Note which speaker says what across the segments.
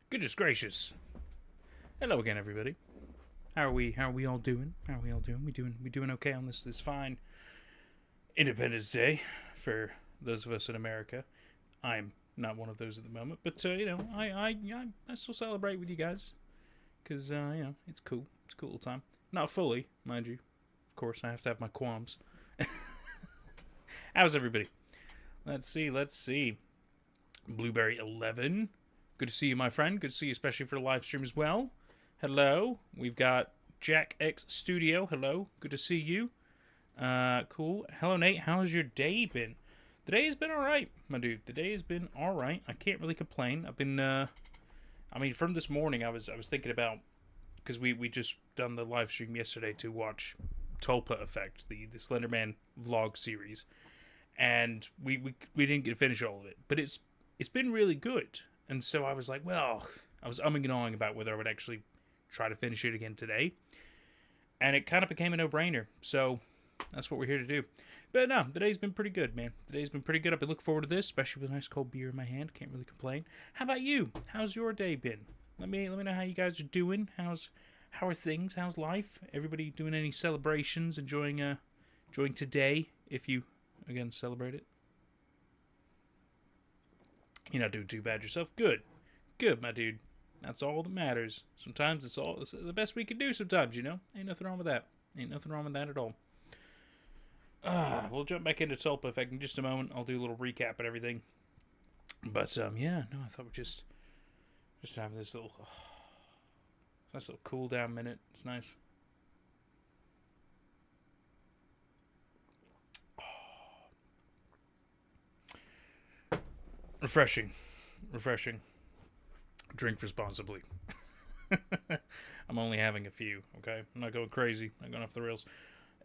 Speaker 1: Goodness gracious. Hello again, everybody. How are we all doing? How are we all doing? We doing okay on this fine Independence Day for those of us in America. I'm not one of those at the moment, but I still celebrate with you guys because it's cool. It's a cool little time. Not fully, mind you. Of course, I have to have my qualms. How's everybody? Let's see. Blueberry 11. Good to see you, my friend. Good to see you, especially for the live stream as well. Hello. We've got Jack X Studio. Hello. Good to see you. Cool. Hello, Nate. How's your day been? The day has been alright, my dude. The day has been alright. I can't really complain. I've been, from this morning, I was thinking about, because we just done the live stream yesterday to watch Tulpa Effect, the Slenderman vlog series. And we didn't get to finish all of it. But it's been really good. And so I was like, well, I was umming and ahhing about whether I would actually try to finish it again today. And it kind of became a no-brainer. So that's what we're here to do. But no, the day's been pretty good, man. The day's been pretty good. I've been looking forward to this, especially with a nice cold beer in my hand. Can't really complain. How about you? How's your day been? Let me know how you guys are doing. How are things? How's life? Everybody doing any celebrations? Enjoying today, if you again celebrate it? You're not doing too bad yourself. Good, my dude. That's all that matters. Sometimes it's the best we can do. Sometimes, ain't nothing wrong with that. Ain't nothing wrong with that at all. We'll jump back into Tulpa Effect in just a moment. I'll do a little recap and everything. But I thought we'd just have this little nice little cool down minute. It's nice. Refreshing. Drink responsibly. I'm only having a few, okay? I'm not going crazy. I'm not going off the rails.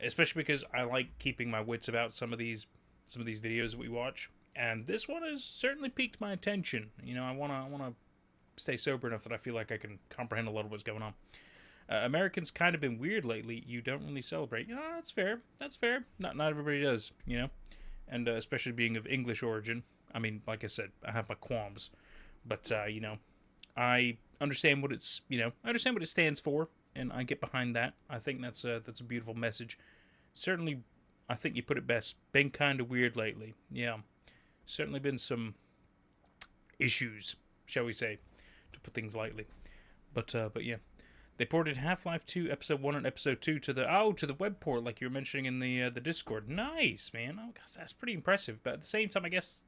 Speaker 1: Especially because I like keeping my wits about some of these videos that we watch. And this one has certainly piqued my attention. I wanna stay sober enough that I feel like I can comprehend a lot of what's going on. Americans kind of been weird lately. You don't really celebrate. Yeah, that's fair. Not everybody does, And especially being of English origin. I mean, like I said, I have my qualms, but I understand what I understand what it stands for, and I get behind that. I think that's a beautiful message. Certainly, I think you put it best. Been kind of weird lately. Yeah, certainly been some issues, shall we say, to put things lightly. But yeah, they ported Half-Life 2 Episode 1 and Episode 2 to the web port, like you were mentioning in the Discord. Nice, man. Oh, gosh, that's pretty impressive. But at the same time, I guess.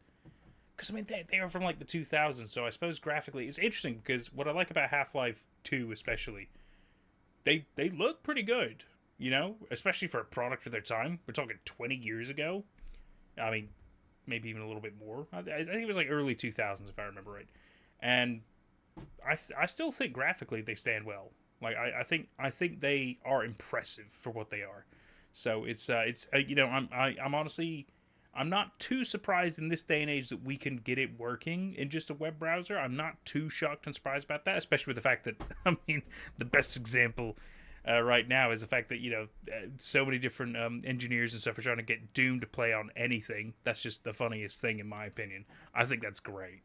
Speaker 1: Because, they are from, the 2000s, so I suppose graphically, it's interesting, because what I like about Half-Life 2, especially, they look pretty good, especially for a product of their time. We're talking 20 years ago. I mean, maybe even a little bit more. I think it was, early 2000s, if I remember right. And I still think graphically they stand well. I think they are impressive for what they are. So, I'm honestly... I'm not too surprised in this day and age that we can get it working in just a web browser. I'm not too shocked and surprised about that, especially with the fact that, the best example right now is the fact that, so many different engineers and stuff are trying to get Doom to play on anything. That's just the funniest thing, in my opinion. I think that's great.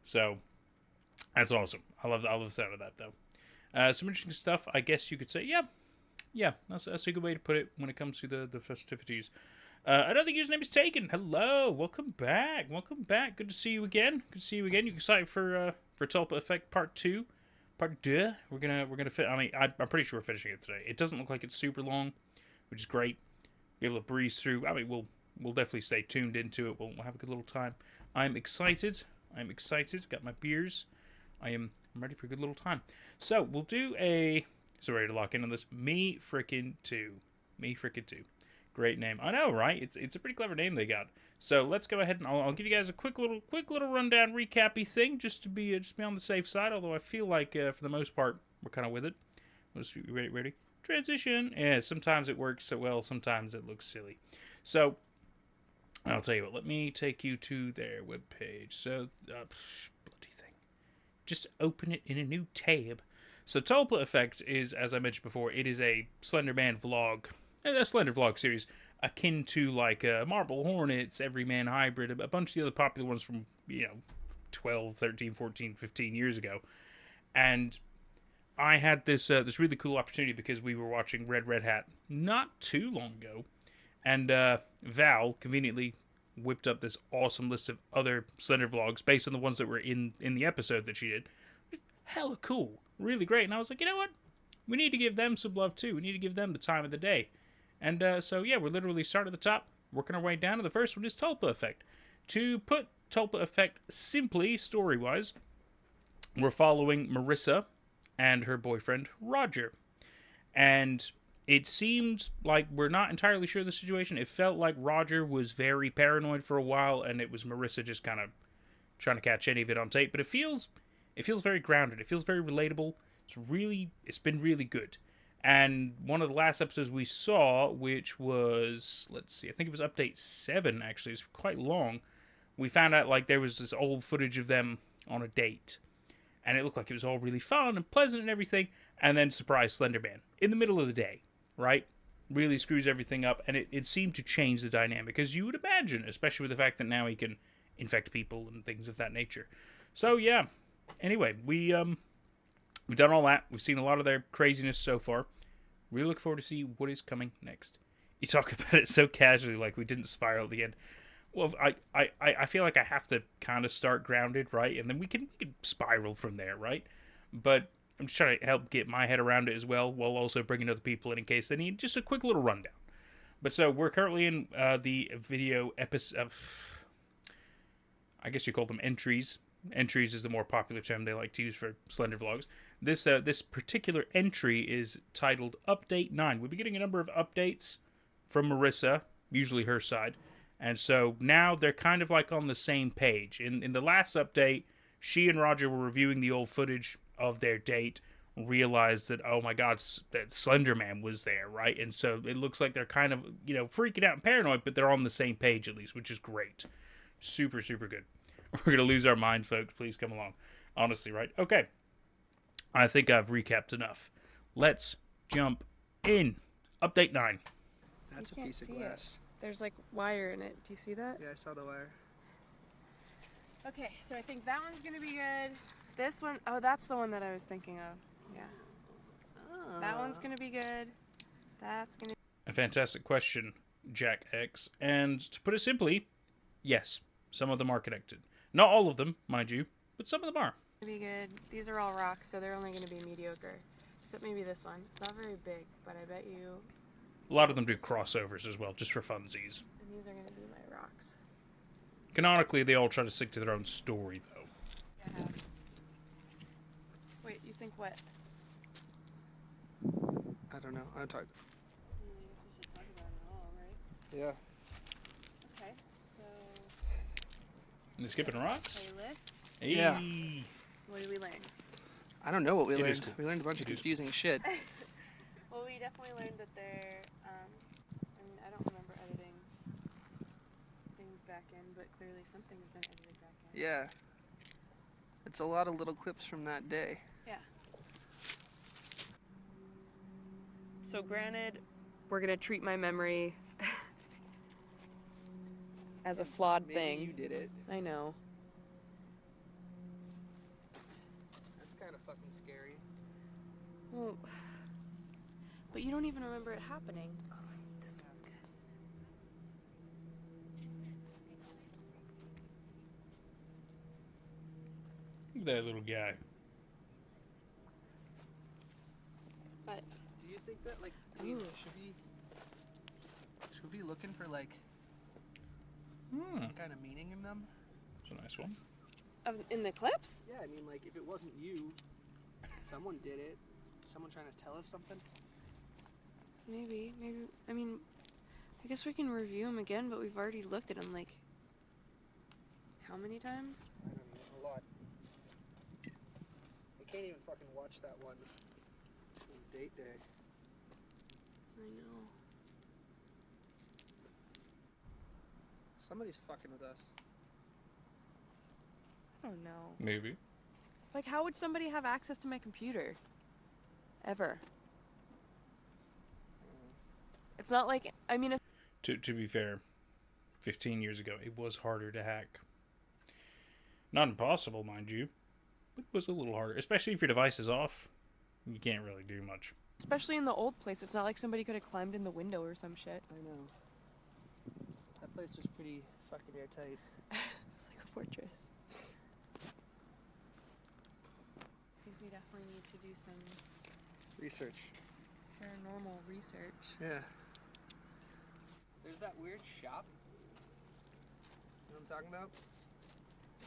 Speaker 1: So, that's awesome. I love the sound of that, though. Some interesting stuff, I guess you could say. Yeah, that's a good way to put it when it comes to the festivities. I don't think username is taken. Hello, welcome back. Good to see you again. You excited for Tulpa Effect Part 2? Part 2? We're gonna fit. I'm pretty sure we're finishing it today. It doesn't look like it's super long, which is great. Be able to breeze through. We'll definitely stay tuned into it. We'll have a good little time. I'm excited. Got my beers. I'm ready for a good little time. So we'll do ready to lock in on this. Me frickin' too. Great name. I know, right? It's a pretty clever name they got. So let's go ahead and I'll give you guys a quick little rundown recappy thing just to be on the safe side. Although I feel like for the most part we're kind of with it. Ready? Transition. Yeah, sometimes it works so well. Sometimes it looks silly. So I'll tell you what. Let me take you to their webpage. So bloody thing. Just open it in a new tab. So Tulpa Effect is, as I mentioned before, it is a Slenderman vlog. A Slender vlog series akin to Marble Hornets, Everyman Hybrid, a bunch of the other popular ones from 12, 13, 14, 15 years ago. And I had this really cool opportunity because we were watching Red Hat not too long ago. And Val conveniently whipped up this awesome list of other Slender vlogs based on the ones that were in the episode that she did. Hella cool. Really great. And I was like, you know what? We need to give them some love too. We need to give them the time of the day. And so, yeah, we're literally starting at the top, working our way down. And the first one is Tulpa Effect. To put Tulpa Effect simply, story-wise, we're following Marissa and her boyfriend, Roger. And it seemed like we're not entirely sure of the situation. It felt like Roger was very paranoid for a while, and it was Marissa just kind of trying to catch any of it on tape. But it feels very grounded. It feels very relatable. It's been really good. And one of the last episodes we saw, which was, let's see, I think it was update 7, actually. It's quite long. We found out, like, there was this old footage of them on a date. And it looked like it was all really fun and pleasant and everything. And then, surprise, Slenderman. In the middle of the day, right? Really screws everything up. And it seemed to change the dynamic, as you would imagine. Especially with the fact that now he can infect people and things of that nature. So, yeah. Anyway, we've done all that. We've seen a lot of their craziness so far. Really look forward to see what is coming next. You talk about it so casually, like we didn't spiral at the end. Well, I feel like I have to kind of start grounded, right? And then we can spiral from there, right? But I'm just trying to help get my head around it as well, while also bringing other people in case they need just a quick little rundown. But so we're currently in the video episode. I guess you call them entries. Entries is the more popular term they like to use for Slender vlogs. This particular entry is titled Update 9. We'll be getting a number of updates from Marissa, usually her side. And so now they're kind of like on the same page. In the last update, she and Roger were reviewing the old footage of their date, realized that, oh my god, that Slenderman was there, right? And so it looks like they're kind of, freaking out and paranoid, but they're on the same page at least, which is great. Super, super good. We're going to lose our mind, folks. Please come along. Honestly, right? Okay. I think I've recapped enough. Let's jump in. Update 9.
Speaker 2: That's a piece of glass.
Speaker 3: There's like wire in it. Do you see that?
Speaker 2: Yeah, I saw the wire.
Speaker 3: Okay, so I think that one's going to be good. This one, oh, that's the one that I was thinking of. Yeah. That one's going to be good. That's going to
Speaker 1: A fantastic question, Jack X. And to put it simply, yes, some of them are connected. Not all of them, mind you, but some of them are.
Speaker 3: be good. These are all rocks, so they're only going to be mediocre. Except maybe this one. It's not very big, but I bet you...
Speaker 1: A lot of them do crossovers as well, just for funsies.
Speaker 3: And these are going to be my rocks.
Speaker 1: Canonically, they all try to stick to their own story, though.
Speaker 3: Yeah. Wait, you think what?
Speaker 2: I don't know. I'm talking.
Speaker 3: We should talk about it all, right?
Speaker 2: Yeah.
Speaker 3: Okay, so...
Speaker 1: And they skipping rocks?
Speaker 3: Playlist.
Speaker 1: Hey.
Speaker 2: Yeah.
Speaker 3: What did we learn?
Speaker 2: I don't know what we
Speaker 1: It is
Speaker 2: learned.
Speaker 1: cool.
Speaker 2: We learned a bunch of confusing shit.
Speaker 3: Well, we definitely learned that they're, I mean, I don't remember editing things back in, but clearly something's been edited back in.
Speaker 2: Yeah. It's a lot of little clips from that day.
Speaker 3: Yeah. So granted, we're gonna treat my memory as a flawed
Speaker 2: Maybe
Speaker 3: thing.
Speaker 2: you did it.
Speaker 3: I know.
Speaker 2: That's kind of fucking scary.
Speaker 3: Well, but you don't even remember it happening. This one's good.
Speaker 1: Look at that little guy.
Speaker 3: But
Speaker 2: Do you think that, like, we should we be looking for, like, some kind of meaning in them?
Speaker 1: That's a nice one.
Speaker 3: in the clips?
Speaker 2: Yeah, I mean, like, if it wasn't you, someone did it. Someone trying to tell us something?
Speaker 3: Maybe. I mean, I guess we can review them again, but we've already looked at them like how many times?
Speaker 2: I don't know, a lot. I can't even fucking watch that one on date day.
Speaker 3: I know.
Speaker 2: Somebody's fucking with us.
Speaker 3: I don't know.
Speaker 1: Maybe.
Speaker 3: Like, how would somebody have access to my computer? Ever. It's not like, I mean...
Speaker 1: To be fair, 15 years ago, it was harder to hack. Not impossible, mind you, but it was a little harder, especially if your device is off. You can't really do much.
Speaker 3: Especially in the old place, it's not like somebody could have climbed in the window or some shit.
Speaker 2: I know. That place was pretty fucking airtight.
Speaker 3: It's like a fortress. I think we definitely need to do some
Speaker 2: Research.
Speaker 3: paranormal research.
Speaker 2: Yeah. There's that weird shop. You know what I'm talking about?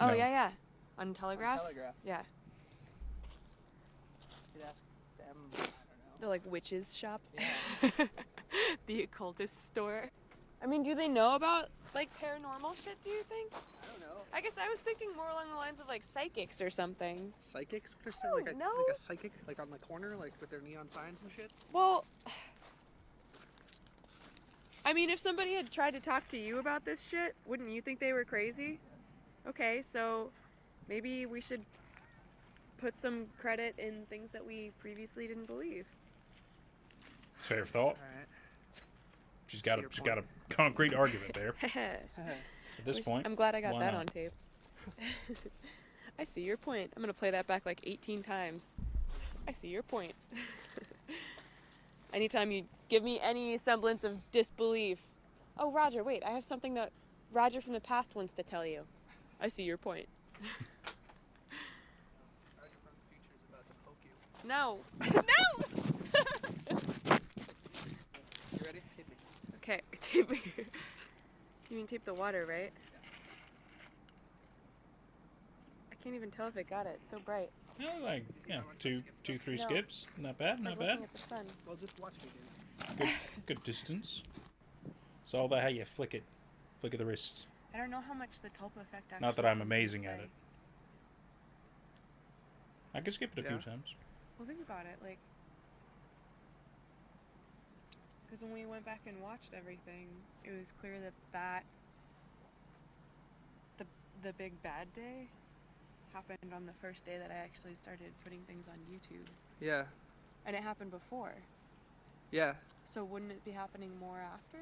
Speaker 3: Oh,
Speaker 1: No.
Speaker 3: yeah. On Telegraph?
Speaker 2: On Telegraph.
Speaker 3: Yeah.
Speaker 2: You could ask them, I don't know.
Speaker 3: The, like, witches shop?
Speaker 2: Yeah.
Speaker 3: The occultist store. I mean, do they know about, like, paranormal shit, do you think?
Speaker 2: I don't know.
Speaker 3: I guess I was thinking more along the lines of, like, psychics or something.
Speaker 2: Psychics? What
Speaker 3: Oh,
Speaker 2: like
Speaker 3: no.
Speaker 2: like a psychic? Like on the corner? Like with their neon signs and shit?
Speaker 3: Well, I mean, if somebody had tried to talk to you about this shit, wouldn't you think they were crazy? Okay, so maybe we should put some credit in things that we previously didn't believe.
Speaker 1: It's fair thought.
Speaker 2: Alright.
Speaker 1: She's got a concrete argument there. At this point,
Speaker 3: I'm glad I got
Speaker 1: why
Speaker 3: that
Speaker 1: not?
Speaker 3: on tape. I see your point. I'm gonna play that back like 18 times. I see your point. Anytime you give me any semblance of disbelief. Oh, Roger, wait, I have something that Roger from the past wants to tell you. I see your point.
Speaker 2: Roger from the future is about to poke you.
Speaker 3: No. No!
Speaker 2: You ready? Tape me.
Speaker 3: Okay, tape me. You mean tape the water, right? I can't even tell if it got it. It's so bright.
Speaker 1: Oh, like, yeah, two, three
Speaker 3: No.
Speaker 1: skips. Not bad,
Speaker 3: It's
Speaker 1: not
Speaker 3: like
Speaker 1: bad.
Speaker 3: looking at the sun.
Speaker 2: Well, just watch me, dude.
Speaker 1: Good distance. It's all about how you flick it. Flick of the wrist.
Speaker 3: I don't know how much the Tulpa Effect actually
Speaker 1: Not that I'm
Speaker 3: comes into
Speaker 1: amazing at
Speaker 3: play.
Speaker 1: it. I could skip it a few
Speaker 2: Yeah.
Speaker 1: times.
Speaker 3: Well, think about it, like, because when we went back and watched everything, it was clear that the big bad day happened on the first day that I actually started putting things on YouTube,
Speaker 2: Yeah.
Speaker 3: and it happened before.
Speaker 2: Yeah.
Speaker 3: So wouldn't it be happening more after?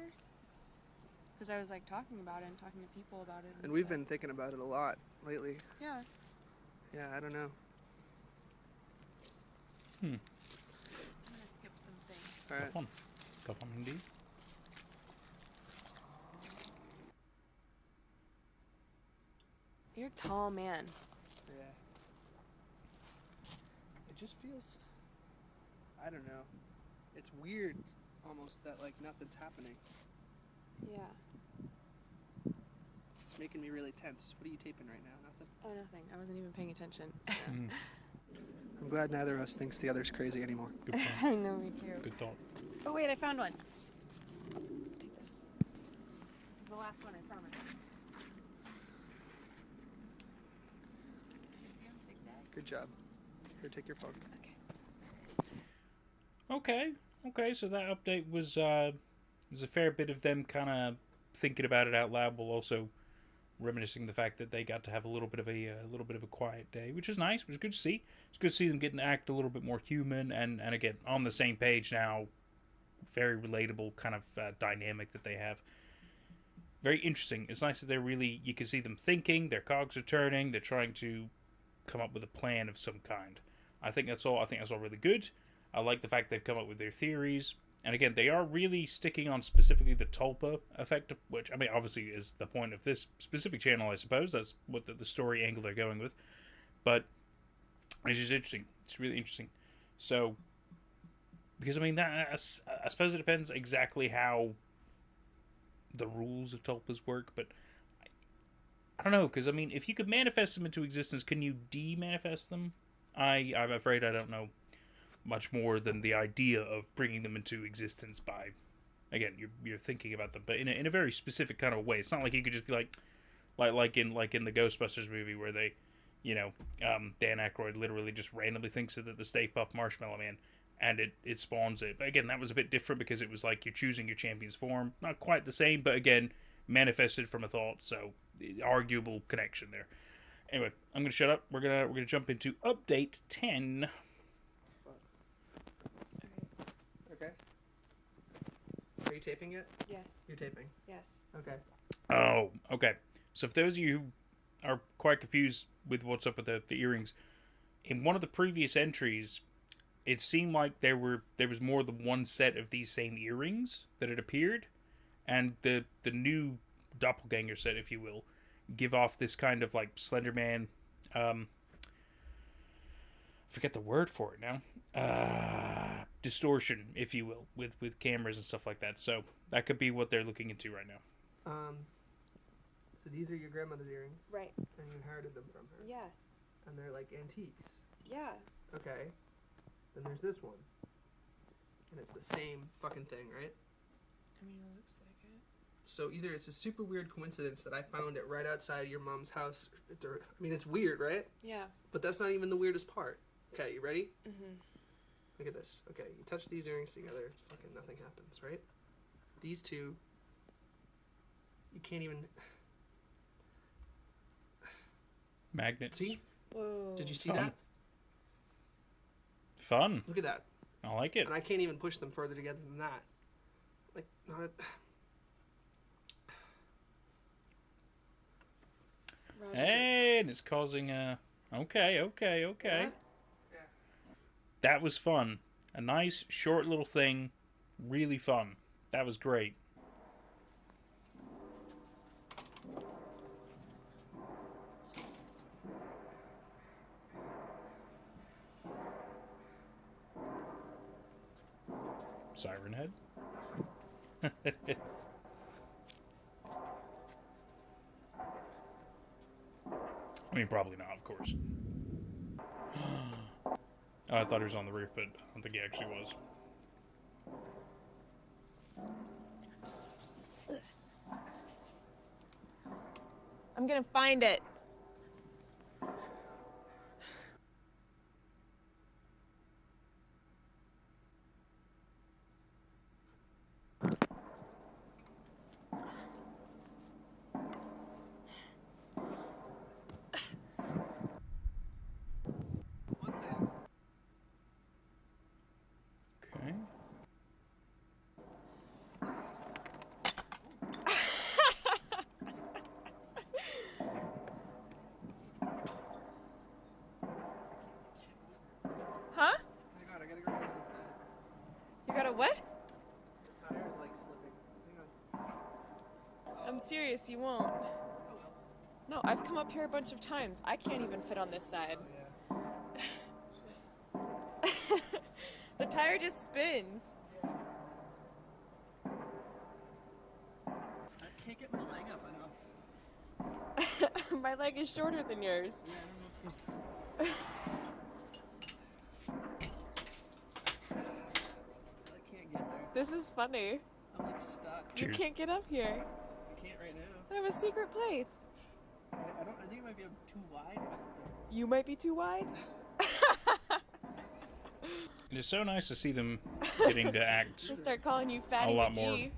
Speaker 3: Because I was like talking about it and talking to people about it.
Speaker 2: And we've
Speaker 3: stuff.
Speaker 2: been thinking about it a lot lately.
Speaker 3: Yeah.
Speaker 2: Yeah, I don't know.
Speaker 3: I'm gonna skip some things.
Speaker 2: Alright.
Speaker 1: Tough one. Tough one indeed.
Speaker 3: You're a tall man.
Speaker 2: Yeah. It just feels, I don't know. It's weird almost that like nothing's happening.
Speaker 3: Yeah.
Speaker 2: It's making me really tense. What are you taping right now? Nothing?
Speaker 3: Oh, nothing. I wasn't even paying attention.
Speaker 1: Mm,
Speaker 2: I'm glad neither of us thinks the other's crazy anymore.
Speaker 1: good thought.
Speaker 3: I know, me too.
Speaker 1: Good thought.
Speaker 3: Oh wait, I found one. Take this. This is the last one, I promise. You see 'em zigzag?
Speaker 2: Good job. Here, take your phone.
Speaker 3: Okay.
Speaker 1: Okay, so that update was a fair bit of them kind of thinking about it out loud, while also reminiscing the fact that they got to have a little bit of a quiet day, which is nice. It was good to see. It's good to see them getting to act a little bit more human and again on the same page now. Very relatable kind of dynamic that they have. Very interesting. It's nice that they're really, you can see them thinking. Their cogs are turning. They're trying to come up with a plan of some kind. I think that's all really good. I like the fact they've come up with their theories. And again, they are really sticking on specifically the Tulpa Effect, which, I mean, obviously is the point of this specific channel, I suppose. That's what the story angle they're going with. But it's just interesting. It's really interesting. So, because, I mean, I suppose it depends exactly how the rules of Tulpas work, but I don't know, because, I mean, if you could manifest them into existence, can you de-manifest them? I'm afraid I don't know much more than the idea of bringing them into existence by, again, you're thinking about them, but in a very specific kind of way. It's not like you could just be like in the Ghostbusters movie where they, Dan Aykroyd literally just randomly thinks that the Stay Puft Marshmallow Man, and it spawns it. But again, that was a bit different because it was like you're choosing your champion's form. Not quite the same, but again, manifested from a thought, so arguable connection there. Anyway, I'm gonna shut up. We're gonna jump into update 10.
Speaker 2: Okay. Are you taping it?
Speaker 3: Yes.
Speaker 2: You're taping.
Speaker 3: Yes.
Speaker 2: Okay.
Speaker 1: Oh, okay. So for those of you who are quite confused with what's up with the earrings. In one of the previous entries, it seemed like there was more than one set of these same earrings that had appeared, and the new doppelganger set, if you will, give off this kind of like Slenderman. Forget the word for it now. Distortion, if you will, with cameras and stuff like that. So that could be what they're looking into right now.
Speaker 2: So these are your grandmother's earrings,
Speaker 3: Right.
Speaker 2: and you inherited them from her.
Speaker 3: Yes.
Speaker 2: And they're like antiques.
Speaker 3: Yeah.
Speaker 2: Okay. Then there's this one. And it's the same fucking thing, right?
Speaker 3: I mean, it looks like it.
Speaker 2: So either it's a super weird coincidence that I found it right outside your mom's house. I mean, it's weird, right?
Speaker 3: Yeah.
Speaker 2: But that's not even the weirdest part. Okay, you ready?
Speaker 3: Mhm.
Speaker 2: Look at this. Okay, you touch these earrings together, fucking nothing happens, right? These two, you can't even...
Speaker 1: Magnets.
Speaker 2: See?
Speaker 3: Whoa.
Speaker 2: Did you see
Speaker 1: Fun.
Speaker 2: that?
Speaker 1: Fun.
Speaker 2: Look at that.
Speaker 1: I like it.
Speaker 2: And I can't even push them further together than that. Like, not...
Speaker 3: Roger.
Speaker 1: Hey, and it's causing a... Okay.
Speaker 3: Yeah.
Speaker 1: That was fun. A nice, short little thing. Really fun. That was great. Siren Head? I mean, probably not, of course. Oh, I thought he was on the roof, but I don't think he actually was.
Speaker 3: I'm gonna find it.
Speaker 1: Okay.
Speaker 3: Huh?
Speaker 2: Hang on, I gotta go rid of this now.
Speaker 3: You got a what?
Speaker 2: The tire's like slipping. Hang on.
Speaker 3: I'm serious, you won't.
Speaker 2: Oh well.
Speaker 3: No, I've come up here a bunch of times. I can't even fit on this side.
Speaker 2: Oh yeah.
Speaker 3: The tire just spins.
Speaker 2: I can't get my leg up, I know.
Speaker 3: My leg is shorter than yours.
Speaker 2: Yeah, I know, let's go. I can't get there.
Speaker 3: This is funny.
Speaker 2: I'm like stuck.
Speaker 1: Cheers.
Speaker 3: You can't get up here.
Speaker 2: I can't right now.
Speaker 3: I have a secret place.
Speaker 2: I think it might be too wide or something.
Speaker 3: You might be too wide.
Speaker 1: It is so nice to see them getting to act
Speaker 3: I'll start calling you Fatty
Speaker 1: a lot
Speaker 3: McGee.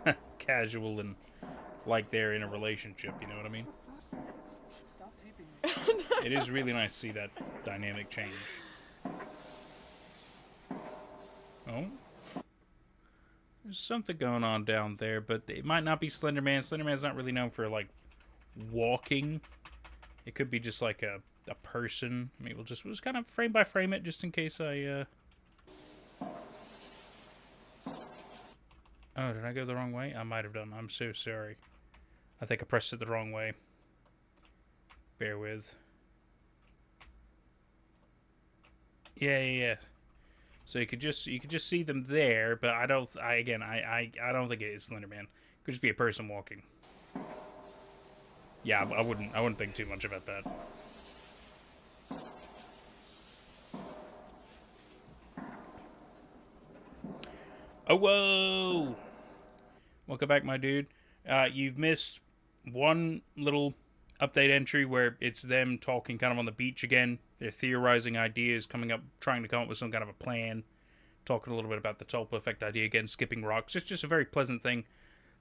Speaker 1: more casual and like they're in a relationship, you know what I mean?
Speaker 2: Stop taping me.
Speaker 1: It is really nice to see that dynamic change. Oh. There's something going on down there, but it might not be Slenderman. Slenderman's not really known for, like, walking. It could be just, like, a person. I mean, we'll just kind of frame by frame it just in case I, Oh, did I go the wrong way? I might have done. I'm so sorry. I think I pressed it the wrong way. Bear with. Yeah. So you could just see them there, but I don't think it is Slenderman. It could just be a person walking. Yeah, I wouldn't think too much about that. Oh, whoa! Welcome back, my dude. You've missed one little update entry where it's them talking kind of on the beach again. They're theorizing ideas, trying to come up with some kind of a plan. Talking a little bit about the Tulpa Effect idea again, skipping rocks. It's just a very pleasant thing.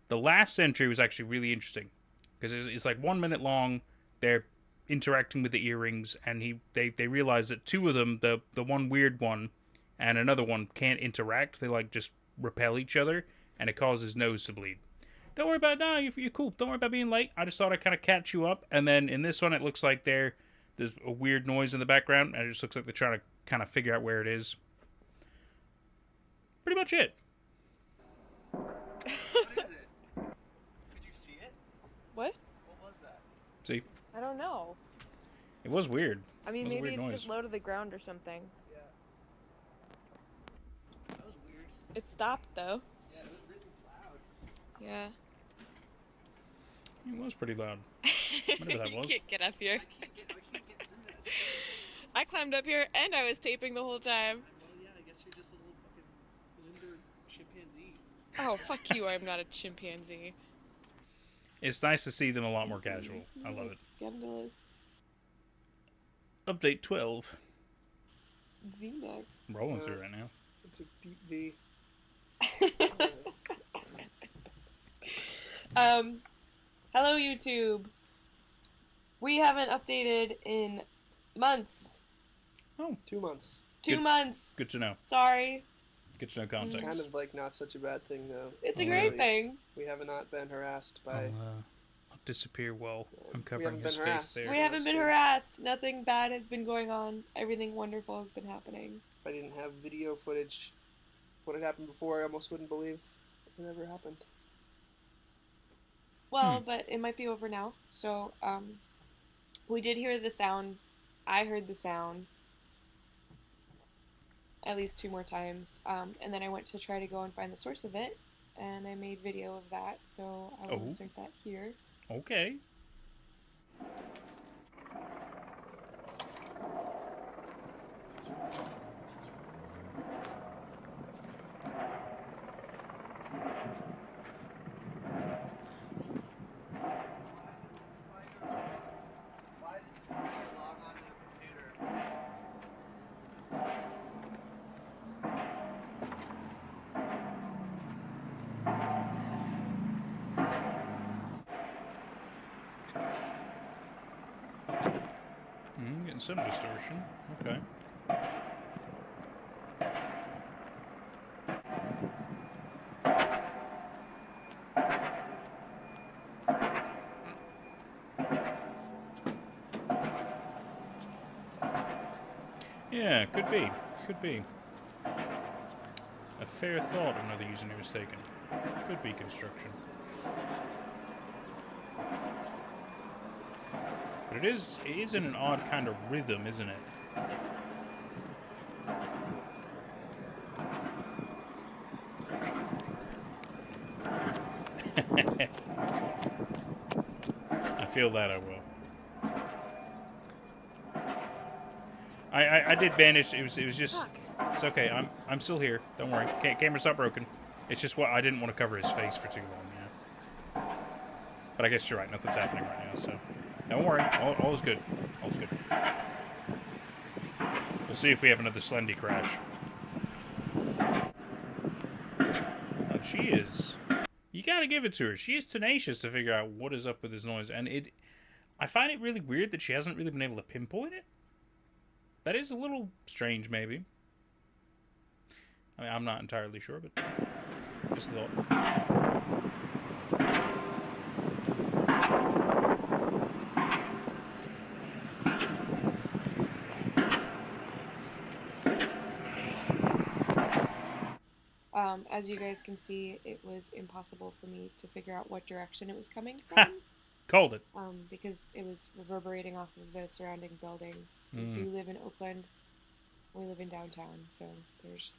Speaker 1: The last entry was actually really interesting because it's like 1 minute long. They're interacting with the earrings, and they realize that two of them, the one weird one and another one, can't interact. They like just repel each other, and it causes nose to bleed. Don't worry about it. No, you're cool. Don't worry about being late. I just thought I'd kind of catch you up. And then in this one, it looks like there's a weird noise in the background. And it just looks like they're trying to kind of figure out where it is. Pretty much it.
Speaker 2: What is it? Did you see it?
Speaker 3: What?
Speaker 2: What was that?
Speaker 1: See?
Speaker 3: I don't know.
Speaker 1: It was weird.
Speaker 3: I mean,
Speaker 1: It was a
Speaker 3: maybe
Speaker 1: weird
Speaker 3: it's
Speaker 1: noise.
Speaker 3: just low to the ground or something.
Speaker 2: Yeah. That was weird.
Speaker 3: It stopped though.
Speaker 2: Yeah, it was really loud.
Speaker 3: Yeah.
Speaker 1: It was pretty loud. Whatever that was.
Speaker 3: You can't get up here.
Speaker 2: I can't get through that space.
Speaker 3: I climbed up here and I was taping the whole time.
Speaker 2: Well, yeah, I guess you're just a little fucking limber chimpanzee.
Speaker 3: Oh, fuck you, I'm not a chimpanzee.
Speaker 1: It's nice to see them a lot more casual. I love it.
Speaker 3: Scandalous.
Speaker 1: Update 12.
Speaker 3: V-neck.
Speaker 1: Rolling through right now.
Speaker 2: It's a deep V.
Speaker 3: Hello YouTube. We haven't updated in months.
Speaker 1: Oh,
Speaker 2: 2 months.
Speaker 3: Two
Speaker 1: Good.
Speaker 3: months.
Speaker 1: good to know.
Speaker 3: Sorry.
Speaker 1: Good to know context.
Speaker 2: Kind of like not such a bad thing though.
Speaker 3: It's a
Speaker 1: Oh,
Speaker 3: great
Speaker 1: really?
Speaker 3: thing.
Speaker 2: We have not been harassed
Speaker 1: I'll,
Speaker 2: by.
Speaker 1: I'll disappear while I'm
Speaker 2: We
Speaker 1: covering
Speaker 2: haven't
Speaker 1: his
Speaker 2: been
Speaker 1: face
Speaker 2: harassed.
Speaker 1: there.
Speaker 3: We haven't been harassed. Nothing bad has been going on. Everything wonderful has been happening.
Speaker 2: If I didn't have video footage, what had happened before, I almost wouldn't believe it ever happened.
Speaker 3: Well, but it might be over now. So, we did hear the sound. I heard the sound at least 2 more times. And then I went to try to go and find the source of it. And I made video of that. So I will
Speaker 1: Oh.
Speaker 3: insert that here.
Speaker 1: Okay.
Speaker 2: Why did you log on to the computer?
Speaker 1: Getting some distortion. Okay. Yeah, could be. Could be. A fair thought another user was taken. Could be construction. But it is in an odd kind of rhythm, isn't it? I feel that I will. I did vanish. It was just.
Speaker 3: Fuck.
Speaker 1: It's okay. I'm still here. Don't worry. Camera's not broken. It's just what I didn't want to cover his face for too long. Yeah. But I guess you're right. Nothing's happening right now, so don't worry. All is good. All is good. We'll see if we have another Slendy crash. Oh, she is. You gotta give it to her. She is tenacious to figure out what is up with this noise, and I find it really weird that she hasn't really been able to pinpoint it. That is a little strange, maybe. I mean, I'm not entirely sure, but just a thought.
Speaker 3: As you guys can see, it was impossible for me to figure out what direction it was coming from.
Speaker 1: Called it.
Speaker 3: Because it was reverberating off of the surrounding buildings.
Speaker 1: Mm.
Speaker 3: We do live in Oakland. We live in downtown, so there's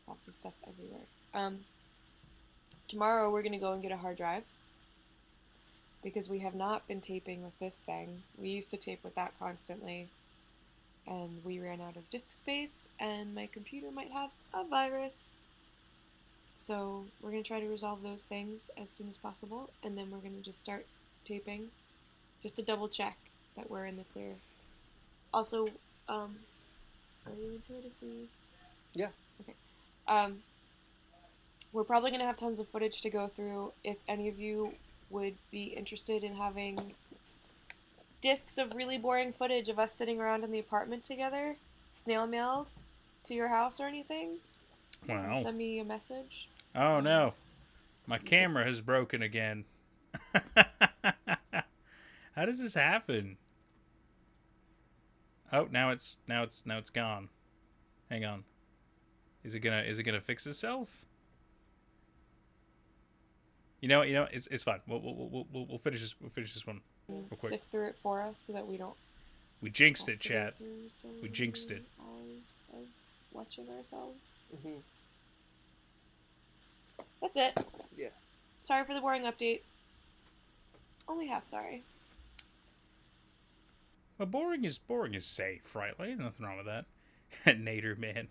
Speaker 3: lots of stuff everywhere. Tomorrow we're going to go and get a hard drive. Because we have not been taping with this thing. We used to tape with that constantly. And we ran out of disk space, and my computer might have a virus. So we're going to try to resolve those things as soon as possible, and then we're going to just start taping, just to double check that we're in the clear. Also, are you into it if we...
Speaker 2: Yeah.
Speaker 3: Okay. We're probably going to have tons of footage to go through. If any of you would be interested in having discs of really boring footage of us sitting around in the apartment together, snail mailed to your house or anything,
Speaker 1: Wow.
Speaker 3: send me a message.
Speaker 1: Oh no. My camera has broken again. How does this happen? Oh, now it's gone. Hang on. Is it gonna fix itself? You know, it's fine. We'll finish this. We'll finish this one real quick.
Speaker 3: Sift through it for us so that we don't.
Speaker 1: We jinxed
Speaker 3: have
Speaker 1: it,
Speaker 3: to go
Speaker 1: chat.
Speaker 3: through so
Speaker 1: We jinxed
Speaker 3: many
Speaker 1: it.
Speaker 3: Hours of watching ourselves.
Speaker 2: Mm-hmm.
Speaker 3: That's it.
Speaker 2: Yeah.
Speaker 3: Sorry for the boring update. Only half sorry.
Speaker 1: Well, boring is safe, right? Like, there's nothing wrong with that. Nader man.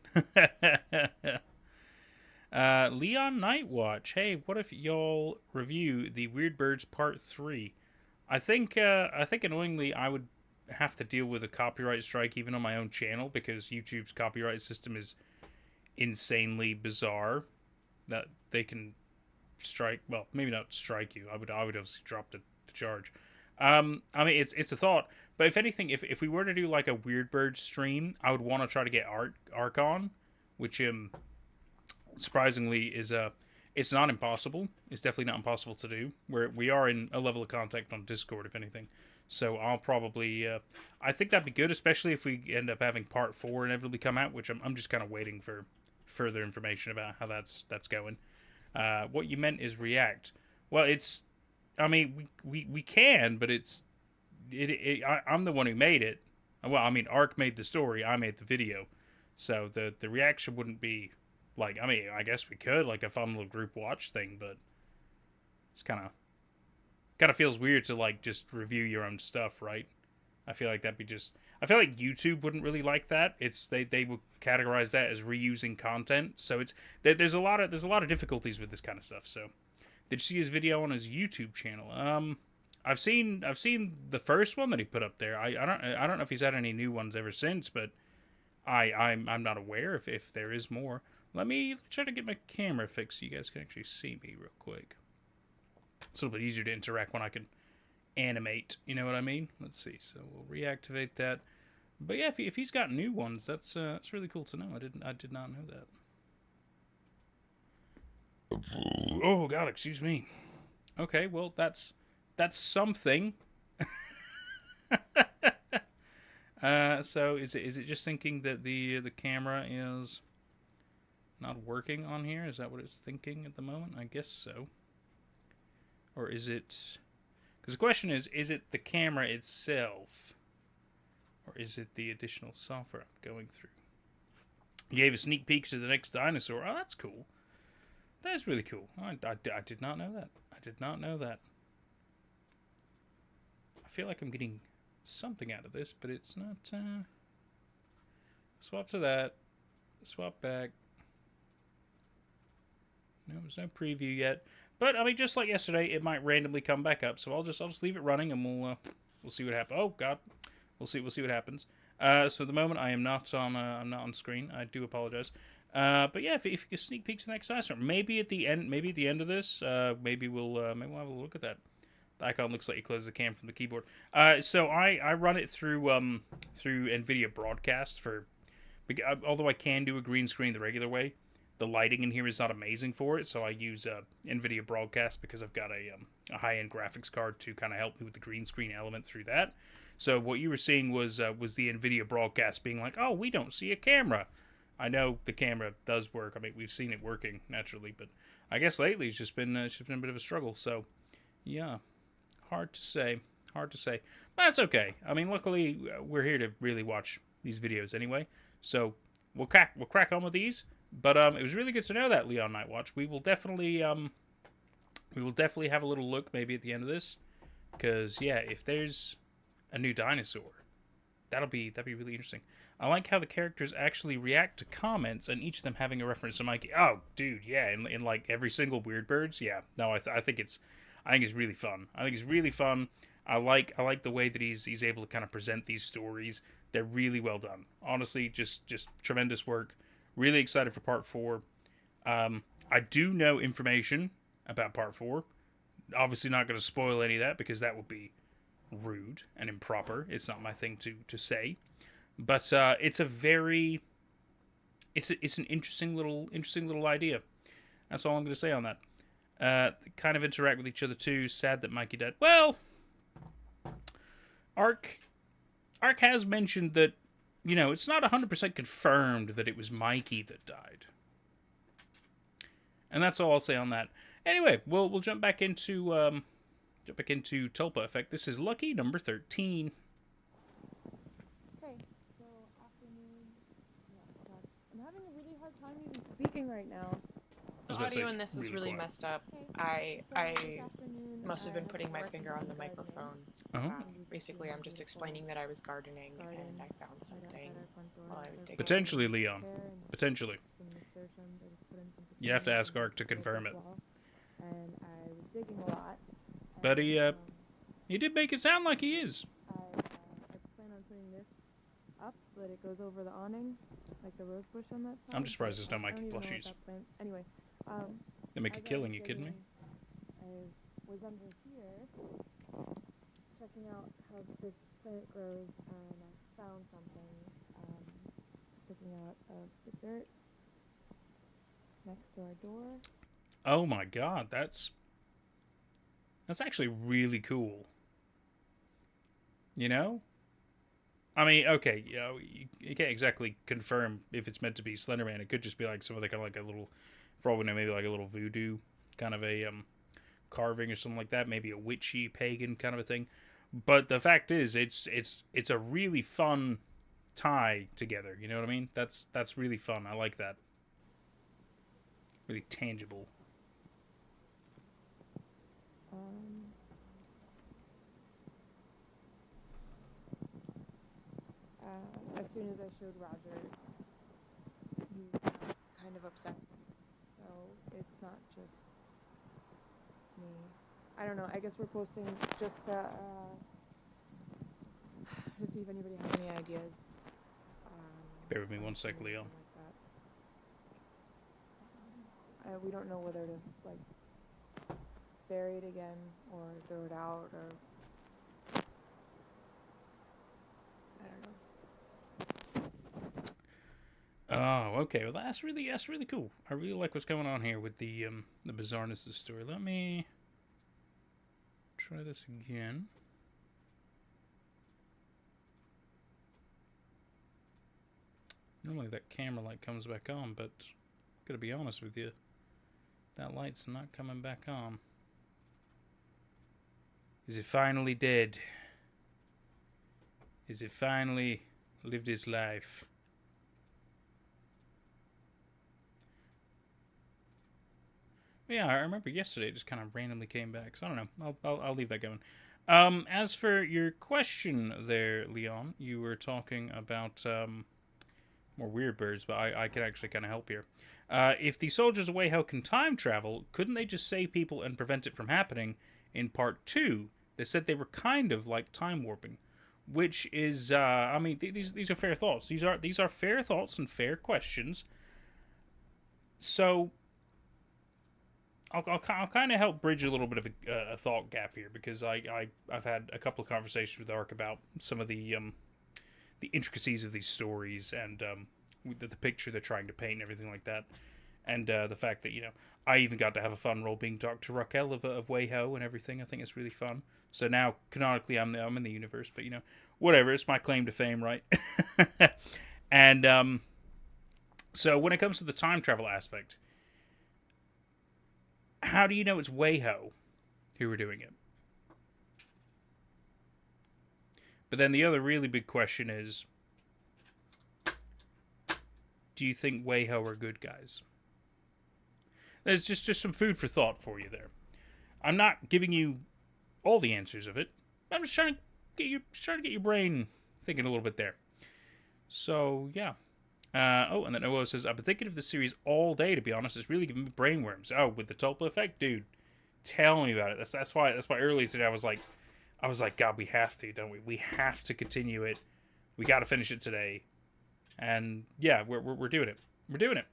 Speaker 1: Leon Nightwatch. Hey, what if y'all review the Weird Birds Part 3? I think annoyingly I would have to deal with a copyright strike even on my own channel because YouTube's copyright system is insanely bizarre. That they can strike, well, maybe not strike you. I would obviously drop the charge. I mean, it's a thought, but if anything, if we were to do like a Weird Bird stream, I would want to try to get Ark on, which surprisingly is it's not impossible. It's definitely not impossible to do. We are in a level of contact on Discord, if anything. So I'll probably I think that'd be good, especially if we end up having Part 4 inevitably come out, which I'm just kind of waiting for further information about how that's going. What you meant is React. Well, it's, I mean, we can, but I'm the one who made it. Well, I mean, Ark made the story, I made the video, so the reaction wouldn't be like, I mean, I guess we could, like a fun little group watch thing, but it's kind of feels weird to like just review your own stuff, right? I feel like that'd be just, I feel like YouTube wouldn't really like that. It's they would categorize that as reusing content. So it's there's a lot of difficulties with this kind of stuff. So did you see his video on his YouTube channel? I've seen the first one that he put up there. I don't know if he's had any new ones ever since, but I'm not aware if there is more. Let me try to get my camera fixed so you guys can actually see me real quick. It's a little bit easier to interact when I can animate, you know what I mean? Let's see. So we'll reactivate that. But yeah, if he's got new ones, that's really cool to know. I did not know that. Oh God, excuse me. Okay, well that's something. So is it just thinking that the camera is not working on here? Is that what it's thinking at the moment? I guess so. Or is it? Because the question is it the camera itself? Or is it the additional software I'm going through? He gave a sneak peek to the next dinosaur. Oh, that's cool. That is really cool. I did not know that. I did not know that. I feel like I'm getting something out of this, but it's not... Swap to that. Swap back. No, there's no preview yet. But I mean, just like yesterday, it might randomly come back up. So I'll just leave it running, and we'll see what happens. Oh God, we'll see what happens. So at the moment, I'm not on screen. I do apologize. But yeah, if you can sneak peek to the next dinosaur, maybe at the end of this, maybe we'll have a look at that. The icon looks like you close the cam from the keyboard. So I run it through NVIDIA Broadcast although I can do a green screen the regular way. The lighting in here is not amazing for it, so I use NVIDIA Broadcast because I've got a high-end graphics card to kind of help me with the green screen element through that. So what you were seeing was the NVIDIA Broadcast being like, oh, we don't see a camera. I know the camera does work. I mean, we've seen it working naturally, but I guess lately it's just been a bit of a struggle. So, yeah, hard to say. But that's okay. I mean, luckily we're here to really watch these videos anyway. So we'll crack on with these. But it was really good to know that, Leon Nightwatch. We will definitely have a little look maybe at the end of this, because yeah, if there's a new dinosaur, that'll be really interesting. I like how the characters actually react to comments, and each of them having a reference to Mikey. Oh, dude, yeah, in like every single Weird Birds, yeah. No, I think it's really fun. I like the way that he's able to kind of present these stories. They're really well done. Honestly, just tremendous work. Really excited for Part 4. I do know information about Part 4. Obviously not going to spoil any of that because that would be rude and improper. It's not my thing to say. But it's an interesting little idea. That's all I'm going to say on that. kind of interact with each other too. Sad that Mikey died. Well, Ark has mentioned that, you know, it's not 100% confirmed that it was Mikey that died. And that's all I'll say on that. Anyway, we'll jump back into Tulpa Effect. This is lucky number 13.
Speaker 3: Okay, so afternoon. Yeah, hold on. I'm having a really hard time even speaking right now.
Speaker 4: The audio in this is really messed up. I must have been putting my finger on the microphone. Basically, I'm just explaining that I was gardening and I found something while I was digging.
Speaker 1: Potentially, Leon. Potentially. You have to ask Ark to confirm it.
Speaker 3: And I was digging a lot.
Speaker 1: But he did make it sound like he is.
Speaker 3: I plan on putting this up, but it goes over the awning, like the rose bush on that side.
Speaker 1: I'm just surprised there's no Mikey plushies.
Speaker 3: Anyway,
Speaker 1: They make a killing, you kidding me?
Speaker 3: I was under here, checking out how this plant grows, and I found something sticking out of the dirt next to our door.
Speaker 1: Oh my god, that's actually really cool. You know? I mean, okay, you know, you can't exactly confirm if it's meant to be Slenderman. It could just be like some other kind of like a little, for all we know, maybe like a little voodoo kind of a carving or something like that. Maybe a witchy pagan kind of a thing. But the fact is, it's a really fun tie together. You know what I mean? That's really fun. I like that. Really tangible.
Speaker 3: As soon as I showed Roger, he got kind of upset. So it's not just me. I don't know. I guess we're posting just to see if anybody has any ideas.
Speaker 1: Bear with me one sec, Leo.
Speaker 3: We don't know whether to like bury it again or throw it out or I don't know.
Speaker 1: Oh, okay. Well, that's really cool. I really like what's going on here with the bizarreness of the story. Let me try this again. Normally that camera light comes back on, but gotta be honest with you, that light's not coming back on. Is it finally dead? Is it finally lived its life? Yeah, I remember yesterday it just kind of randomly came back, so I don't know. I'll leave that going. As for your question there, Leon, you were talking about more weird birds, but I can actually kind of help here. If the soldiers of Wayho can time travel, couldn't they just save people and prevent it from happening? In part 2, they said they were kind of like time warping, which is, I mean, these are fair thoughts. These are fair thoughts and fair questions. So I'll kind of help bridge a little bit of a thought gap here, because I've had a couple of conversations with Ark about some of the intricacies of these stories and the picture they're trying to paint and everything like that, and the fact that, you know, I even got to have a fun role being Dr. Raquel of Wayho and everything. I think it's really fun. So now canonically I'm in the universe, but you know, whatever. It's my claim to fame, right? And so when it comes to the time travel aspect, how do you know it's Wayho who were doing it? But then the other really big question is, do you think Wayho are good guys? There's just some food for thought for you there. I'm not giving you all the answers of it. I'm just trying to get your brain thinking a little bit there. So yeah. And then OO says, I've been thinking of this series all day, to be honest. It's really giving me brainworms. Oh, with the Tulpa Effect? Dude, tell me about it. That's why earlier today I was like, God, we have to, don't we? We have to continue it. We got to finish it today. And yeah, we're doing it. We're doing it.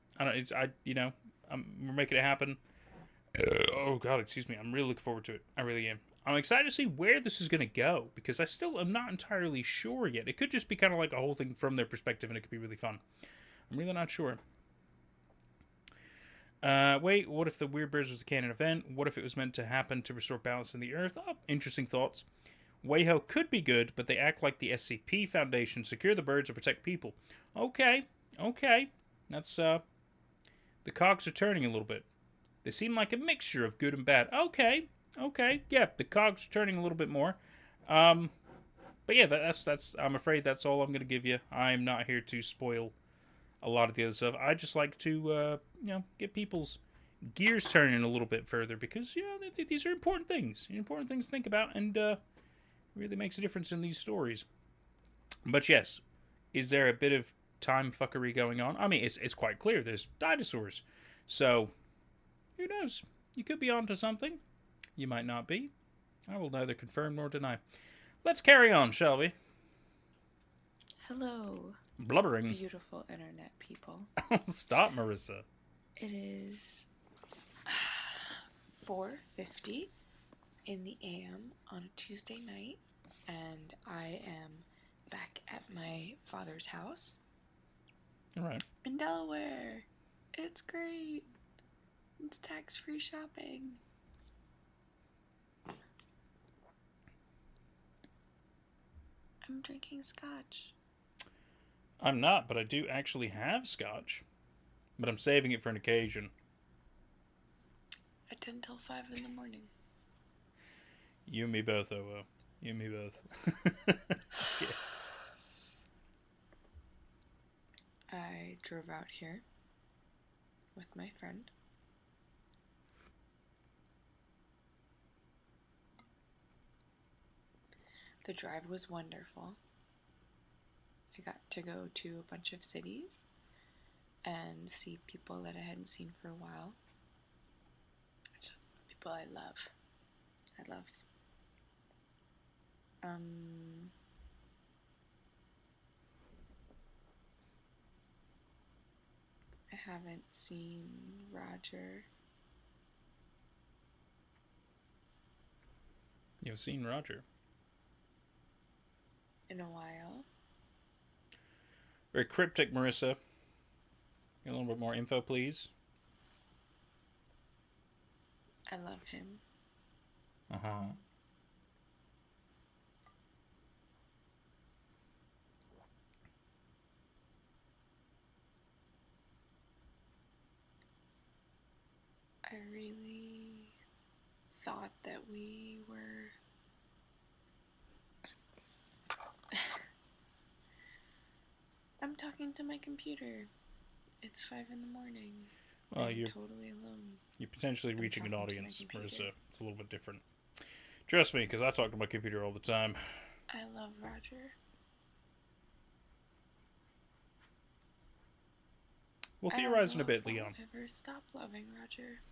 Speaker 1: We're making it happen. Oh God, excuse me. I'm really looking forward to it. I really am. I'm excited to see where this is going to go, because I still am not entirely sure yet. It could just be kind of like a whole thing from their perspective, and it could be really fun. I'm really not sure. Wait, what if the Weird Birds was a canon event? What if it was meant to happen to restore balance in the Earth? Oh, interesting thoughts. Wayho could be good, but they act like the SCP Foundation, secure the birds or protect people. Okay, okay. That's, the cogs are turning a little bit. They seem like a mixture of good and bad. Okay, okay. Yeah, the cogs are turning a little bit more. But yeah, that's. I'm afraid that's all I'm going to give you. I'm not here to spoil a lot of the other stuff. I just like to, get people's gears turning a little bit further because, these are important things. Important things to think about and really makes a difference in these stories. But yes, is there a bit of time fuckery going on? I mean, it's quite clear. There's dinosaurs. So, who knows? You could be onto something. You might not be. I will neither confirm nor deny. Let's carry on, shall we?
Speaker 5: Hello.
Speaker 1: Blubbering.
Speaker 5: Beautiful internet people.
Speaker 1: Stop, Marissa.
Speaker 5: It is 4:50 in the AM on a Tuesday night, and I am back at my father's house.
Speaker 1: All right.
Speaker 5: In Delaware. It's great. It's tax-free shopping. I'm drinking scotch.
Speaker 1: I'm not, but I do actually have scotch. But I'm saving it for an occasion.
Speaker 5: I did till 5 in the morning.
Speaker 1: You and me both, oh. You and me both. Yeah.
Speaker 5: I drove out here with my friend. The drive was wonderful. I got to go to a bunch of cities and see people that I hadn't seen for a while. People I love. I haven't seen Roger.
Speaker 1: You've seen Roger.
Speaker 5: In a while.
Speaker 1: Very cryptic, Marissa. Get a little bit more info, please.
Speaker 5: I love him.
Speaker 1: Uh-huh.
Speaker 5: I really thought that we were I'm talking to my computer. It's 5 in the morning.
Speaker 1: Well,
Speaker 5: I'm
Speaker 1: you're
Speaker 5: totally alone.
Speaker 1: You're potentially reaching an
Speaker 5: talking to my
Speaker 1: audience,
Speaker 5: computer.
Speaker 1: Marissa. It's a little bit different. Trust me, because I talk to my computer all the time.
Speaker 5: I love Roger.
Speaker 1: We'll
Speaker 5: I don't
Speaker 1: theorize in
Speaker 5: know
Speaker 1: a bit,
Speaker 5: if I'll
Speaker 1: Leon.
Speaker 5: ever stop loving Roger.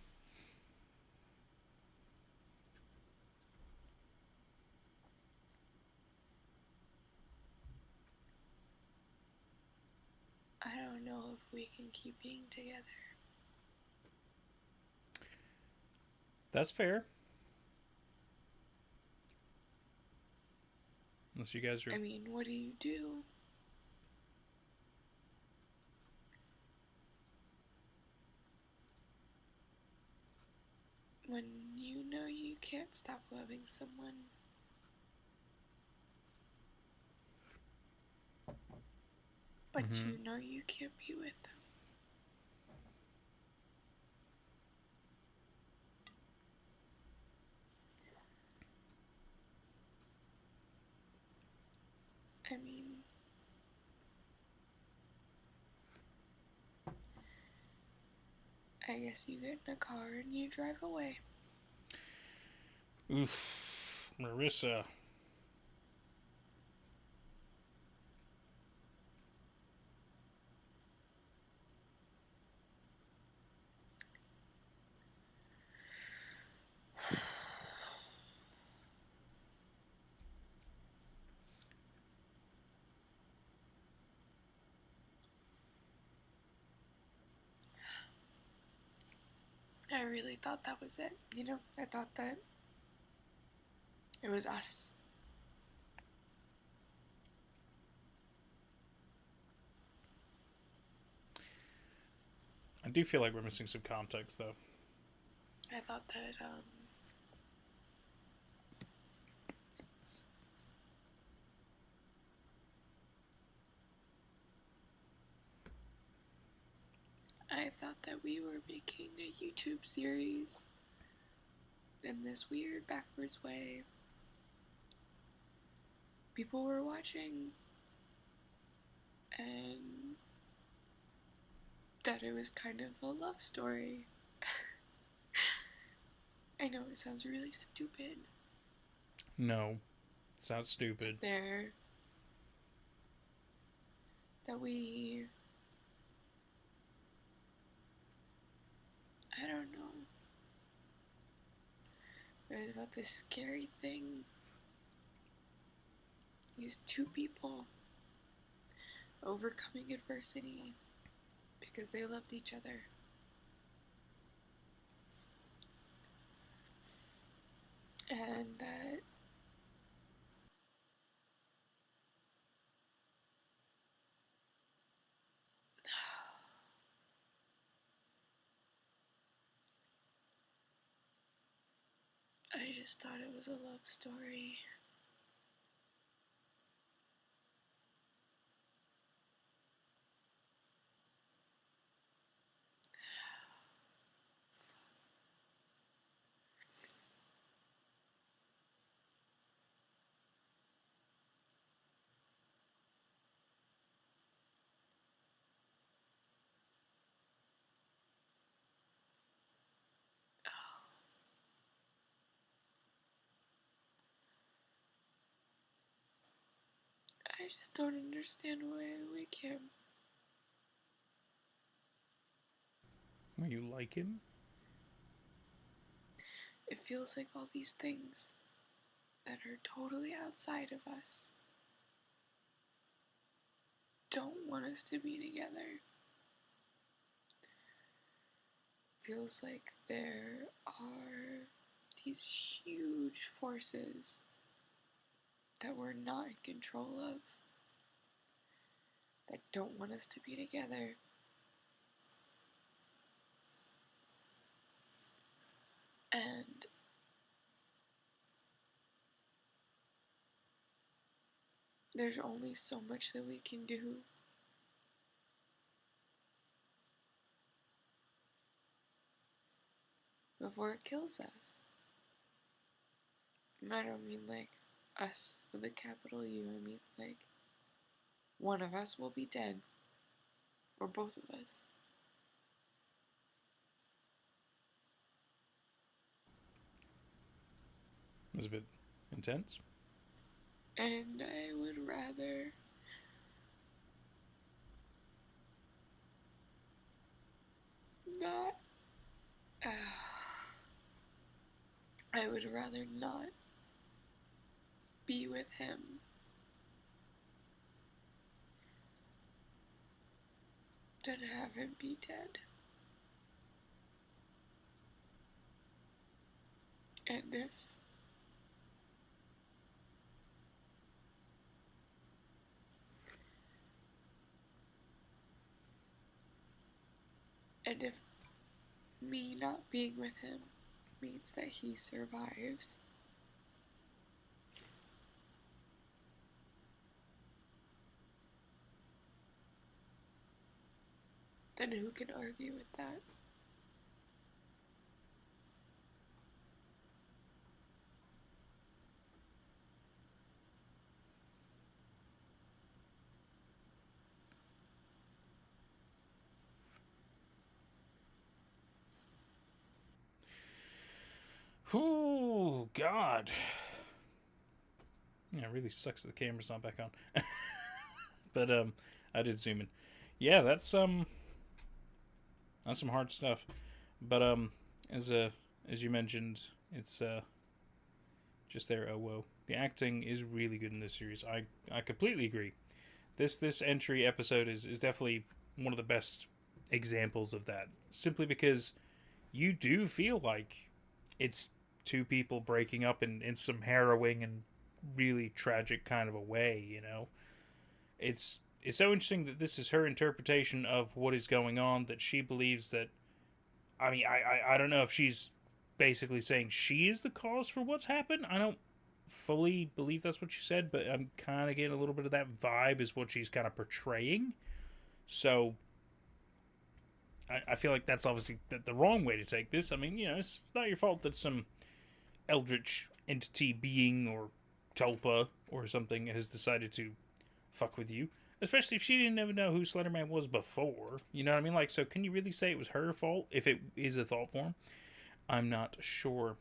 Speaker 5: I don't know if we can keep being together.
Speaker 1: That's fair. Unless you guys are...
Speaker 5: I mean, what do you do? When you know you can't stop loving someone. But you know you can't be with them. I mean, I guess you get in a car and you drive away.
Speaker 1: Oof. Marissa.
Speaker 5: I really thought that was it. You know, I thought that it was us.
Speaker 1: I do feel like we're missing some context, though.
Speaker 5: I thought that, we were making a YouTube series in this weird backwards way. People were watching, and that it was kind of a love story. I know it sounds really stupid.
Speaker 1: No, it's not stupid.
Speaker 5: I don't know. There's about this scary thing. These two people overcoming adversity because they loved each other. And that I just thought it was a love story. I just don't understand why I like him.
Speaker 1: Why you like him?
Speaker 5: It feels like all these things that are totally outside of us don't want us to be together. Feels like there are these huge forces that we're not in control of, that don't want us to be together. And there's only so much that we can do. Before it kills us. And I don't mean like us with a capital U, I mean like one of us will be dead. Or both of us.
Speaker 1: It was a bit intense.
Speaker 5: And I would rather not. I would rather not be with him than have him be dead. And if me not being with him means that he survives, then who can argue with that?
Speaker 1: Oh, God. Yeah, it really sucks that the camera's not back on. But, I did zoom in. Yeah, that's some hard stuff. But, as you mentioned, it's, just there, oh, whoa. The acting is really good in this series. I completely agree. This entry episode is definitely one of the best examples of that. Simply because you do feel like it's two people breaking up in some harrowing and really tragic kind of a way, you know? It's it's so interesting that this is her interpretation of what is going on, that she believes that, I mean, I don't know if she's basically saying she is the cause for what's happened. I don't fully believe that's what she said, but I'm kind of getting a little bit of that vibe is what she's kind of portraying. So I feel like that's obviously the wrong way to take this. I mean, you know, it's not your fault that some eldritch entity being or Tulpa or something has decided to fuck with you. Especially if she didn't even know who Slenderman was before. You know what I mean? Like, so can you really say it was her fault if it is a thought form? I'm not sure.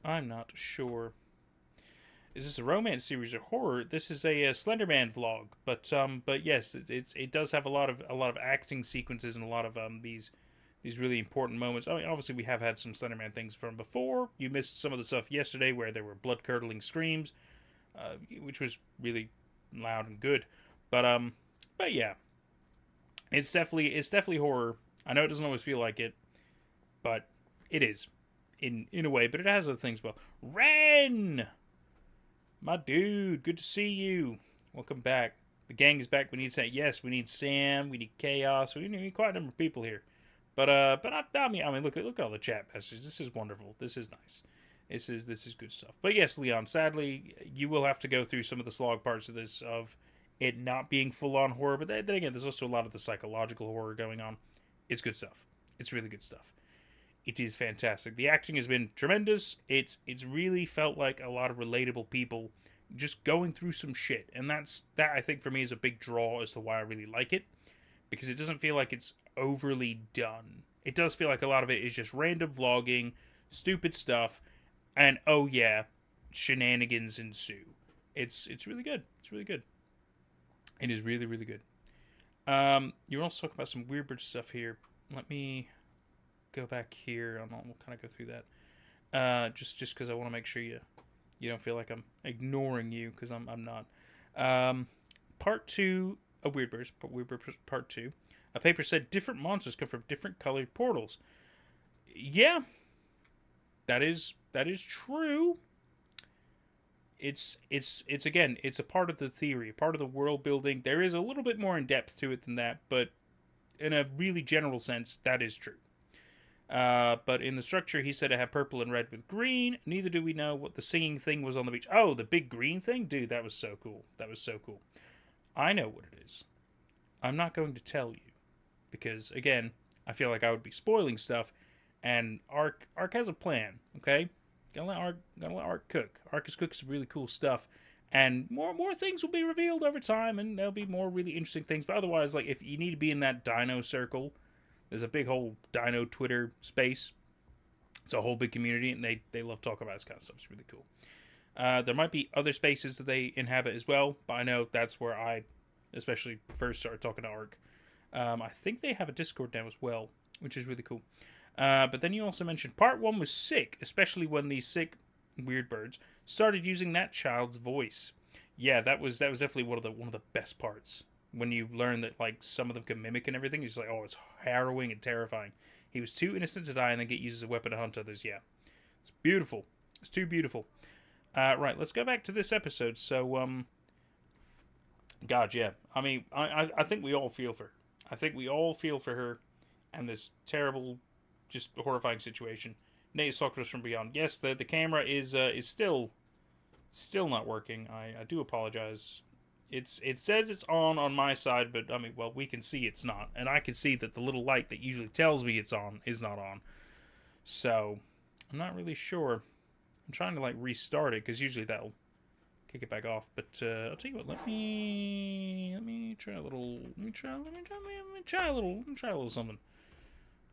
Speaker 1: I'm not sure. Is this a romance series or horror? This is a Slenderman vlog, but yes, it does have a lot of acting sequences and a lot of these really important moments. I mean, obviously we have had some Slenderman things from before. You missed some of the stuff yesterday where there were blood curdling screams, which was really loud and good. But yeah, it's definitely horror. I know it doesn't always feel like it, but it is in a way. But it has other things. Well, Ren. My dude, good to see you. Welcome back. The gang is back. We need Sam. Yes, we need Sam. We need Chaos. We need quite a number of people here. But I mean, look at all the chat messages. This is wonderful. This is nice. This is good stuff. But yes, Leon. Sadly, you will have to go through some of the slog parts of this of it not being full on horror. But then again, there's also a lot of the psychological horror going on. It's good stuff. It's really good stuff. It is fantastic. The acting has been tremendous. It's really felt like a lot of relatable people just going through some shit. And that I think for me is a big draw as to why I really like it. Because it doesn't feel like it's overly done. It does feel like a lot of it is just random vlogging, stupid stuff, and oh yeah, shenanigans ensue. It's really good. It's really good. It is really, really good. You're also talking about some weird stuff here. Let me go back here and we'll kind of go through that. Just because I want to make sure you don't feel like I'm ignoring you, because I'm not. Part 2 of Weirdbirds, Part 2. A paper said different monsters come from different colored portals. Yeah, that is true. It's again, it's a part of the theory, part of the world building. There is a little bit more in depth to it than that, but in a really general sense, that is true. But in the structure, he said it had purple and red with green. Neither do we know what the singing thing was on the beach. Oh, the big green thing? Dude, that was so cool. That was so cool. I know what it is. I'm not going to tell you. Because, again, I feel like I would be spoiling stuff. And Ark has a plan, okay? Gotta let Ark cook. Ark is cooking some really cool stuff. And more things will be revealed over time. And there'll be more really interesting things. But otherwise, like, if you need to be in that dino circle, there's a big whole dino Twitter space. It's a whole big community, and they love talking about this kind of stuff. It's really cool. There might be other spaces that they inhabit as well, but I know that's where I especially first started talking to Ark. I think they have a Discord now as well, which is really cool. But then you also mentioned Part 1 was sick, especially when these sick weird birds started using that child's voice. Yeah, that was definitely one of the best parts. When you learn that, like, some of them can mimic and everything, you're just like, oh, it's harrowing and terrifying. He was too innocent to die and then get used as a weapon to hunt others. Yeah. It's beautiful. It's too beautiful. Right, let's go back to this episode. So, God, yeah. I mean, I think we all feel for her. I think we all feel for her and this terrible, just horrifying situation. Nate is talking to us from beyond. Yes, the camera is still not working. I do apologize. It says it's on my side, but I mean, well, we can see it's not, and I can see that the little light that usually tells me it's on is not on. So I'm not really sure. I'm trying to like restart it because usually that'll kick it back off. But I'll tell you what. Let me try a little. Let me try a little something.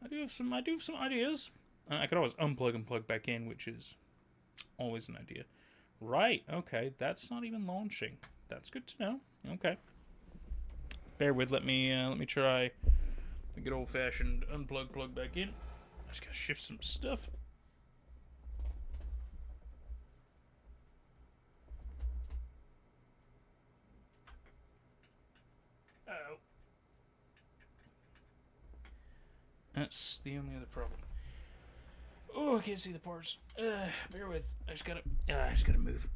Speaker 1: I do have some ideas. I could always unplug and plug back in, which is always an idea. Right. Okay. That's not even launching. That's good to know. Okay. Bear with. Let me try the good old fashioned unplug, plug back in. I just gotta shift some stuff. Oh. That's the only other problem. Oh, I can't see the parts. Bear with. I just gotta move.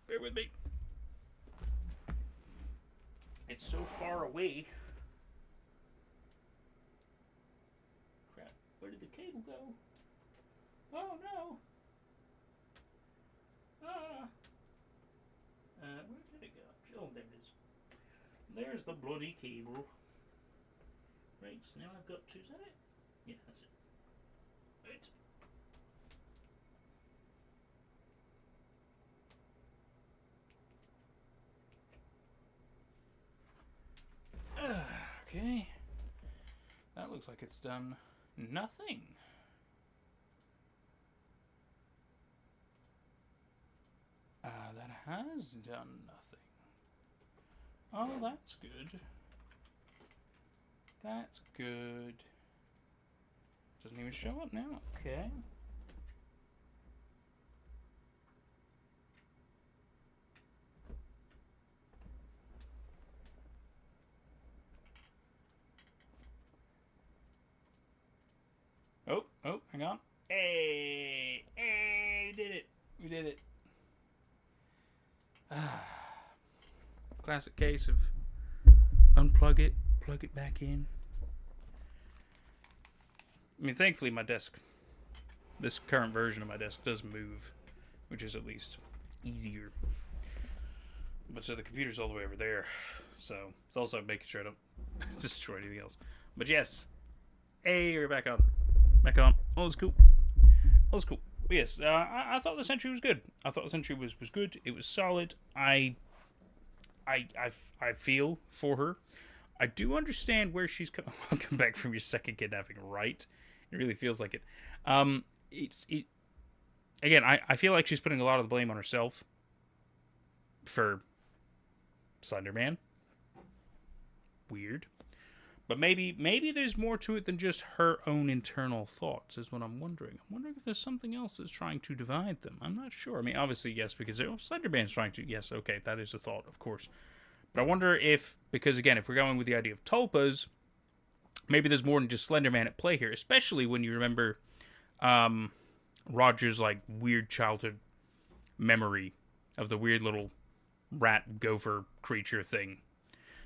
Speaker 1: Bear with me. It's so far away. Crap. Where did the cable go? Oh no. Ah. Where did it go? Oh, there it is. There's the bloody cable. Right, so now I've got to... Is that it? Yeah, that's it. Right. Okay. That looks like it's done nothing. That has done nothing. Oh, that's good. That's good. Doesn't even show up now. Okay. Oh, hang on. Hey, we did it. We did it. Classic case of unplug it, plug it back in. I mean, thankfully my desk, this current version of my desk does move, which is at least easier. But so the computer's all the way over there, so it's also making sure I don't destroy anything else. But yes, hey, we're back on. Back on. All is cool. All is cool. But yes, I thought the Sentry was good. I thought the Sentry was good. It was solid. I feel for her. I do understand where she's coming. Welcome back from your second kidnapping, right? It really feels like it. Again, I feel like she's putting a lot of the blame on herself for Slenderman. Weird. But maybe there's more to it than just her own internal thoughts, is what I'm wondering. I'm wondering if there's something else that's trying to divide them. I'm not sure. I mean, obviously, yes, because Slenderman's trying to... Yes, okay, that is a thought, of course. But I wonder if... Because, again, if we're going with the idea of tulpas, maybe there's more than just Slenderman at play here. Especially when you remember Roger's, like, weird childhood memory of the weird little rat gopher creature thing.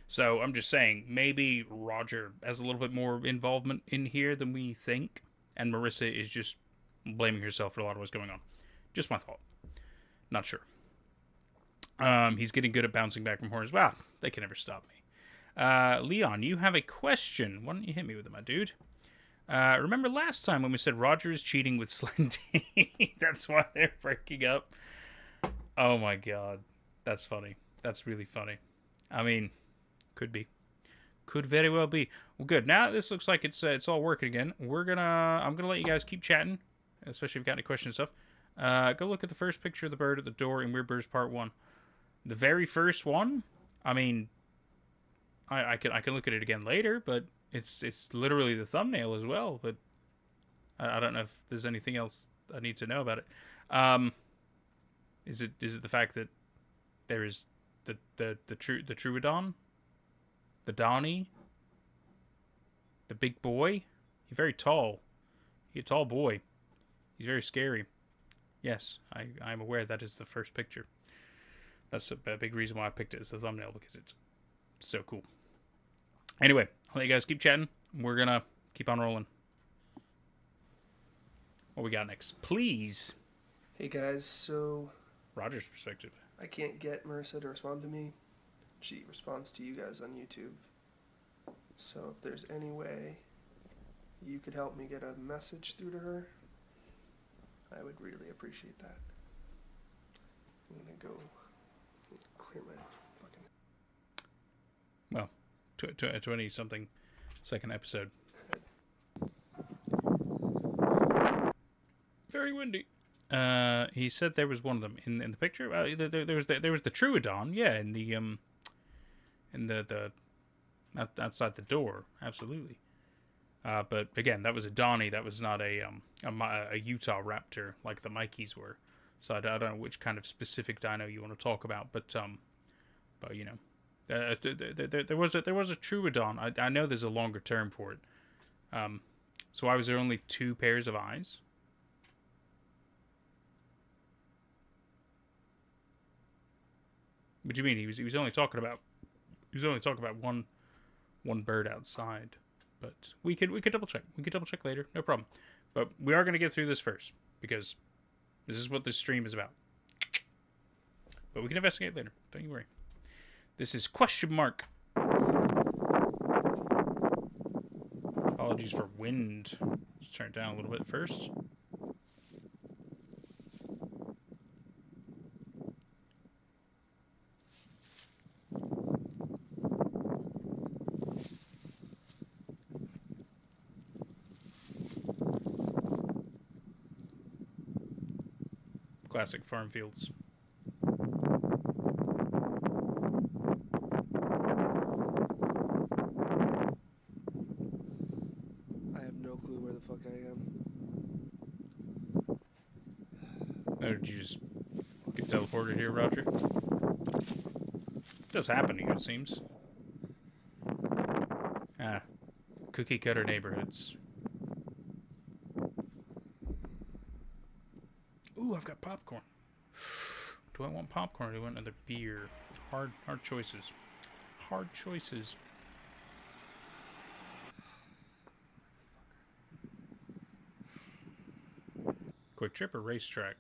Speaker 1: So I'm just saying, maybe Roger has a little bit more involvement in here than we think, and Marissa is just blaming herself for a lot of what's going on. Just my thought. Not sure. He's getting good at bouncing back from horrors. Wow, they can never stop me. Leon, you have a question. Why don't you hit me with it, my dude? Remember last time when we said Roger is cheating with Slendy? That's why they're breaking up. Oh my god. That's funny. That's really funny. I mean... Could be. Could very well be. Well, good. Now this looks like it's all working again. I'm gonna let you guys keep chatting, especially if you've got any questions and stuff. Go look at the first picture of the bird at the door in Weird Birds Part 1. The very first one. I mean, I can look at it again later, but it's literally the thumbnail as well. But I don't know if there's anything else I need to know about it. Is it the fact that there is the Troodon? The Donnie? The big boy? He's very tall. He's a tall boy. He's very scary. Yes, I'm aware that is the first picture. That's a big reason why I picked it as the thumbnail, because it's so cool. Anyway, I'll let you guys keep chatting. We're gonna keep on rolling. What we got next? Please.
Speaker 2: Hey guys, so...
Speaker 1: Roger's perspective.
Speaker 2: I can't get Marissa to respond to me. She responds to you guys on YouTube. So if there's any way you could help me get a message through to her, I would really appreciate that. I'm gonna go clear my fucking...
Speaker 1: Well, 20-something second episode. Very windy. He said there was one of them in the picture. There was the Troodon, yeah, in the outside the door, absolutely. But again, that was a Donnie. That was not a Utah Raptor like the Mikeys were. So I don't know which kind of specific dino you want to talk about, but you know, there was a Troodon. I know there's a longer term for it. So why was there only 2 pairs of eyes? What do you mean? He was only talking about was only talking about one bird outside, but we could double check. We could double check later, no problem. But we are gonna get through this first because this is what this stream is about. But we can investigate later. Don't you worry. This is question mark. Apologies for wind. Let's turn it down a little bit first. Classic farm fields.
Speaker 2: I have no clue where the fuck I am.
Speaker 1: Oh, did you just get teleported here, Roger? It does happen to you, it seems. Ah, cookie cutter neighborhoods. Ooh, I've got popcorn. Do I want popcorn or do I want another beer? Hard choices. Hard choices. Quick Trip or racetrack?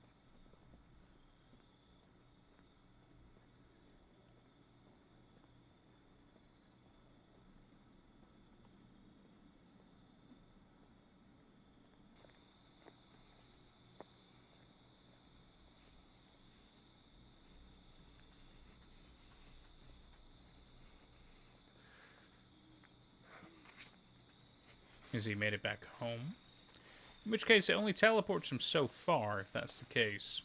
Speaker 1: Because he made it back home. In which case, it only teleports him so far, if that's the case.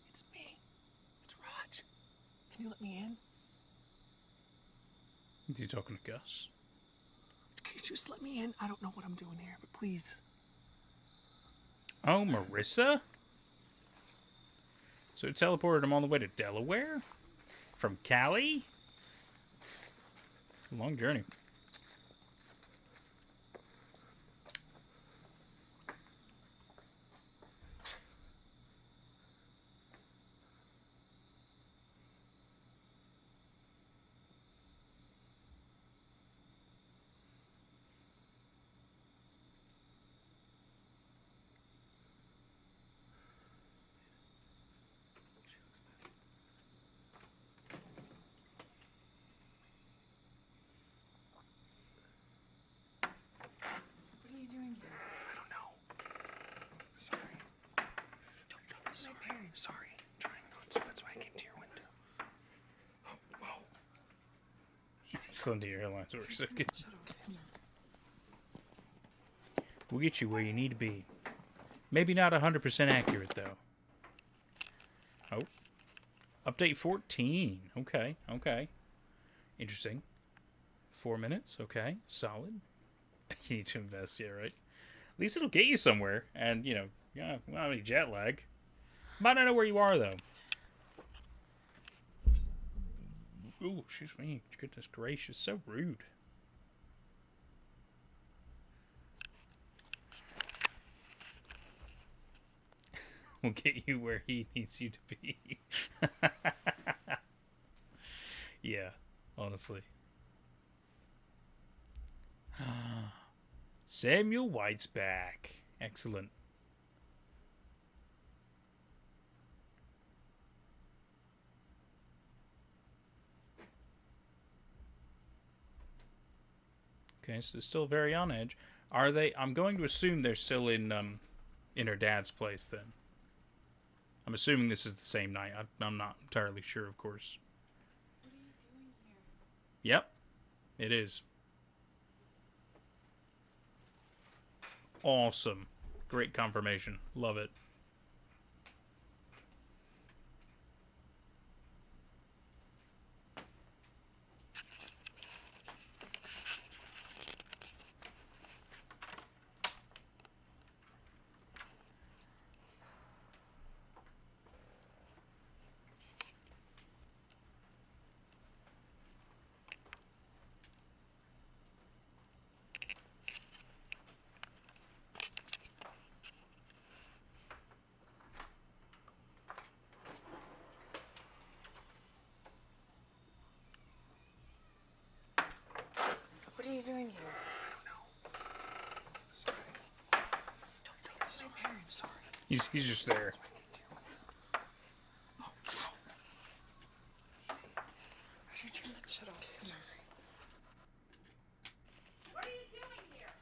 Speaker 2: It's me. It's Raj. Can you let me in?
Speaker 1: Is he talking to Gus?
Speaker 2: Can you just let me in? I don't know what I'm doing here, but please.
Speaker 1: Oh, Marissa? So it teleported him all the way to Delaware? From Cali? It's a long journey.
Speaker 5: What are you doing here?
Speaker 2: I don't know. Sorry. Sorry. Sorry. I'm trying not to. That's why I came to your window. Oh, whoa. Easy.
Speaker 1: Slendy Airlines or so good.
Speaker 2: Shut up. Come on.
Speaker 1: We'll get you where you need to be. Maybe not 100% accurate, though. Oh. Update 14. Okay, okay. Interesting. 4 minutes. Okay, solid. You need to invest, yeah, right? At least it'll get you somewhere. And, you know, yeah, we don't have any jet lag. Might not know where you are, though. Ooh, excuse me. Goodness gracious, so rude. We'll get you where he needs you to be. Yeah, honestly. Samuel White's back. Excellent. Okay, so they're still very on edge. Are they? I'm going to assume they're still in her dad's place then. I'm assuming this is the same night. I'm not entirely sure, of course.
Speaker 5: What are you doing here?
Speaker 1: Yep, it is. Awesome. Great confirmation. Love it.
Speaker 4: you doing here?
Speaker 2: Sorry.
Speaker 4: Don't bring up my parents.
Speaker 2: Sorry.
Speaker 1: He's just there.
Speaker 2: Shut up. Sorry.
Speaker 6: What are you doing here?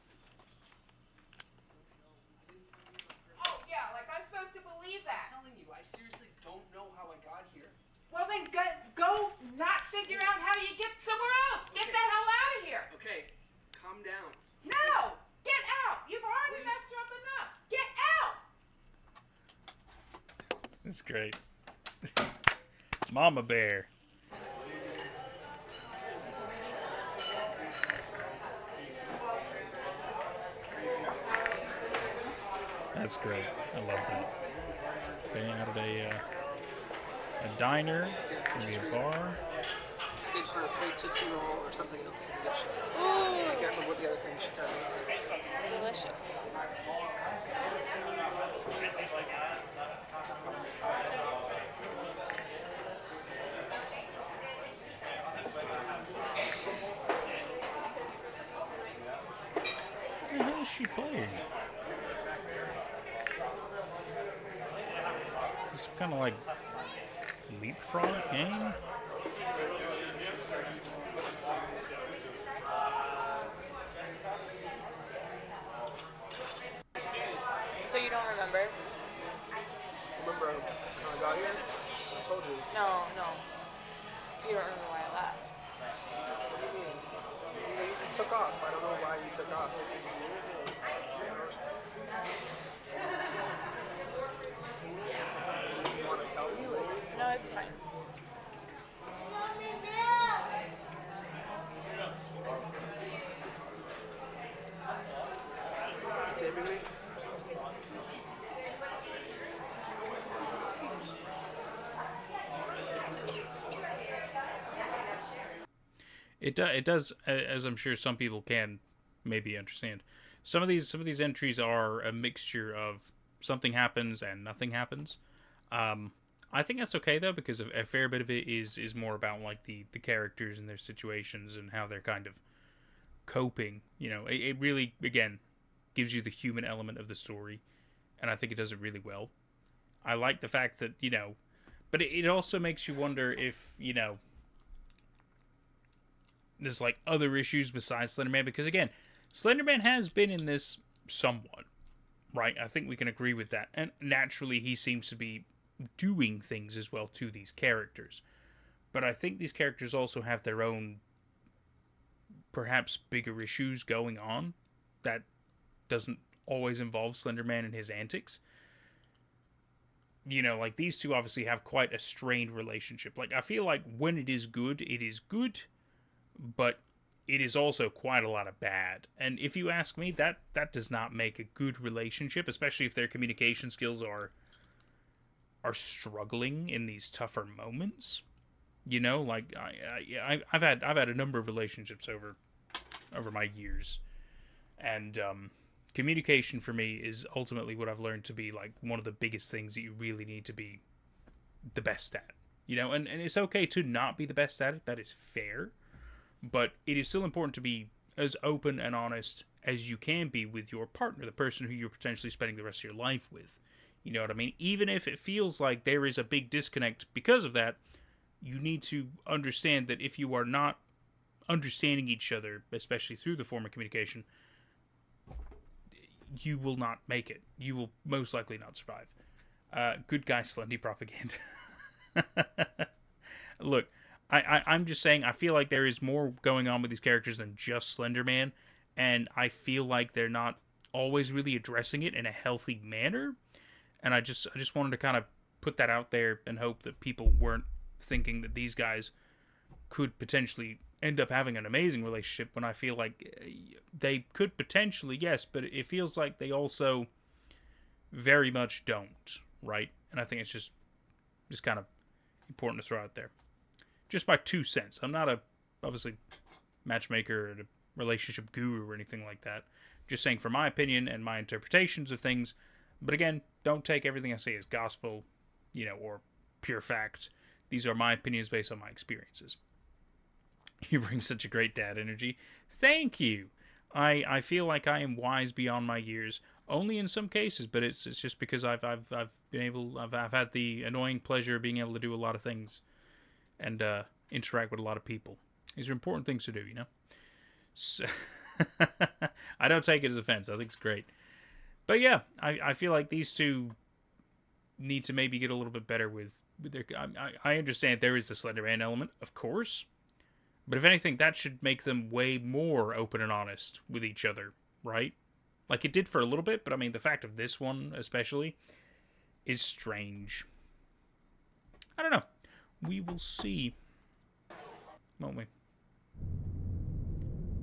Speaker 6: Oh, yeah, like I'm supposed to believe that.
Speaker 2: I'm telling you, I seriously don't know how I got here.
Speaker 6: Well, then go not figure out how you get somewhere else. Get the hell out of here.
Speaker 2: Okay, calm down.
Speaker 6: No, get out. You've already messed up enough. Get out.
Speaker 1: That's great. Mama Bear. That's great. I love that. They added a diner, maybe a bar.
Speaker 2: It's good for a free Tootsie Roll or something else. I can't remember what the other thing she said was.
Speaker 4: Delicious.
Speaker 1: What the hell is she playing? This kind of like leapfrog game?
Speaker 4: So you don't remember?
Speaker 2: Remember how I got here? I told you.
Speaker 4: No. You don't remember why I left.
Speaker 2: What do you mean? You took off. I don't know why you took off. Do you want to tell me? Like,
Speaker 4: No, it's fine.
Speaker 2: taping me?
Speaker 1: It does, as I'm sure some people can maybe understand. Some of these entries are a mixture of something happens and nothing happens. I think that's okay though, because a fair bit of it is more about like the characters and their situations and how they're kind of coping. You know, it really again gives you the human element of the story, and I think it does it really well. I like the fact that, you know, but it also makes you wonder if, you know, there's like other issues besides Slenderman, because again, Slenderman has been in this somewhat, right? I think we can agree with that. And naturally he seems to be doing things as well to these characters. But I think these characters also have their own perhaps bigger issues going on that doesn't always involve Slenderman and his antics. You know, like these two obviously have quite a strained relationship. Like I feel like when it is good, but it is also quite a lot of bad. And if you ask me, that does not make a good relationship, especially if their communication skills are struggling in these tougher moments. You know, like I've had a number of relationships over my years, and communication for me is ultimately what I've learned to be like one of the biggest things that you really need to be the best at. You know, and it's okay to not be the best at it. That is fair. But it is still important to be as open and honest as you can be with your partner, the person who you're potentially spending the rest of your life with. You know what I mean? Even if it feels like there is a big disconnect because of that, you need to understand that if you are not understanding each other, especially through the form of communication, you will not make it. You will most likely not survive. Good guy Slendy propaganda. Look, I'm just saying, I feel like there is more going on with these characters than just Slenderman, and I feel like they're not always really addressing it in a healthy manner, and I just wanted to kind of put that out there and hope that people weren't thinking that these guys could potentially end up having an amazing relationship, when I feel like they could potentially, yes, but it feels like they also very much don't, right? And I think it's just kind of important to throw out there. Just my 2 cents. I'm not obviously matchmaker or a relationship guru or anything like that. Just saying from my opinion and my interpretations of things. But again, don't take everything I say as gospel, you know, or pure fact. These are my opinions based on my experiences. You bring such a great dad energy. Thank you. I feel like I am wise beyond my years. Only in some cases, but it's just because I've been able I've had the annoying pleasure of being able to do a lot of things and interact with a lot of people. These are important things to do, you know. So I don't take it as offense. I think it's great. But yeah, I feel like these two need to maybe get a little bit better with their. I understand there is the Slenderman element, of course. But if anything, that should make them way more open and honest with each other, right? Like it did for a little bit, but I mean, the fact of this one, especially, is strange. I don't know. We will see. Won't we?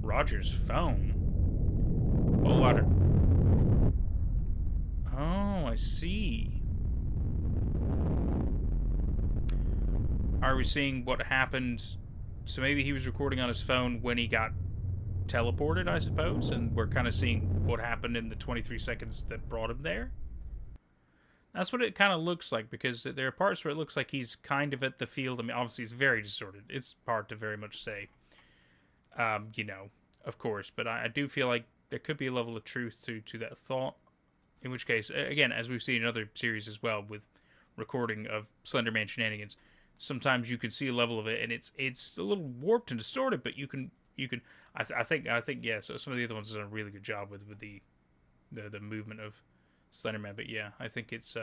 Speaker 1: Roger's phone. Oh, louder. Oh, I see. Are we seeing what happened? So maybe he was recording on his phone when he got teleported, I suppose, and we're kind of seeing what happened in the 23 seconds that brought him there. That's what it kind of looks like, because there are parts where it looks like he's kind of at the field. I mean, obviously it's very distorted. It's hard to very much say, you know, of course, but I do feel like there could be a level of truth to that thought, in which case, again, as we've seen in other series as well with recording of Slenderman shenanigans, sometimes you can see a level of it, and it's a little warped and distorted, but you can. I think yeah. So some of the other ones have done a really good job with the movement of Slenderman, but yeah, I think it's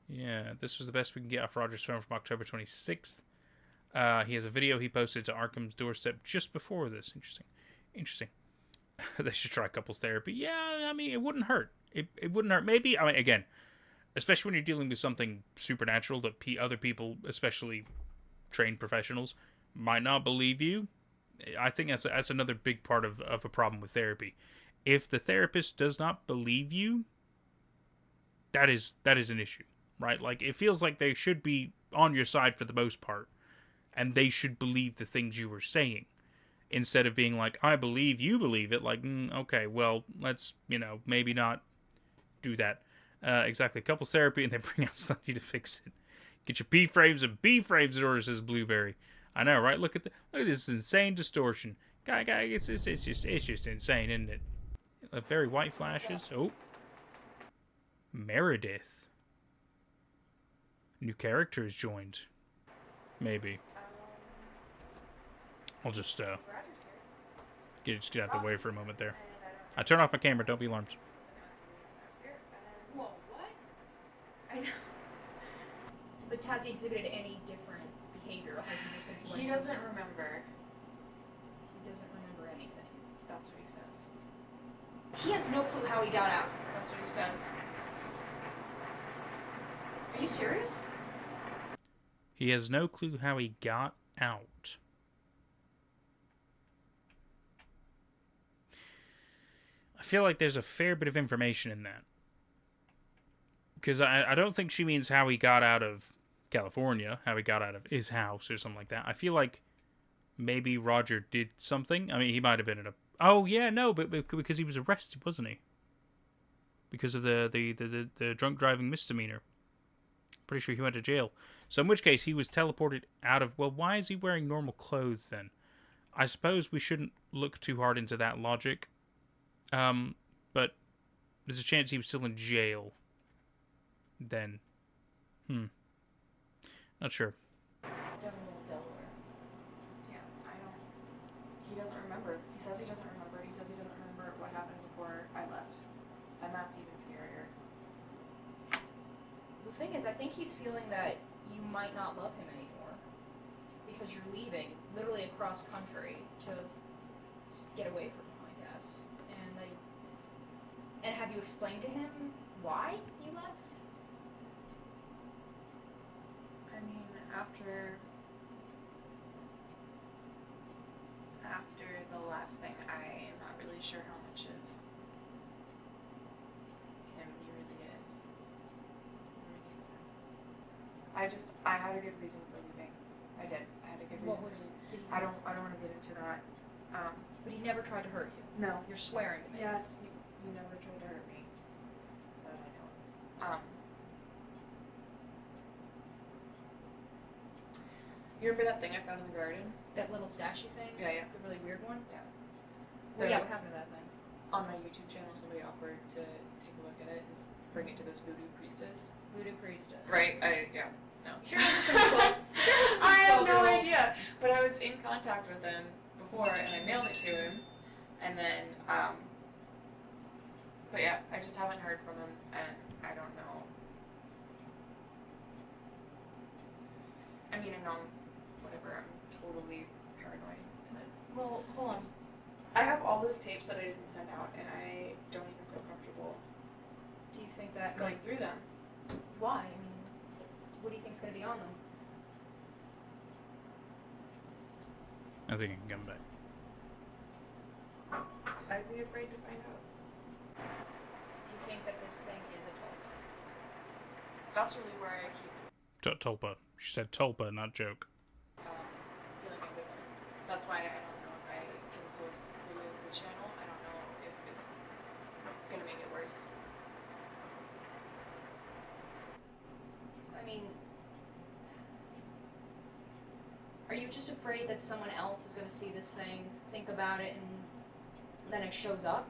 Speaker 1: yeah. This was the best we can get off Roger's phone from October 26th. He has a video he posted to Arkham's doorstep just before this. Interesting. They should try couples therapy. Yeah, I mean, it wouldn't hurt. It wouldn't hurt. Maybe. I mean, again, especially when you're dealing with something supernatural that other people, especially trained professionals, might not believe you. I think that's another big part of a problem with therapy. If the therapist does not believe you, that is an issue, right? Like, it feels like they should be on your side for the most part, and they should believe the things you were saying, instead of being like, I believe you believe it. Like, okay, well, let's, you know, maybe not do that. Exactly. Couples therapy, and then bring out Slendy to fix it. Get your P frames and B frames in order, says Blueberry. I know, right? Look at this insane distortion. Guy, it's just insane, isn't it? Very white flashes. Oh. Meredith. New characters joined. Maybe. I'll just get out of the way for a moment there. I turn off my camera, don't be alarmed.
Speaker 7: Whoa, what? I know. But has he exhibited any different behavior? Or has he just been
Speaker 4: He doesn't remember.
Speaker 7: He doesn't remember anything.
Speaker 4: That's what he says.
Speaker 7: He has no clue how he got out.
Speaker 4: That's what he says.
Speaker 7: Are you serious?
Speaker 1: He has no clue how he got out. I feel like there's a fair bit of information in that. Because I don't think she means how he got out of California, how he got out of his house or something like that. I feel like maybe Roger did something. I mean, he might have been in a... Oh, yeah, no, but because he was arrested, wasn't he? Because of the drunk driving misdemeanor. Pretty sure he went to jail. So in which case, he was teleported out of... Well, why is he wearing normal clothes then? I suppose we shouldn't look too hard into that logic. But there's a chance he was still in jail then. Not sure.
Speaker 4: Delaware. Yeah, he doesn't remember. He says he doesn't remember. He says he doesn't remember what happened before I left. And that's even scarier.
Speaker 7: The thing is, I think he's feeling that you might not love him anymore. Because you're leaving, literally across country, to get away from him, I guess. And have you explained to him why you left?
Speaker 4: I mean, after the last thing, I am not really sure how much of him he really is. Does that make sense? I had a good reason for leaving. I did. I had a good reason. I don't want to get into that.
Speaker 7: But he never tried to hurt you.
Speaker 4: No.
Speaker 7: You're swearing to me.
Speaker 4: Yes, you never tried to hurt me. That I know of. You remember that thing I found in the garden?
Speaker 7: That little statue thing?
Speaker 4: Yeah, yeah.
Speaker 7: The really weird one?
Speaker 4: Yeah.
Speaker 7: Well, yeah, what happened to that thing?
Speaker 4: On my YouTube channel, somebody offered to take a look at it and bring it to this voodoo priestess.
Speaker 7: Voodoo priestess.
Speaker 4: Right? Yeah. No.
Speaker 7: Sure, there's some skull.
Speaker 4: I have no idea. But I was in contact with him before, and I mailed it to him, and then, but yeah, I just haven't heard from him, and I don't know. I mean, I know, whatever, I'm totally paranoid.
Speaker 7: Well, hold on.
Speaker 4: I have all those tapes that I didn't send out, and I don't even feel comfortable
Speaker 7: Do you think that
Speaker 4: going through them.
Speaker 7: Why? I mean, what do you think's gonna be on them?
Speaker 1: I think I can come back.
Speaker 4: I'd be afraid to find out.
Speaker 7: Do you think that this thing is a tulpa?
Speaker 4: That's really where I keep
Speaker 1: Tulpa. She said Tulpa, not joke.
Speaker 4: feeling ambivalent. That's why I don't know if I can post videos to the channel. I don't know if it's gonna make it worse.
Speaker 7: I mean, are you just afraid that someone else is gonna see this thing, think about it, and then it shows up?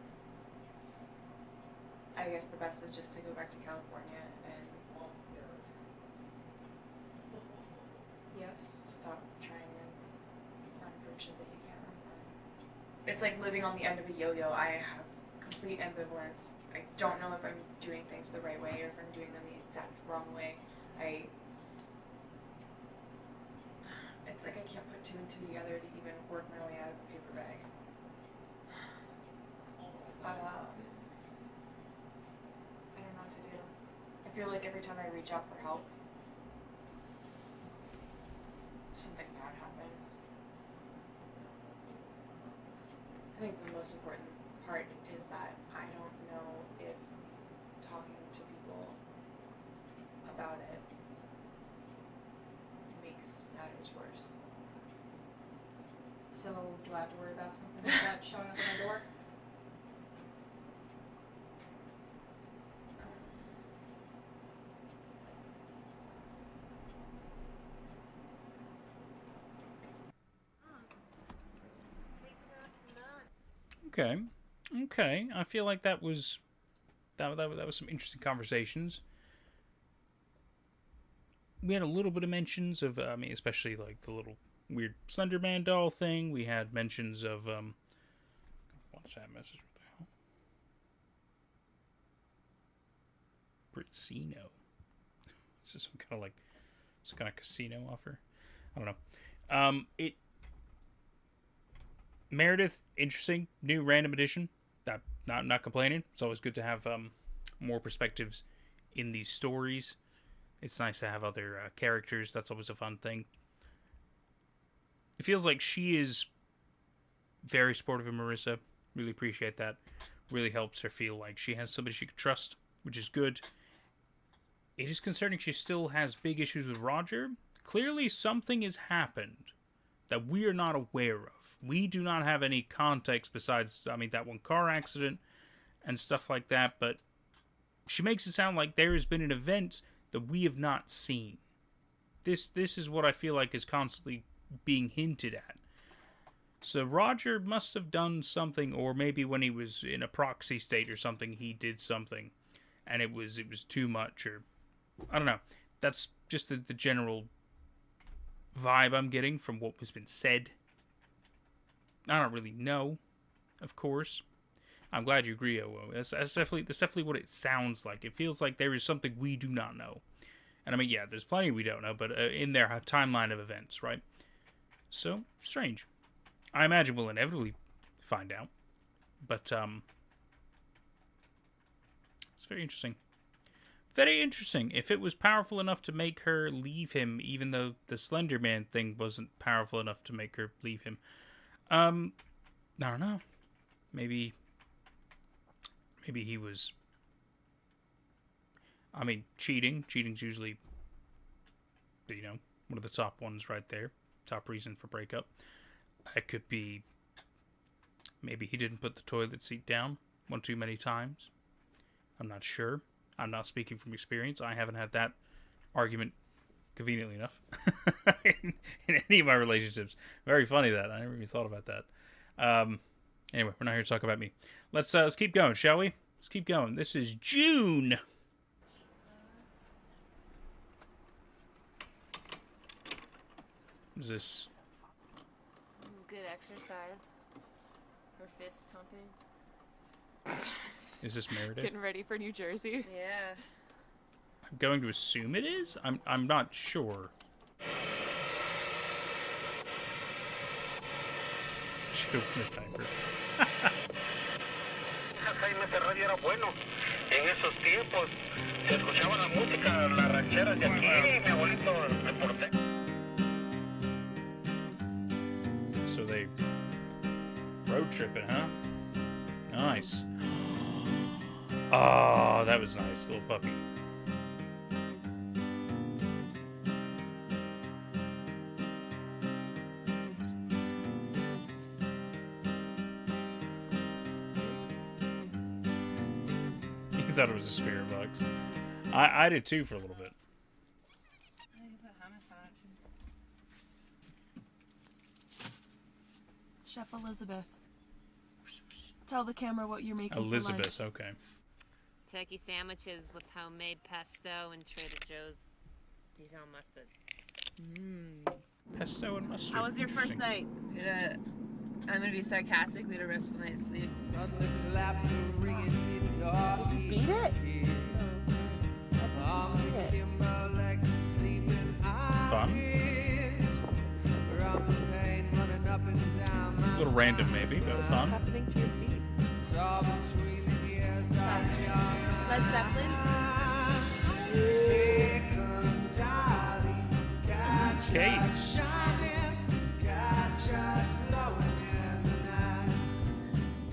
Speaker 4: I guess the best is just to go back to California and
Speaker 7: Yes.
Speaker 4: stop trying to run from shit that you can't run from. It's like living on the end of a yo-yo. I have complete ambivalence. I don't know if I'm doing things the right way or if I'm doing them the exact wrong way. It's like I can't put two and two together to even work my way out of a paper bag. I don't know what to do. I feel like every time I reach out for help, something bad happens. I think the most important part is that I don't know if talking to people about it makes matters worse.
Speaker 7: So, do I have to worry about something like that showing up at my door?
Speaker 1: Okay. I feel like that was some interesting conversations. We had a little bit of mentions of, I mean, especially like the little weird Slenderman doll thing. We had mentions of, what's that message? What the hell? Britsino. Is this some kind of casino offer? I don't know. Meredith, interesting, new random edition. Not complaining. It's always good to have more perspectives in these stories. It's nice to have other characters. That's always a fun thing. It feels like she is very supportive of Marissa. Really appreciate that. Really helps her feel like she has somebody she can trust, which is good. It is concerning she still has big issues with Roger. Clearly something has happened that we are not aware of. We do not have any context besides, I mean, that one car accident and stuff like that, but she makes it sound like there has been an event that we have not seen. This is what I feel like is constantly being hinted at. So Roger must have done something, or maybe when he was in a proxy state or something, he did something, and it was too much, or I don't know. That's just the general vibe I'm getting from what has been said. I don't really know, of course. I'm glad you agree, OO. That's definitely what it sounds like. It feels like there is something we do not know. And I mean, yeah, there's plenty we don't know, but in their timeline of events, right? So, strange. I imagine we'll inevitably find out. But, it's very interesting. Very interesting. If it was powerful enough to make her leave him, even though the Slenderman thing wasn't powerful enough to make her leave him, I don't know. Maybe he was, I mean, cheating. Cheating's usually, one of the top ones right there. Top reason for breakup. It could be, maybe he didn't put the toilet seat down one too many times. I'm not sure. I'm not speaking from experience. I haven't had that argument conveniently enough, in any of my relationships. Very funny that I never even thought about that. Anyway, we're not here to talk about me. Let's keep going, shall we? Let's keep going. This is June. What is this?
Speaker 8: This is good exercise. Her fist pumping.
Speaker 1: Is this Meredith?
Speaker 3: Getting ready for New Jersey.
Speaker 8: Yeah.
Speaker 1: I'm going to assume it is. I'm not sure. Chew in a diaper.
Speaker 9: Jaime Radio era bueno. En esos tiempos se escuchaba la música, las rancheras de aquí, mi abuelito reportero.
Speaker 1: So they road tripping, huh? Nice. Oh, that was nice, little puppy. You thought it was a spirit box. I did too for a little bit.
Speaker 3: Chef Elizabeth, tell the camera what you're making
Speaker 1: Elizabeth,
Speaker 3: for lunch.
Speaker 1: okay.
Speaker 8: Turkey sandwiches with homemade pesto and Trader Joe's Dijon mustard.
Speaker 1: Pesto and mustard.
Speaker 3: How was your first night?
Speaker 8: I'm gonna be sarcastic. We had a restful night's sleep.
Speaker 3: Beat it?
Speaker 1: Fun. A little random maybe, but
Speaker 3: What's
Speaker 1: fun.
Speaker 3: happening to your feet? Led Zeppelin?
Speaker 1: Caves.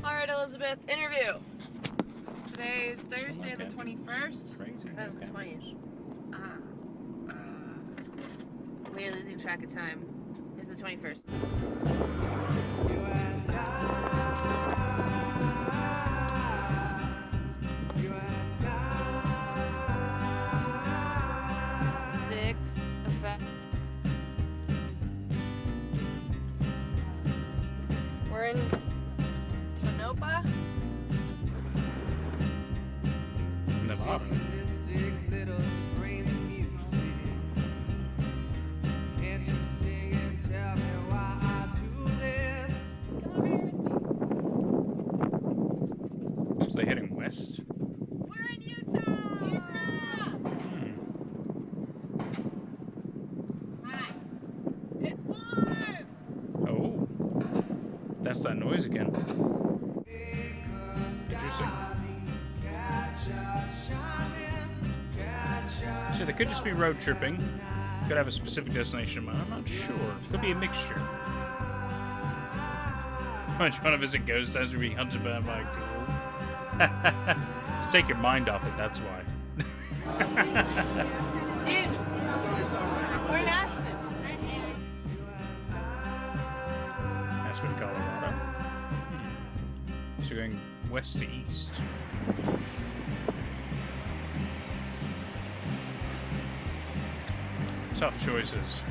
Speaker 3: Alright, Elizabeth, interview. Today is Thursday the 21st.
Speaker 1: Crazy.
Speaker 8: That was the 20th. We're losing track of time. It's the 21st.
Speaker 3: We're in Tonopah.
Speaker 1: Nevada. Was they heading west?
Speaker 3: We're in Utah! Hi. It's warm!
Speaker 1: Oh. That's that noise again. Interesting. So they could just be road tripping. Could have a specific destination in mind. I'm not sure. Could be a mixture. I'm trying to visit ghosts as we're being hunted by a ghoul. Just take your mind off it, that's why.
Speaker 3: Dude! We're in Aspen.
Speaker 1: Aspen, Colorado. So you're going west to east. Tough choices.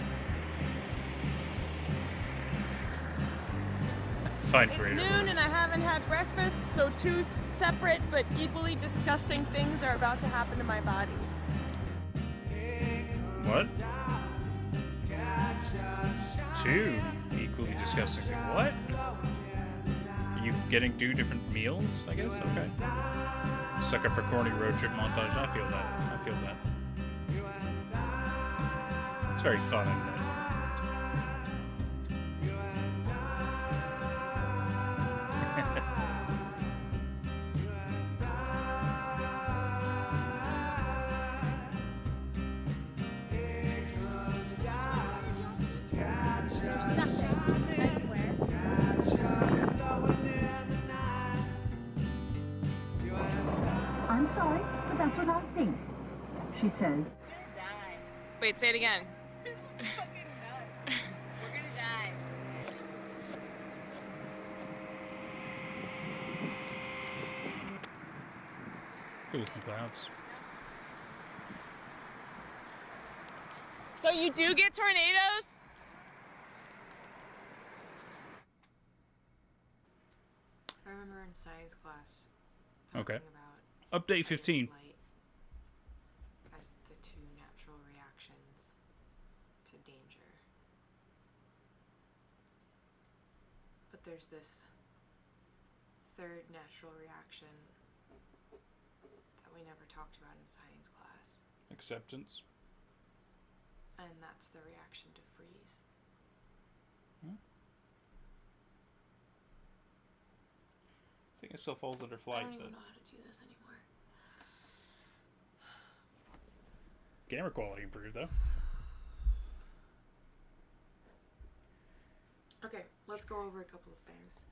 Speaker 1: Find
Speaker 3: It's
Speaker 1: creative
Speaker 3: noon
Speaker 1: ways.
Speaker 3: and I haven't had breakfast, so two separate but equally disgusting things are about to happen to my body.
Speaker 1: What? Two equally disgusting things. What? Are you getting two different meals, I guess? Okay. Sucker for corny road trip montage. I feel that. I feel that. It's very fun, isn't it?
Speaker 10: I'm sorry, but that's what I think, she says.
Speaker 3: Wait, say it again.
Speaker 8: We're gonna die.
Speaker 1: Cool looking clouds.
Speaker 4: So you do get tornadoes?
Speaker 5: I remember in science class
Speaker 1: Okay.
Speaker 5: talking about
Speaker 1: Update 15.
Speaker 5: light as the two natural reactions to danger. But there's this third natural reaction that we never talked about in science class.
Speaker 1: Acceptance.
Speaker 5: And that's the reaction to freeze.
Speaker 1: I think it still falls under flight.
Speaker 5: I don't even know how to do this anymore.
Speaker 1: Camera quality improved, though.
Speaker 5: Okay, let's go over a couple of things.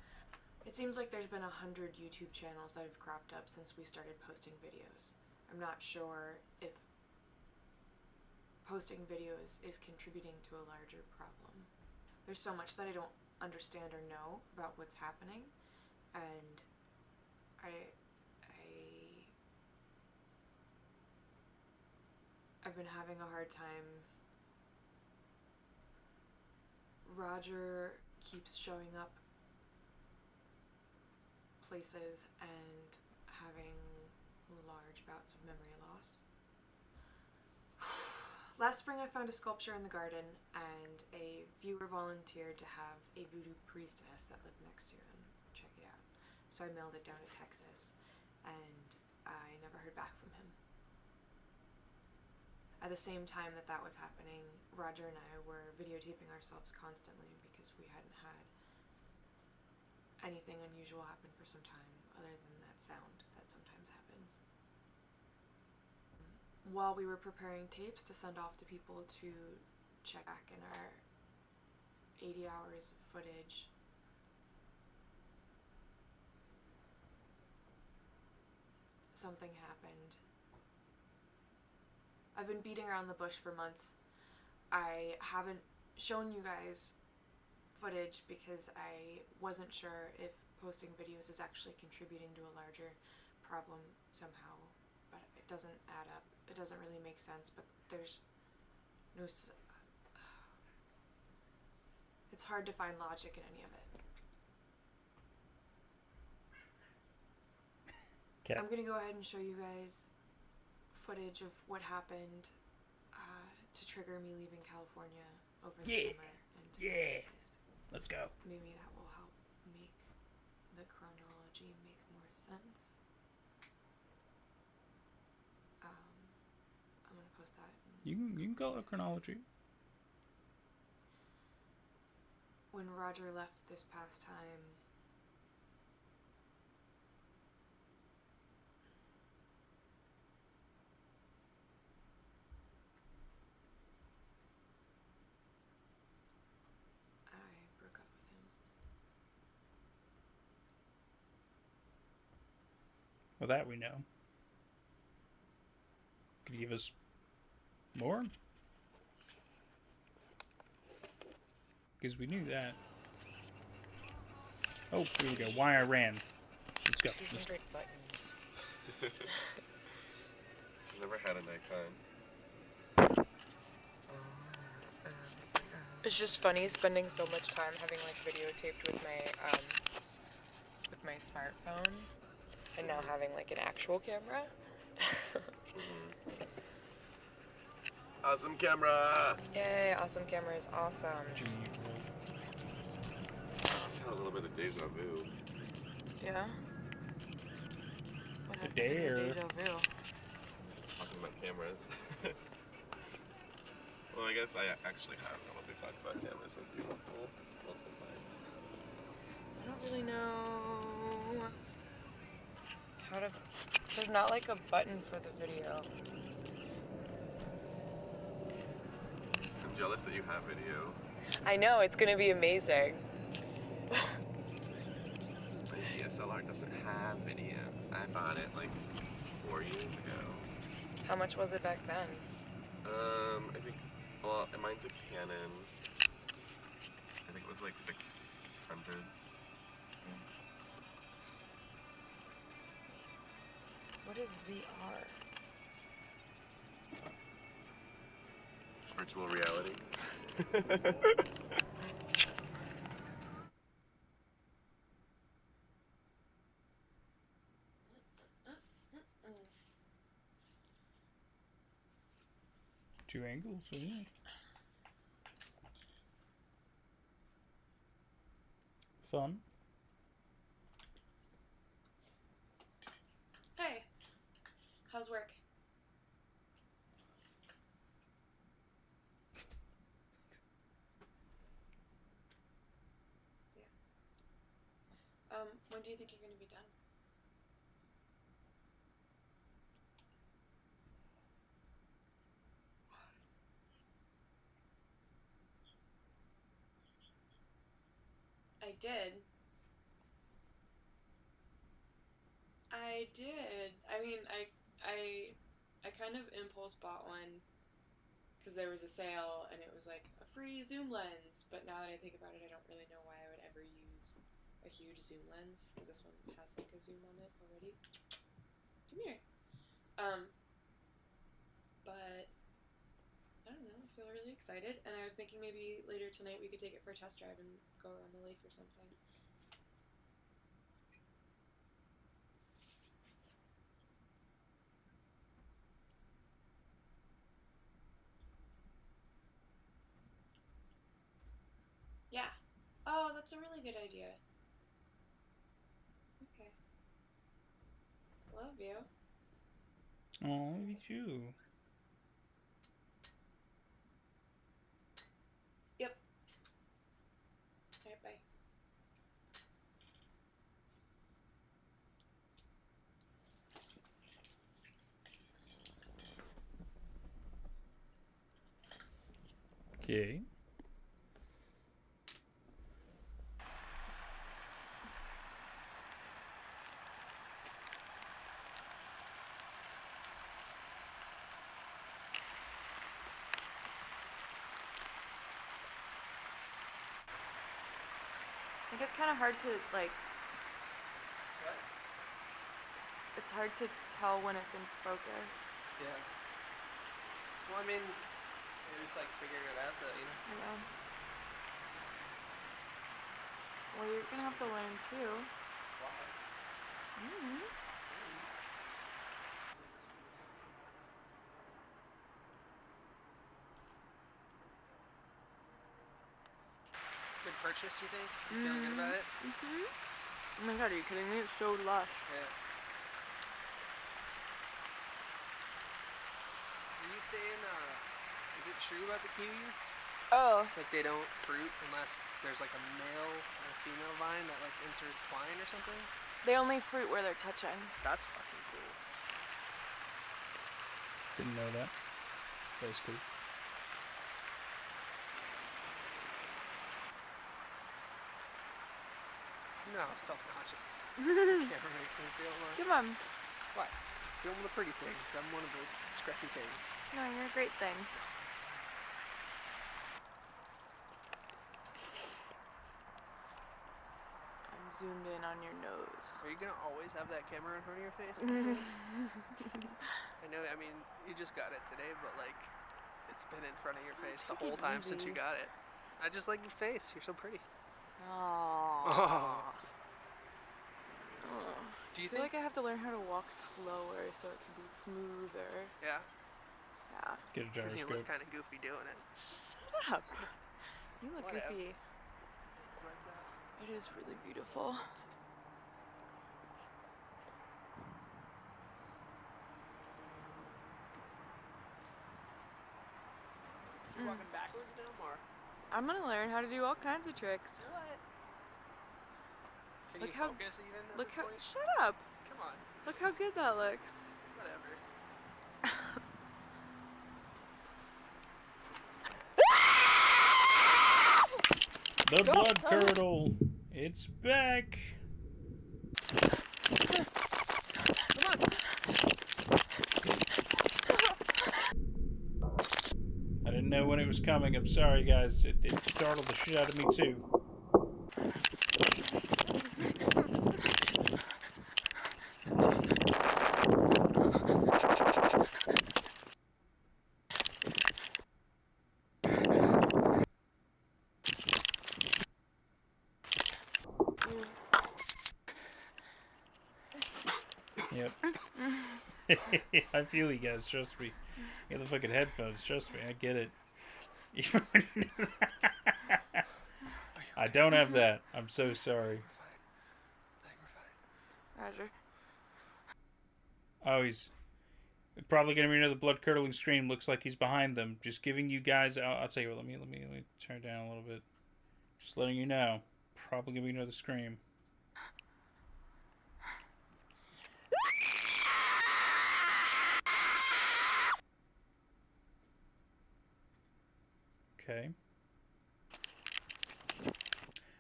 Speaker 5: It seems like there's been 100 YouTube channels that have cropped up since we started posting videos. I'm not sure if posting videos is contributing to a larger problem. There's so much that I don't understand or know about what's happening, and I've been having a hard time. Roger keeps showing up places and having large bouts of memory loss. Last spring I found a sculpture in the garden, and a viewer volunteered to have a voodoo priestess that lived next to him check it out. So I mailed it down to Texas, and I never heard back from him. At the same time that that was happening, Roger and I were videotaping ourselves constantly because we hadn't had anything unusual happen for some time, other than that sound that sometimes happens. While we were preparing tapes to send off to people to check back in our 80 hours of footage, something happened. I've been beating around the bush for months. I haven't shown you guys footage because I wasn't sure if posting videos is actually contributing to a larger problem somehow, but it doesn't add up. It doesn't really make sense, but there's no... It's hard to find logic in any of it.
Speaker 1: Okay.
Speaker 5: I'm gonna go ahead and show you guys footage of what happened to trigger me leaving California over the summer and to get replaced.
Speaker 1: Let's go.
Speaker 5: Maybe that will help make the chronology make more sense. I'm gonna post that.
Speaker 1: You can call it chronology.
Speaker 5: When Roger left this past time, I broke up with him.
Speaker 1: Well, that we know. Could you give us more? Because we knew that. Oh, here we go. Why I ran. Let's go. Let's go.
Speaker 4: Buttons.
Speaker 11: Never had a Nikon.
Speaker 4: It's just funny spending so much time having like videotaped with my smartphone, and now having like an actual camera.
Speaker 11: Awesome camera!
Speaker 4: Yay! Awesome camera is awesome.
Speaker 11: I just had a little bit of deja vu.
Speaker 4: Yeah. What happened to
Speaker 1: Dare.
Speaker 4: deja vu?
Speaker 11: Talking about cameras. Well, I guess I actually have probably talked about cameras with you multiple times.
Speaker 4: I don't really know how to... There's not like a button for the video.
Speaker 11: I'm jealous that you have video.
Speaker 4: I know, it's gonna be amazing.
Speaker 11: My DSLR doesn't have videos. I bought it like 4 years ago.
Speaker 4: How much was it back then?
Speaker 11: I think, well, mine's a Canon. I think it was like 600.
Speaker 4: What is VR?
Speaker 11: Virtual virtual reality.
Speaker 1: Two angles, yeah. Fun.
Speaker 4: Hey, how's work? Yeah. When do you think you're gonna be done? I did. I mean, I kind of impulse bought one because there was a sale and it was like a free zoom lens. But now that I think about it, I don't really know why I would ever use a huge zoom lens because this one has like a zoom on it already. Come here. But I don't know. I feel really excited, and I was thinking maybe later tonight we could take it for a test drive and go around the lake or something. Yeah. Oh, that's a really good idea. Okay. Love you.
Speaker 1: Oh, me too.
Speaker 4: Yep. Alright, bye.
Speaker 1: Okay.
Speaker 3: I think it's kind of hard to, like...
Speaker 2: What?
Speaker 3: It's hard to tell when it's in focus.
Speaker 2: Yeah. Well, I mean, you're just like figuring it out though, you know?
Speaker 3: I know. Well, you're gonna have to learn too.
Speaker 2: Why?
Speaker 3: Mm-hmm.
Speaker 2: Good purchase, you think? You feeling good about it?
Speaker 3: Mm-hmm. Oh my god, are you kidding me? It's so lush.
Speaker 2: Yeah. Are you saying, is it true about the kiwis?
Speaker 3: Oh.
Speaker 2: Like they don't fruit unless there's like a male and a female vine that like intertwine or something?
Speaker 3: They only fruit where they're touching.
Speaker 2: That's fucking cool.
Speaker 1: Didn't know that. That's cool.
Speaker 2: You know how self-conscious the camera makes me feel, Mark.
Speaker 3: Come on.
Speaker 2: What? Film the pretty things. I'm one of the scruffy things.
Speaker 3: No, you're a great thing. I'm zoomed in on your nose.
Speaker 2: Are you gonna always have that camera in front of your face? I know, I mean, you just got it today, but like, it's been in front of your face the whole time since you got it. I just like your face. You're so pretty.
Speaker 3: Aww.
Speaker 2: Do you
Speaker 3: I feel like I have to learn how to walk slower so it can be smoother.
Speaker 2: Yeah?
Speaker 3: Yeah.
Speaker 1: Get a gyroscope.
Speaker 2: You look kind of goofy doing it.
Speaker 3: Shut up. You look
Speaker 2: Whatever.
Speaker 3: goofy. It is really beautiful.
Speaker 2: You walking backwards now, Mark?
Speaker 3: I'm gonna learn how to do all kinds of tricks.
Speaker 2: What? Can
Speaker 3: Look
Speaker 2: you
Speaker 3: how-
Speaker 2: focus even at
Speaker 3: Look
Speaker 2: this
Speaker 3: how.
Speaker 2: point?
Speaker 3: Shut up.
Speaker 2: Come on.
Speaker 3: Look how good that looks.
Speaker 2: Whatever.
Speaker 1: The blood turtle! It's back!
Speaker 2: Come on.
Speaker 1: I didn't know when it was coming. I'm sorry, guys. It startled the shit out of me, too. Yep. I feel you guys, trust me. You got the fucking headphones, trust me, I get it. I don't have that. I'm so sorry.
Speaker 5: Roger.
Speaker 1: Oh, he's probably gonna be another blood-curdling scream. Looks like he's behind them. Just giving you guys. I'll tell you what. Let me turn it down a little bit. Just letting you know. Probably gonna be another scream. Okay.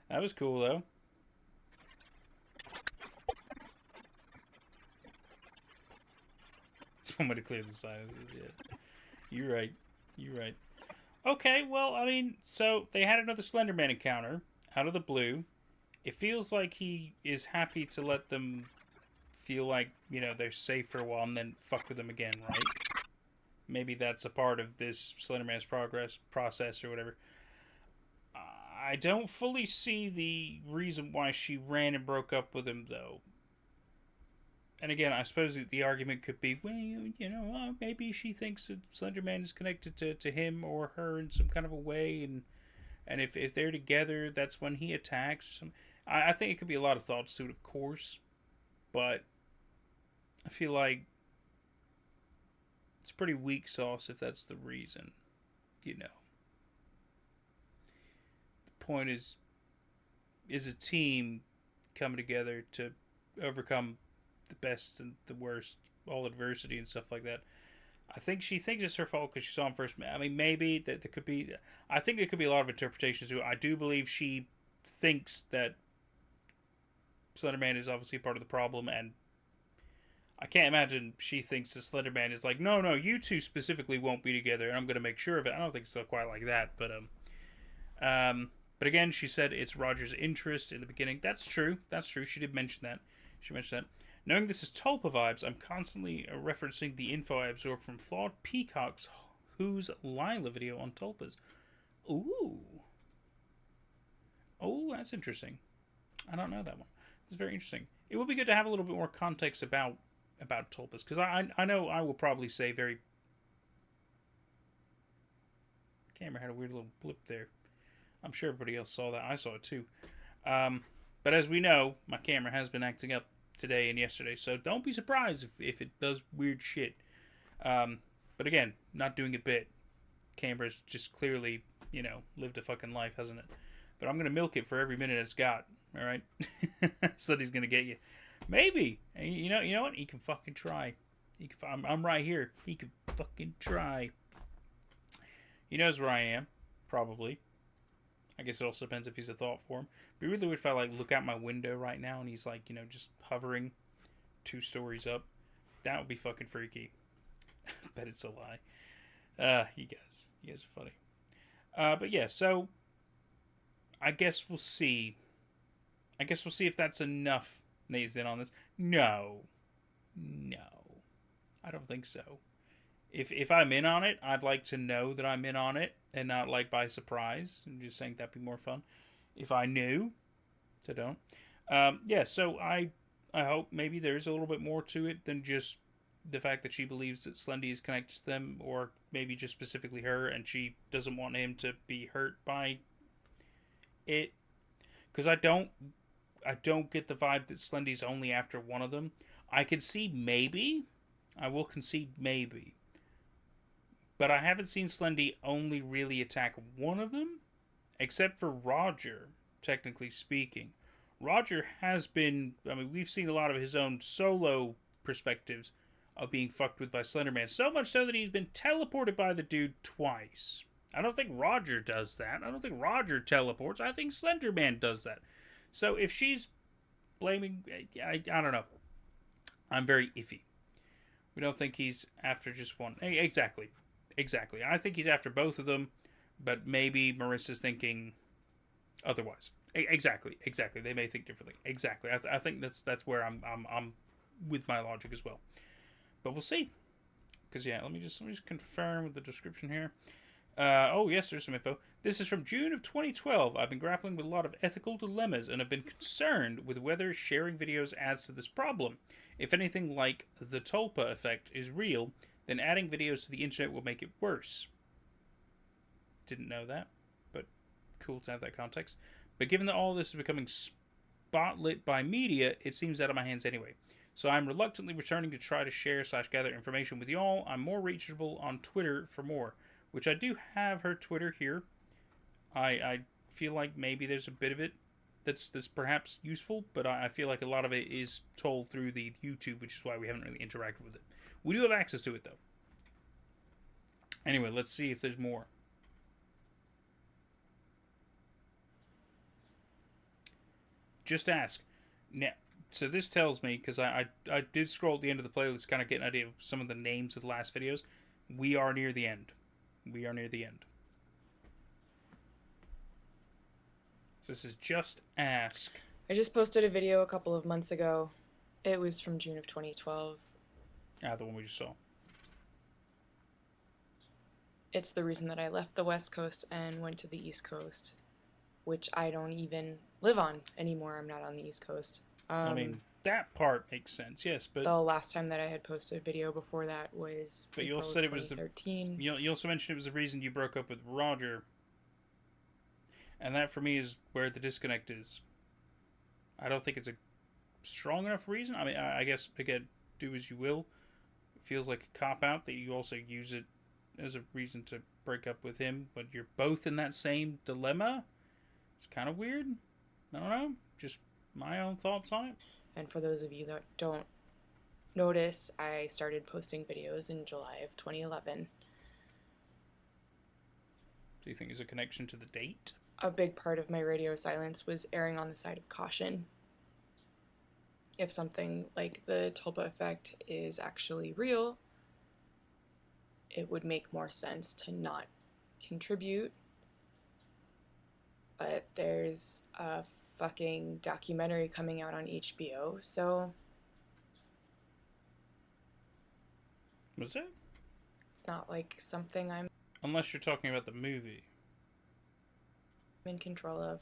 Speaker 1: That was cool though. Somebody clear the sinuses, yeah. You're right. You're right. Okay, well, I mean, so they had another Slenderman encounter out of the blue. It feels like he is happy to let them feel like, you know, they're safe for a while and then fuck with them again, right? Maybe that's a part of this Slenderman's process or whatever. I don't fully see the reason why she ran and broke up with him, though. And again, I suppose the argument could be, well, you know, maybe she thinks that Slenderman is connected to him or her in some kind of a way, and if they're together, that's when he attacks. I think it could be a lot of thoughts to it, of course, but I feel like it's pretty weak sauce if that's the reason, you know. The point is a team coming together to overcome the best and the worst, all adversity and stuff like that. I think she thinks it's her fault because she saw him first. I mean, maybe that there could be. I think there could be a lot of interpretations to it. I do believe she thinks that Slenderman is obviously part of the problem, and I can't imagine she thinks that Slenderman is like, no, you two specifically won't be together, and I'm going to make sure of it. I don't think it's quite like that, but again, she said it's Roger's interest in the beginning. That's true. That's true. She did mention that. She mentioned that. Knowing this is Tulpa vibes, I'm constantly referencing the info I absorbed from Flawed Peacock's Who's Lila video on Tulpas. Ooh. Oh, that's interesting. I don't know that one. It's very interesting. It would be good to have a little bit more context about Tulpas, because I know I will probably say very... Camera had a weird little blip there. I'm sure everybody else saw that. I saw it too. But as we know, my camera has been acting up today and yesterday, so don't be surprised if it does weird shit. But again, not doing a bit. Camera's just clearly, you know, lived a fucking life, hasn't it? But I'm gonna milk it for every minute it's got. All right, Slendy's gonna get you. Maybe. You know what? He can fucking try. I'm right here. He can fucking try. He knows where I am, probably. I guess it also depends if he's a thought form. It'd be really weird if I like look out my window right now and he's like, you know, just hovering 2 stories up. That would be fucking freaky. Bet it's a lie. You guys are funny. But yeah, so I guess we'll see. I guess we'll see if that's enough. Nate's in on this. No, I don't think so. If I'm in on it, I'd like to know that I'm in on it and not like by surprise. I'm just saying that'd be more fun if I knew. So don't. Yeah, so I hope maybe there's a little bit more to it than just the fact that she believes that Slendy is connected to them, or maybe just specifically her, and she doesn't want him to be hurt by it. Because I don't get the vibe that Slendy's only after one of them. I can see maybe. I will concede maybe. But I haven't seen Slendy only really attack one of them, except for Roger, technically speaking. Roger has been, I mean, we've seen a lot of his own solo perspectives of being fucked with by Slenderman. So much so that he's been teleported by the dude twice. I don't think Roger does that. I don't think Roger teleports. I think Slenderman does that. So if she's blaming, I don't know. I'm very iffy. We don't think he's after just one. Exactly. I think he's after both of them, but maybe Marissa's thinking otherwise. Exactly. They may think differently. Exactly. I think that's where I'm with my logic as well. But we'll see. Because yeah, let me just confirm with the description here. Oh, yes, there's some info. This is from June of 2012. I've been grappling with a lot of ethical dilemmas and have been concerned with whether sharing videos adds to this problem. If anything like the Tulpa Effect is real, then adding videos to the internet will make it worse. Didn't know that, but cool to have that context. But given that all this is becoming spotlit by media, it seems out of my hands anyway. So I'm reluctantly returning to try to share/gather information with y'all. I'm more reachable on Twitter for more, which I do have her Twitter here. I feel like maybe there's a bit of it that's perhaps useful, but I feel like a lot of it is told through the YouTube, which is why we haven't really interacted with it. We do have access to it, though. Anyway, let's see if there's more. Just ask. Now, so this tells me, because I did scroll at the end of the playlist, kind of get an idea of some of the names of the last videos. We are near the end. We are near the end. So this is Just Ask.
Speaker 4: I just posted a video a couple of months ago. It was from June of 2012.
Speaker 1: Ah, the one we just saw.
Speaker 4: It's the reason that I left the West Coast and went to the East Coast, which I don't even live on anymore. I'm not on the East Coast.
Speaker 1: I mean, that part makes sense, yes, but...
Speaker 4: The last time that I had posted a video before that was
Speaker 1: But you also said it was the...
Speaker 4: 2013.
Speaker 1: You also mentioned it was the reason you broke up with Roger. And that, for me, is where the disconnect is. I don't think it's a strong enough reason. I mean, I guess, again, do as you will. It feels like a cop-out that you also use it as a reason to break up with him, but you're both in that same dilemma. It's kind of weird. I don't know. Just my own thoughts on it.
Speaker 4: And for those of you that don't notice, I started posting videos in July of 2011.
Speaker 1: Do you think there's a connection to the date?
Speaker 4: A big part of my radio silence was erring on the side of caution. If something like the Tulpa Effect is actually real, it would make more sense to not contribute. But there's a fucking documentary coming out on HBO, so...
Speaker 1: Was it?
Speaker 4: It's not like something I'm...
Speaker 1: Unless you're talking about the movie.
Speaker 4: in control of.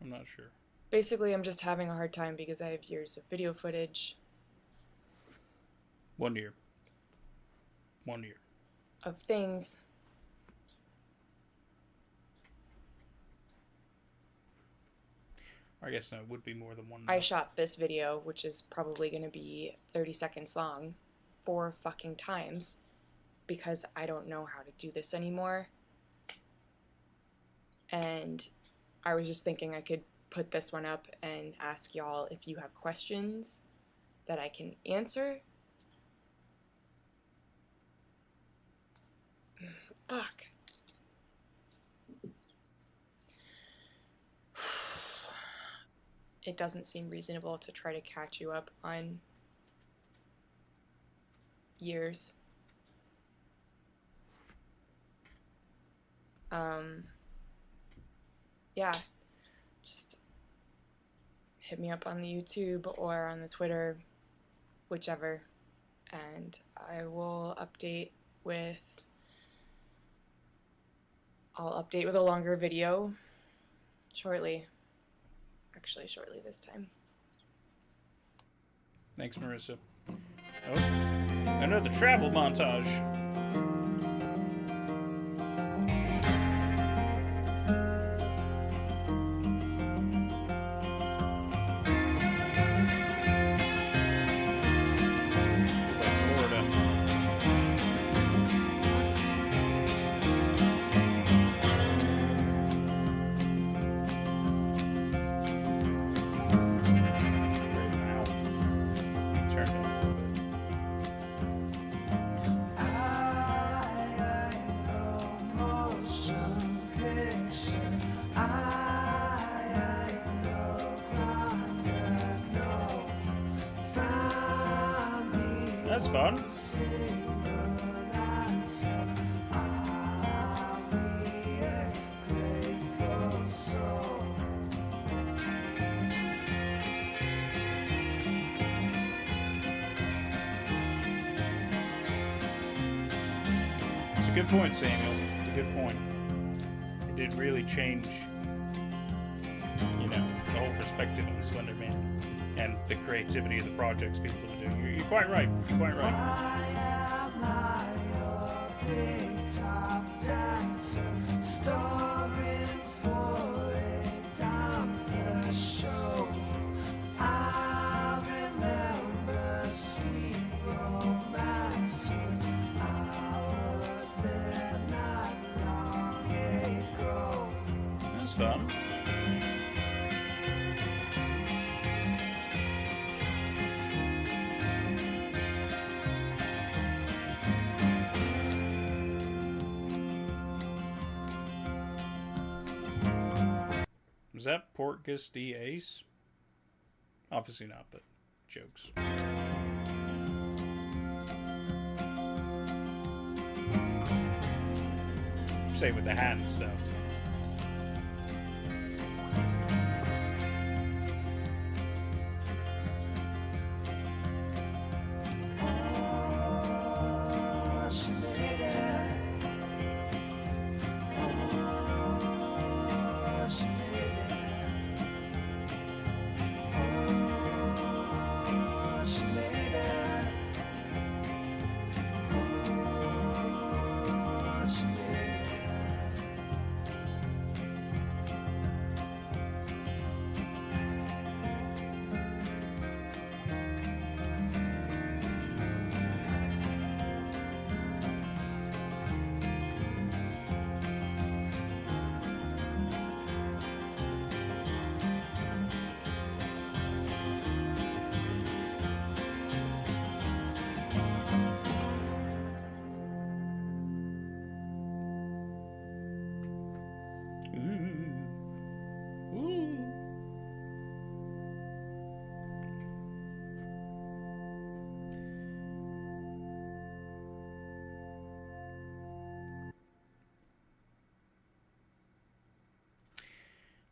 Speaker 1: I'm not sure.
Speaker 4: Basically, I'm just having a hard time because I have years of video footage.
Speaker 1: 1 year. 1 year.
Speaker 4: Of things.
Speaker 1: I guess no, it would be more than 1 year.
Speaker 4: I shot this video, which is probably going to be 30 seconds long, 4 fucking times because I don't know how to do this anymore. And I was just thinking I could put this one up and ask y'all if you have questions that I can answer. Fuck. It doesn't seem reasonable to try to catch you up on years. Yeah, just hit me up on the YouTube or on the Twitter, whichever, and I will update with... I'll update with a longer video shortly. Actually, shortly this time.
Speaker 1: Thanks, Marissa. Oh, another travel montage. That's fun. It's a good point, Samuel. It's a good point. It did really change, you know, the whole perspective on Slenderman and the creativity of the projects people are doing. You're quite right. You're quite right. That's fun. Was that Portgus D Ace? Obviously not, but jokes. Same with the hands, so.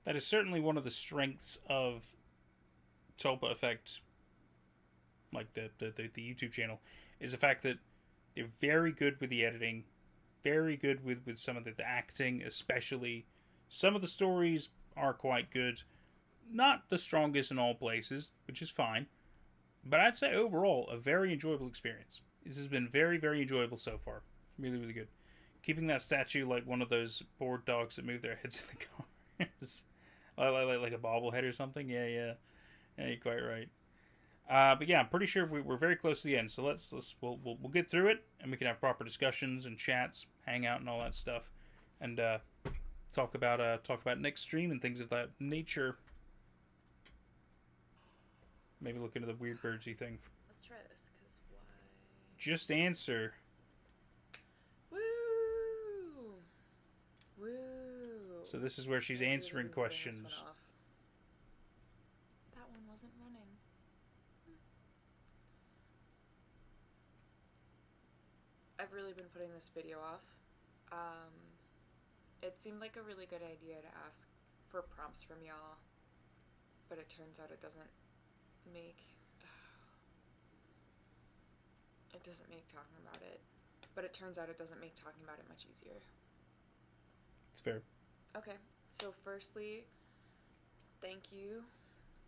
Speaker 1: That is certainly one of the strengths of Tulpa Effect, like the YouTube channel, is the fact that they're very good with the editing, very good with some of the acting, especially. Some of the stories are quite good. Not the strongest in all places, which is fine. But I'd say overall, a very enjoyable experience. This has been very, very enjoyable so far. Really, really good. Keeping that statue like one of those bored dogs that move their heads in the cars. like a bobblehead or something. Yeah, you're quite right. But yeah, I'm pretty sure we're very close to the end. So we'll get through it, and we can have proper discussions and chats, hang out, and all that stuff, and talk about next stream and things of that nature. Maybe look into the weird birdsy thing.
Speaker 4: Let's try this, cause why?
Speaker 1: Just answer.
Speaker 4: Woo! Woo!
Speaker 1: So this is where she's answering questions.
Speaker 4: That one wasn't running. I've really been putting this video off. It seemed like a really good idea to ask for prompts from y'all, but it turns out it doesn't make talking about it. But it turns out it doesn't make talking about it much easier.
Speaker 1: It's fair.
Speaker 4: Okay, so firstly, thank you,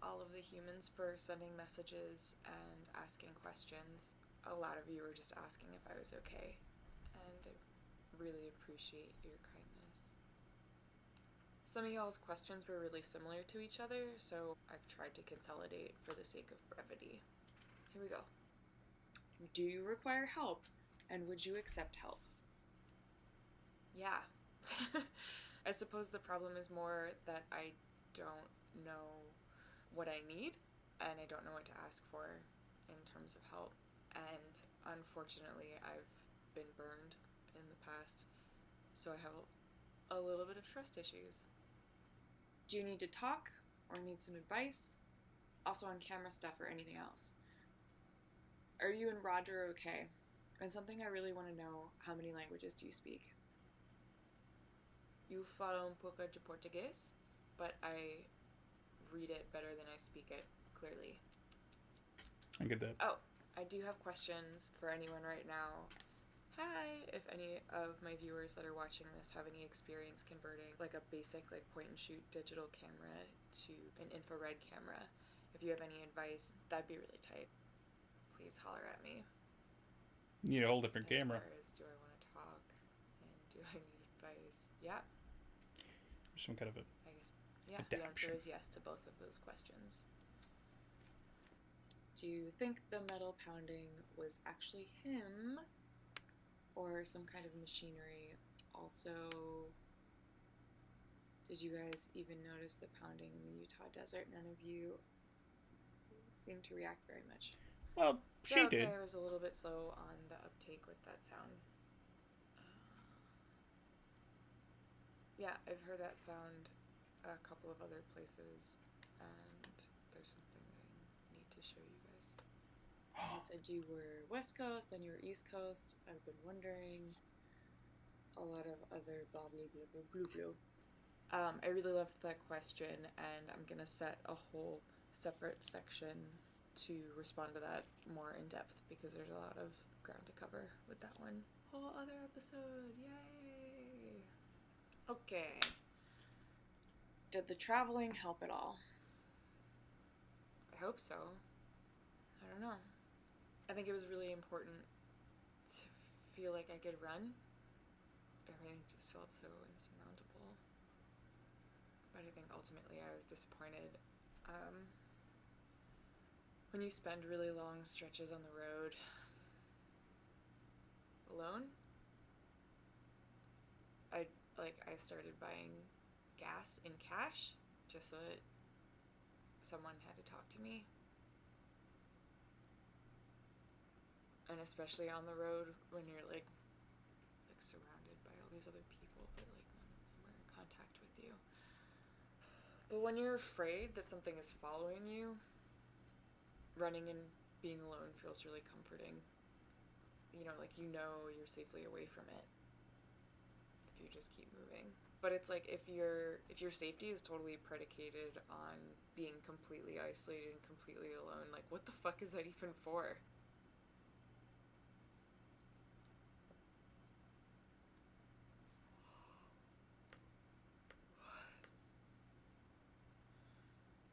Speaker 4: all of the humans, for sending messages and asking questions. A lot of you were just asking if I was okay, and I really appreciate your kindness. Some of y'all's questions were really similar to each other, so I've tried to consolidate for the sake of brevity. Here we go. Do you require help, and would you accept help? Yeah. I suppose the problem is more that I don't know what I need, and I don't know what to ask for in terms of help. And unfortunately, I've been burned in the past, so I have a little bit of trust issues. Do you need to talk, or need some advice? Also on camera stuff or anything else? Are you and Roger okay? And something I really want to know, how many languages do you speak? Eu falo pouco de português, but I read it better than I speak it clearly.
Speaker 1: I get that.
Speaker 4: Oh, I do have questions for anyone right now. Hi, if if any of my viewers that are watching this have any experience converting like a basic like point and shoot digital camera to an infrared camera. If you have any advice, that'd be really tight. Please holler at me.
Speaker 1: You need a whole different camera.
Speaker 4: As far as do I want to talk and do I need advice? Yeah.
Speaker 1: Some kind of a
Speaker 4: I guess, yeah,
Speaker 1: adaption.
Speaker 4: The answer is yes to both of those questions. Do you think the metal pounding was actually him or some kind of machinery? Also, did you guys even notice the pounding in the Utah desert? None of you seem to react very much.
Speaker 1: Well, she did.
Speaker 4: I was a little bit slow on the uptake with that sound. Yeah, I've heard that sound a couple of other places, and there's something that I need to show you guys. You said you were West Coast, then you were East Coast. I've been wondering. A lot of other blah blah blah blah blah blah. I really loved that question, and I'm gonna set a whole separate section to respond to that more in depth because there's a lot of ground to cover with that one. Whole other episode, yay! Okay. Did the traveling help at all? I hope so. I don't know. I think it was really important to feel like I could run. Everything just felt so insurmountable. But I think ultimately I was disappointed. When you spend really long stretches on the road alone, I started buying gas in cash just so that someone had to talk to me. And especially on the road when you're like surrounded by all these other people, but like none of them are in contact with you. But when you're afraid that something is following you, running and being alone feels really comforting. You know, like you know you're safely away from it if you just keep moving. But it's like if your safety is totally predicated on being completely isolated and completely alone, like what the fuck is that even for?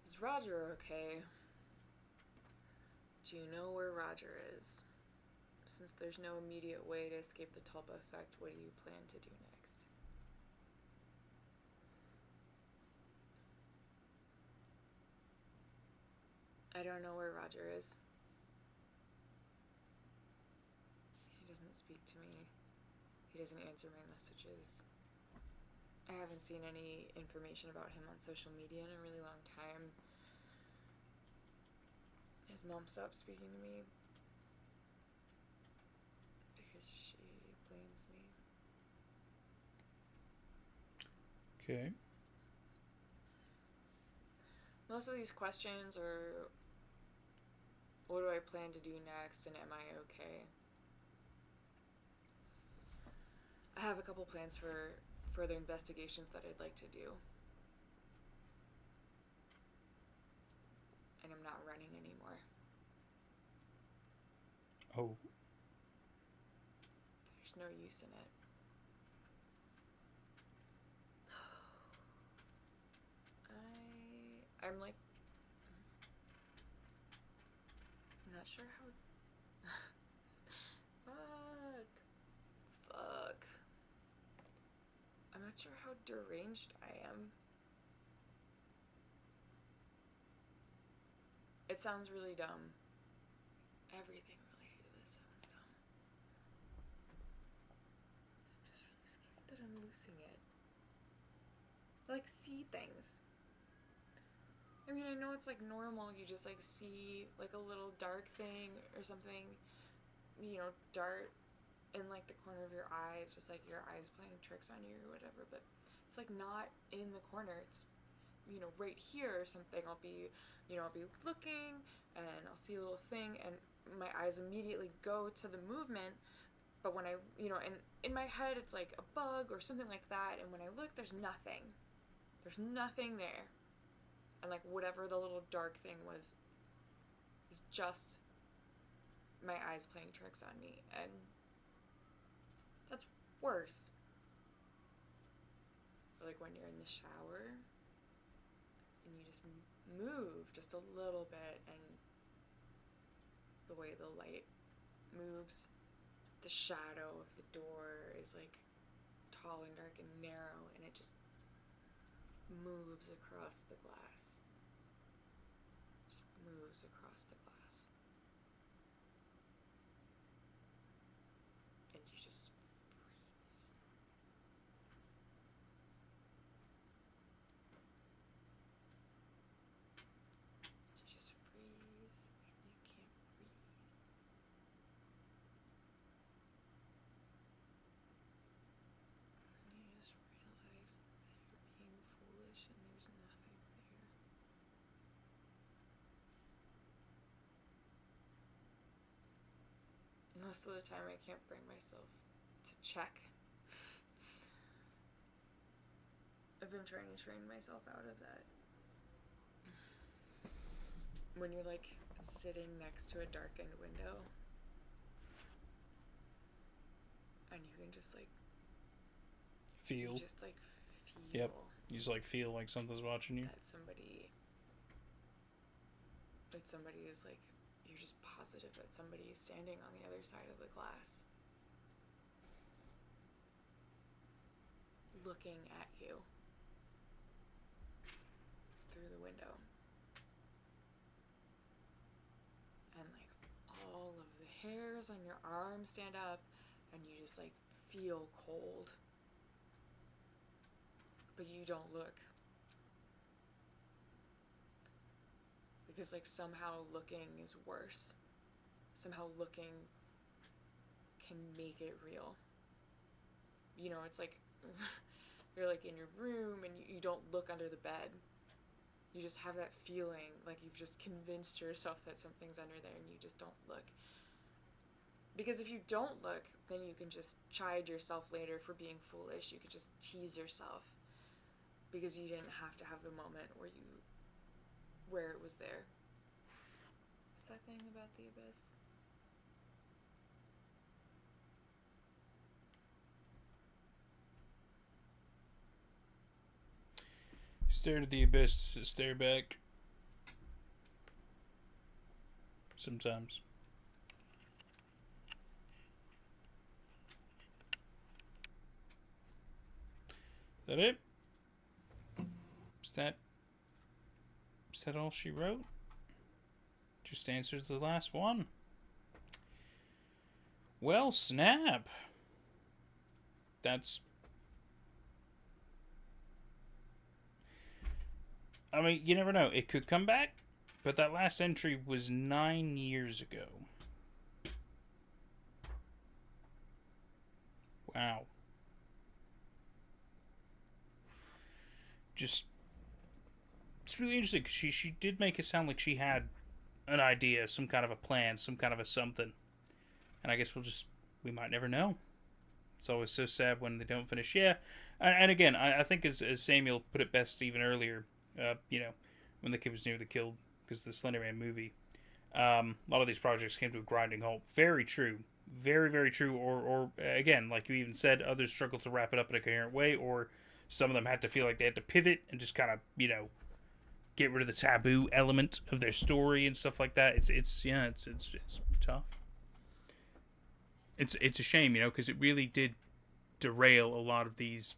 Speaker 4: Is Roger okay? Do you know where Roger is? Since there's no immediate way to escape the Tulpa Effect, what do you plan to do next? I don't know where Roger is. He doesn't speak to me. He doesn't answer my messages. I haven't seen any information about him on social media in a really long time. His mom stopped speaking to me because she blames me.
Speaker 1: Okay.
Speaker 4: Most of these questions are, what do I plan to do next, and am I okay? I have a couple plans for further investigations that I'd like to do. And I'm not running anymore.
Speaker 1: Oh.
Speaker 4: There's no use in it. I'm like, I'm not sure how. Fuck. I'm not sure how deranged I am. It sounds really dumb. Everything related to this sounds dumb. I'm just really scared that I'm losing it. I like see things. I mean, I know it's like normal, you just like see like a little dark thing or something, you know, dart in like the corner of your eye. It's just like your eyes playing tricks on you or whatever, but it's like not in the corner. It's, you know, right here or something. I'll be looking and I'll see a little thing and my eyes immediately go to the movement, but when I, you know, and in my head it's like a bug or something like that, and when I look there's nothing. There's nothing there. And like whatever the little dark thing was is just my eyes playing tricks on me, and that's
Speaker 5: worse. Like when you're in the shower and you just move just a little bit, and the way the light moves, the shadow of the door is like tall and dark and narrow, and it just moves across the glass. Just moves across the glass. And you just freeze. You just freeze and you can't breathe. And you just realize that you're being foolish and there's nothing there. Most of the time I can't bring myself to check. I've been trying to train myself out of that. When you're like sitting next to a darkened window and you can just like
Speaker 1: Feel.
Speaker 5: you just like feel.
Speaker 1: Yep. You just like feel like something's watching you.
Speaker 5: That somebody is like, you're just positive that somebody is standing on the other side of the glass looking at you through the window. And like all of the hairs on your arm stand up and you just like feel cold. But you don't look. Because like somehow looking is worse. Somehow looking can make it real. You know, it's like you're like in your room and you don't look under the bed. You just have that feeling like you've just convinced yourself that something's under there and you just don't look. Because if you don't look, then you can just chide yourself later for being foolish. You could just tease yourself because you didn't have to have the moment where it was there. What's that thing about the abyss?
Speaker 1: Stare at the abyss, stare back. Sometimes. Is that it? Is that all she wrote? Just answers the last one. Well, snap. That's... I mean, you never know. It could come back, but that last entry was 9 years ago. Wow. Just... It's really interesting because she did make it sound like she had an idea, some kind of a plan, some kind of a something. And I guess we might never know. It's always so sad when they don't finish. Yeah, and again, I think as Samuel put it best even earlier, you know, when the kid was nearly killed because of the Slenderman movie, a lot of these projects came to a grinding halt. Very true. Very, very true. Or again, like you even said, others struggled to wrap it up in a coherent way, or some of them had to feel like they had to pivot and just kind of, you know, get rid of the taboo element of their story and stuff like that. It's tough. It's a shame, you know, because it really did derail a lot of these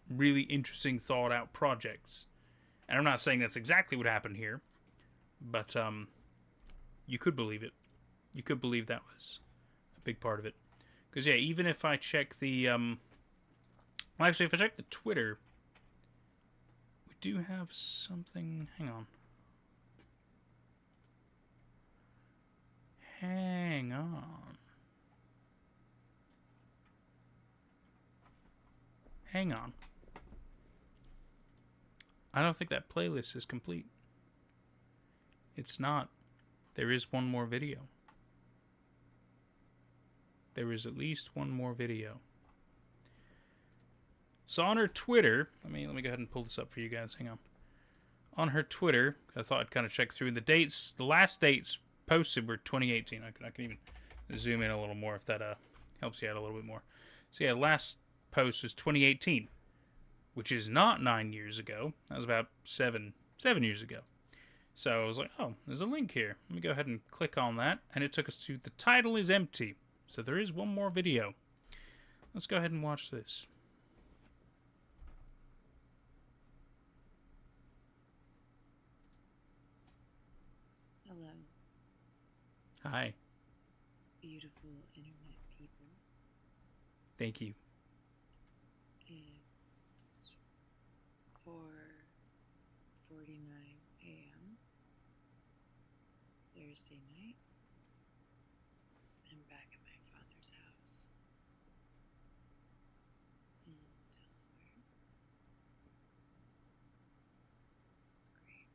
Speaker 1: really interesting, thought out projects. And I'm not saying that's exactly what happened here, but you could believe it. You could believe that was a big part of it. Because yeah, even if I check the well, actually, if I check the Twitter, we do have something. Hang on. Hang on. Hang on. I don't think that playlist is complete. It's not. There is one more video. There is at least one more video. So on her Twitter, let me go ahead and pull this up for you guys. Hang on. On her Twitter, I thought I'd kind of check through the dates. The last dates posted were 2018. I can even zoom in a little more if that Helps you out a little bit more. So yeah, last post was 2018, which is not 9 years ago. That was about 7 years ago. So I was like, oh, there's a link here. Let me go ahead and click on that. And it took us to the title is empty. So there is one more video. Let's go ahead and watch this.
Speaker 12: Hello.
Speaker 1: Hi.
Speaker 12: Beautiful internet people.
Speaker 1: Thank you.
Speaker 12: It's 4:49 a.m. Thursday night. I'm back at my father's house in Delaware. It's great.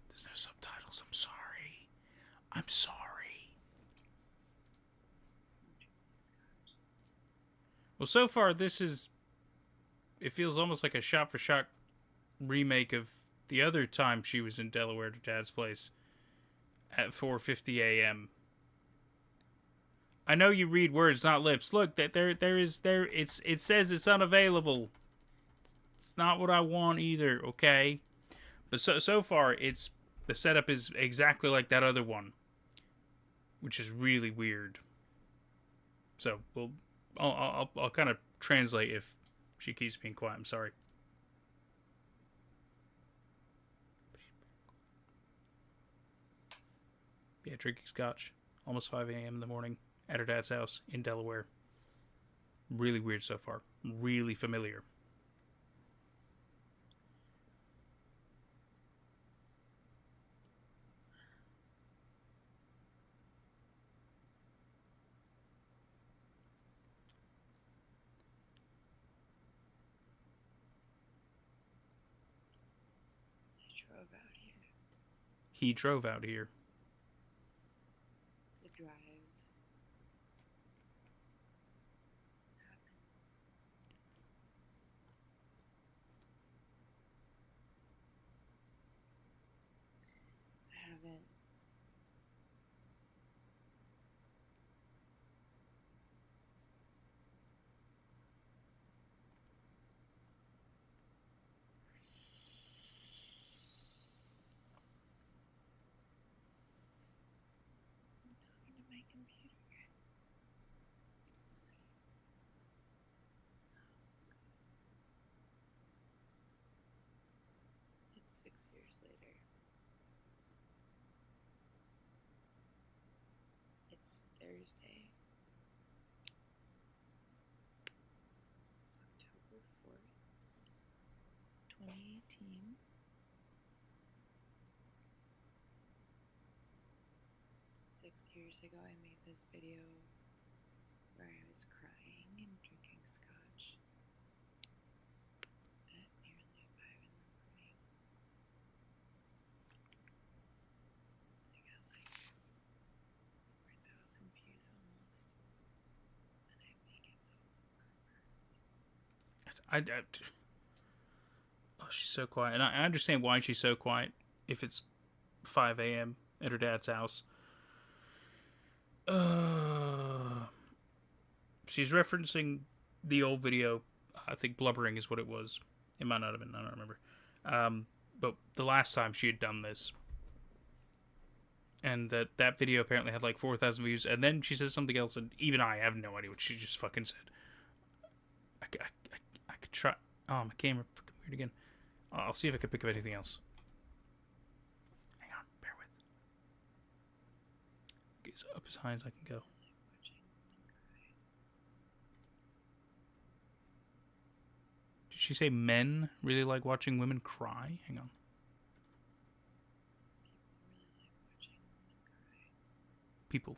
Speaker 1: There's no subtitles. I'm sorry. I'm sorry. Well, so far, this is... It feels almost like a shot-for-shot remake of the other time she was in Delaware at her dad's place at 4:50 a.m. I know you read words, not lips. Look, that it says it's unavailable. It's not what I want either, okay? But so far, the setup is exactly like that other one, which is really weird. So, I'll kind of translate if she keeps being quiet. I'm sorry. Yeah, drinking scotch. Almost 5 a.m. in the morning at her dad's house in Delaware. Really weird so far. Really familiar. He drove out here.
Speaker 12: The drive. I haven't. It's 6 years later. It's Thursday, October 4th, 2018. Years ago, I made this video where I was crying and drinking scotch at nearly 5 in the morning. I got like 4,000 views almost, and I make it so
Speaker 1: Oh, she's so quiet. And I understand why she's so quiet if it's 5 a.m. at her dad's house. She's referencing the old video. I think blubbering is what it was. It might not have been. I don't remember. But the last time she had done this, and that video apparently had like 4,000 views. And then she says something else, and even I have no idea what she just fucking said. I could try. Oh, my camera fucking weird again. I'll see if I can pick up anything else. Hang on, bear with. Get up as high as I can go. Did she say men really like watching women cry? Hang on. People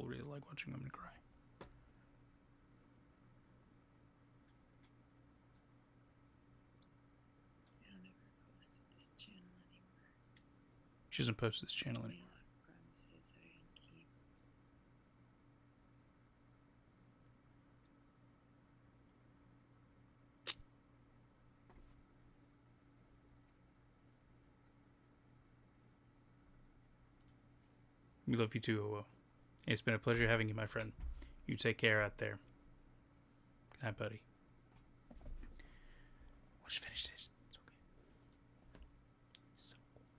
Speaker 1: really like watching women cry. She doesn't post this channel anymore. We love you too, OO. It's been a pleasure having you, my friend. You take care out there. Good night, buddy. We'll just finish this. It's okay. It's so quiet.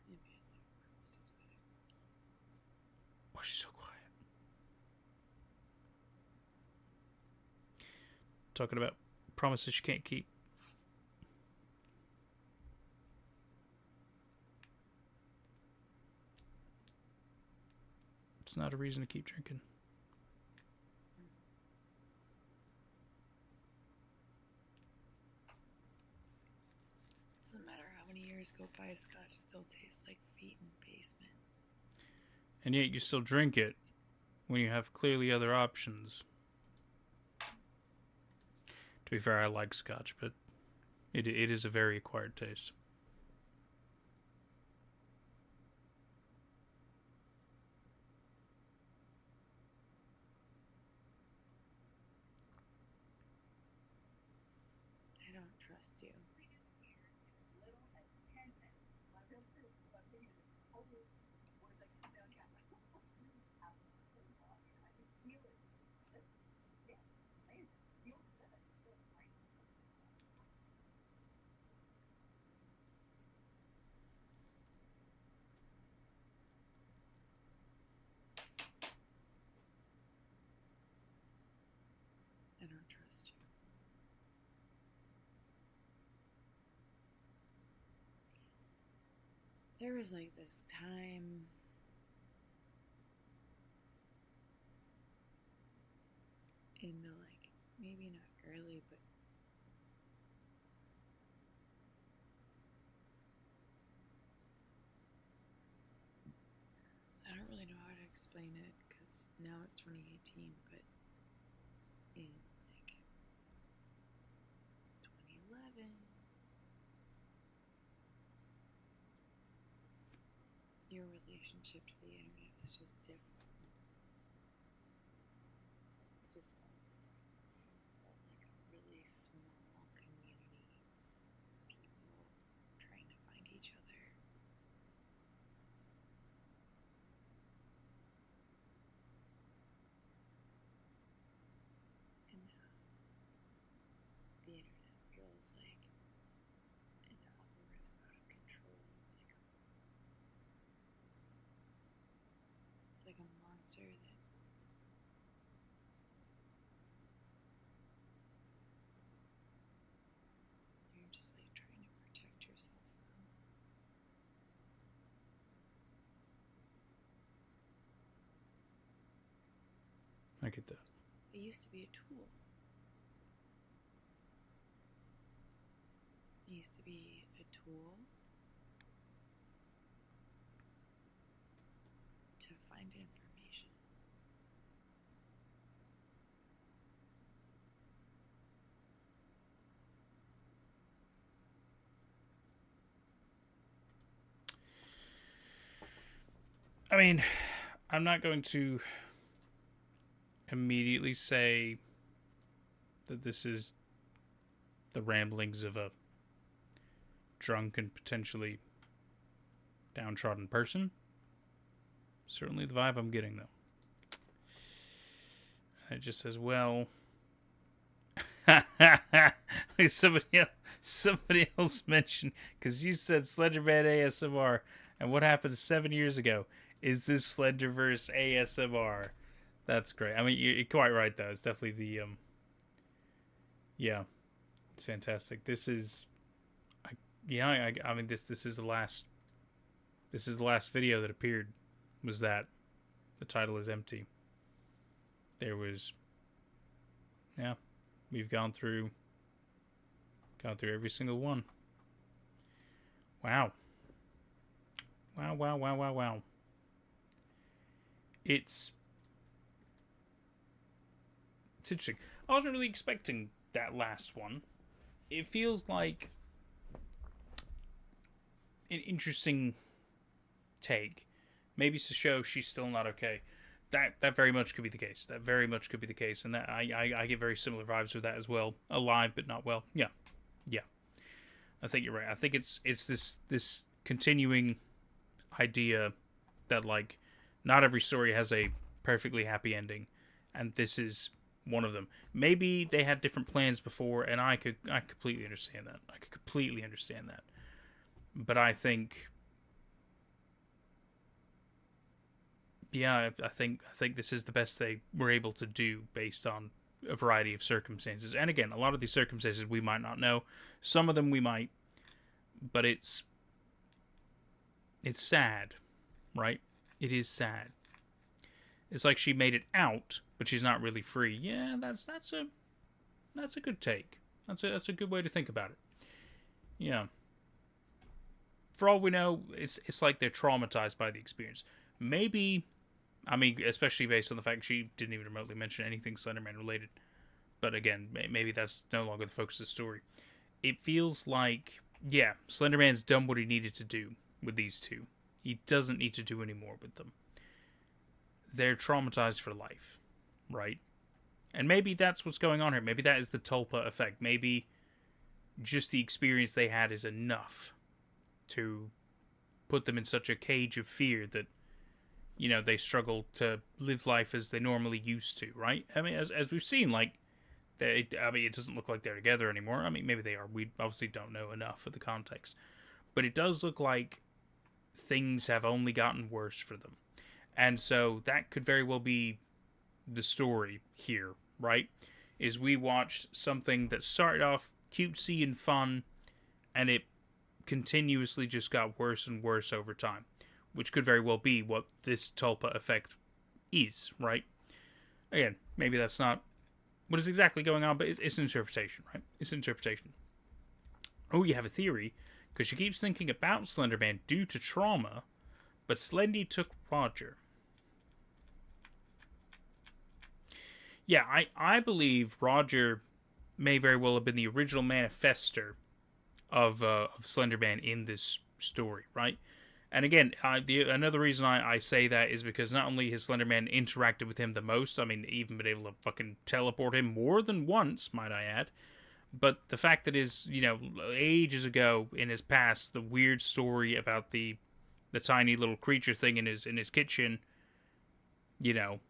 Speaker 1: Why is she so quiet? Talking about promises you can't keep. It's not a reason to keep drinking.
Speaker 12: Doesn't matter how many years go by, scotch still tastes like feet in the basement.
Speaker 1: And yet you still drink it when you have clearly other options. To be fair, I like scotch, but it is a very acquired taste.
Speaker 12: I don't trust you. I don't trust you. There was like this time in the maybe not early, but I don't really know how to explain it because now it's 2018, but in 2011, your relationship to the internet was just different. It just felt like a really small community of people trying to find each other. And now the internet feels like an algorithm out of control. It's like a monster that you're just trying to protect yourself from.
Speaker 1: I get that.
Speaker 12: It used to be a tool. It used to be a tool to find information.
Speaker 1: I mean, I'm not going to immediately say that this is the ramblings of a drunk and potentially downtrodden person. Certainly the vibe I'm getting, though. It just says, well... somebody else mentioned, because you said Slenderman ASMR, and what happened 7 years ago? Is this Slenderverse ASMR? That's great. I mean, you're quite right, though. It's definitely the, yeah. It's fantastic. This is... I mean, this is the last... This is the last video that appeared, was that. The title is empty. There was... Yeah. We've gone through every single one. Wow. Wow. It's interesting. I wasn't really expecting that last one. It feels like an interesting take. Maybe to show she's still not okay. That very much could be the case. That very much could be the case, and that I get very similar vibes with that as well. Alive but not well. Yeah. I think you're right. I think it's this continuing idea that not every story has a perfectly happy ending, and this is one of them. Maybe they had different plans before, and I completely understand that. I could completely understand that. But I think, yeah, I think this is the best they were able to do based on a variety of circumstances. And again, a lot of these circumstances we might not know. Some of them we might, but it's sad, right? It is sad. It's like she made it out, but she's not really free. Yeah, that's a good take. That's a good way to think about it. Yeah. For all we know, it's like they're traumatized by the experience. Maybe, I mean, especially based on the fact she didn't even remotely mention anything Slenderman related. But again, maybe that's no longer the focus of the story. It feels like, yeah, Slenderman's done what he needed to do with these two. He doesn't need to do any more with them. They're traumatized for life, right? And maybe that's what's going on here. Maybe that is the Tulpa Effect. Maybe just the experience they had is enough to put them in such a cage of fear that, you know, they struggle to live life as they normally used to, right? I mean, as we've seen, like, it doesn't look like they're together anymore. I mean, maybe they are. We obviously don't know enough of the context. But it does look like things have only gotten worse for them. And so that could very well be the story here, right? Is we watched something that started off cutesy and fun, and it continuously just got worse and worse over time, which could very well be what this Tulpa Effect is, right? Again, maybe that's not what is exactly going on, but it's an interpretation, right? It's an interpretation. Oh, you have a theory, because she keeps thinking about Slenderman due to trauma, but Slendy took Roger. Yeah, I believe Roger may very well have been the original manifester of Slenderman in this story, right? And again, another reason I say that is because not only has Slenderman interacted with him the most, I mean, even been able to fucking teleport him more than once, might I add, but the fact that his, you know, ages ago in his past, the weird story about the tiny little creature thing in his kitchen, you know,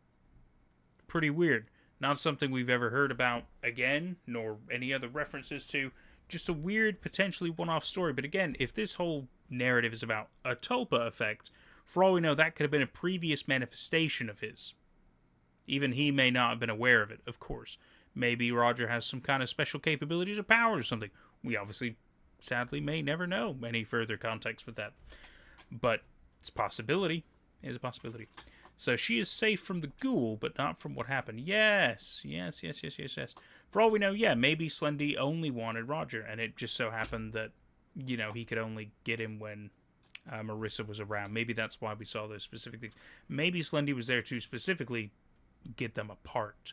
Speaker 1: pretty weird. Not something we've ever heard about again, nor any other references to. Just a weird, potentially one-off story. But again, if this whole narrative is about a Tulpa Effect, for all we know, that could have been a previous manifestation of his. Even he may not have been aware of it, of course. Maybe Roger has some kind of special capabilities or powers or something. We obviously, sadly, may never know any further context with that. But it's a possibility. It's a possibility. So she is safe from the ghoul, but not from what happened. Yes. For all we know, yeah, maybe Slendy only wanted Roger, and it just so happened that, you know, he could only get him when Marissa was around. Maybe that's why we saw those specific things. Maybe Slendy was there to specifically get them apart.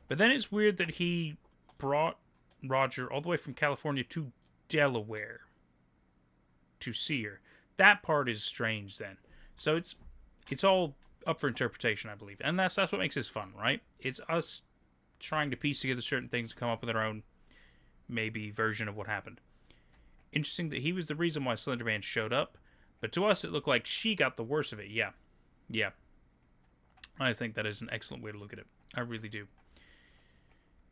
Speaker 1: But then it's weird that he brought Roger all the way from California to Delaware to see her. That part is strange then. So it's all up for interpretation, I believe. And that's what makes this fun, right? It's us trying to piece together certain things and come up with our own, maybe, version of what happened. Interesting that he was the reason why Slenderman showed up, but to us it looked like she got the worst of it. Yeah. I think that is an excellent way to look at it. I really do.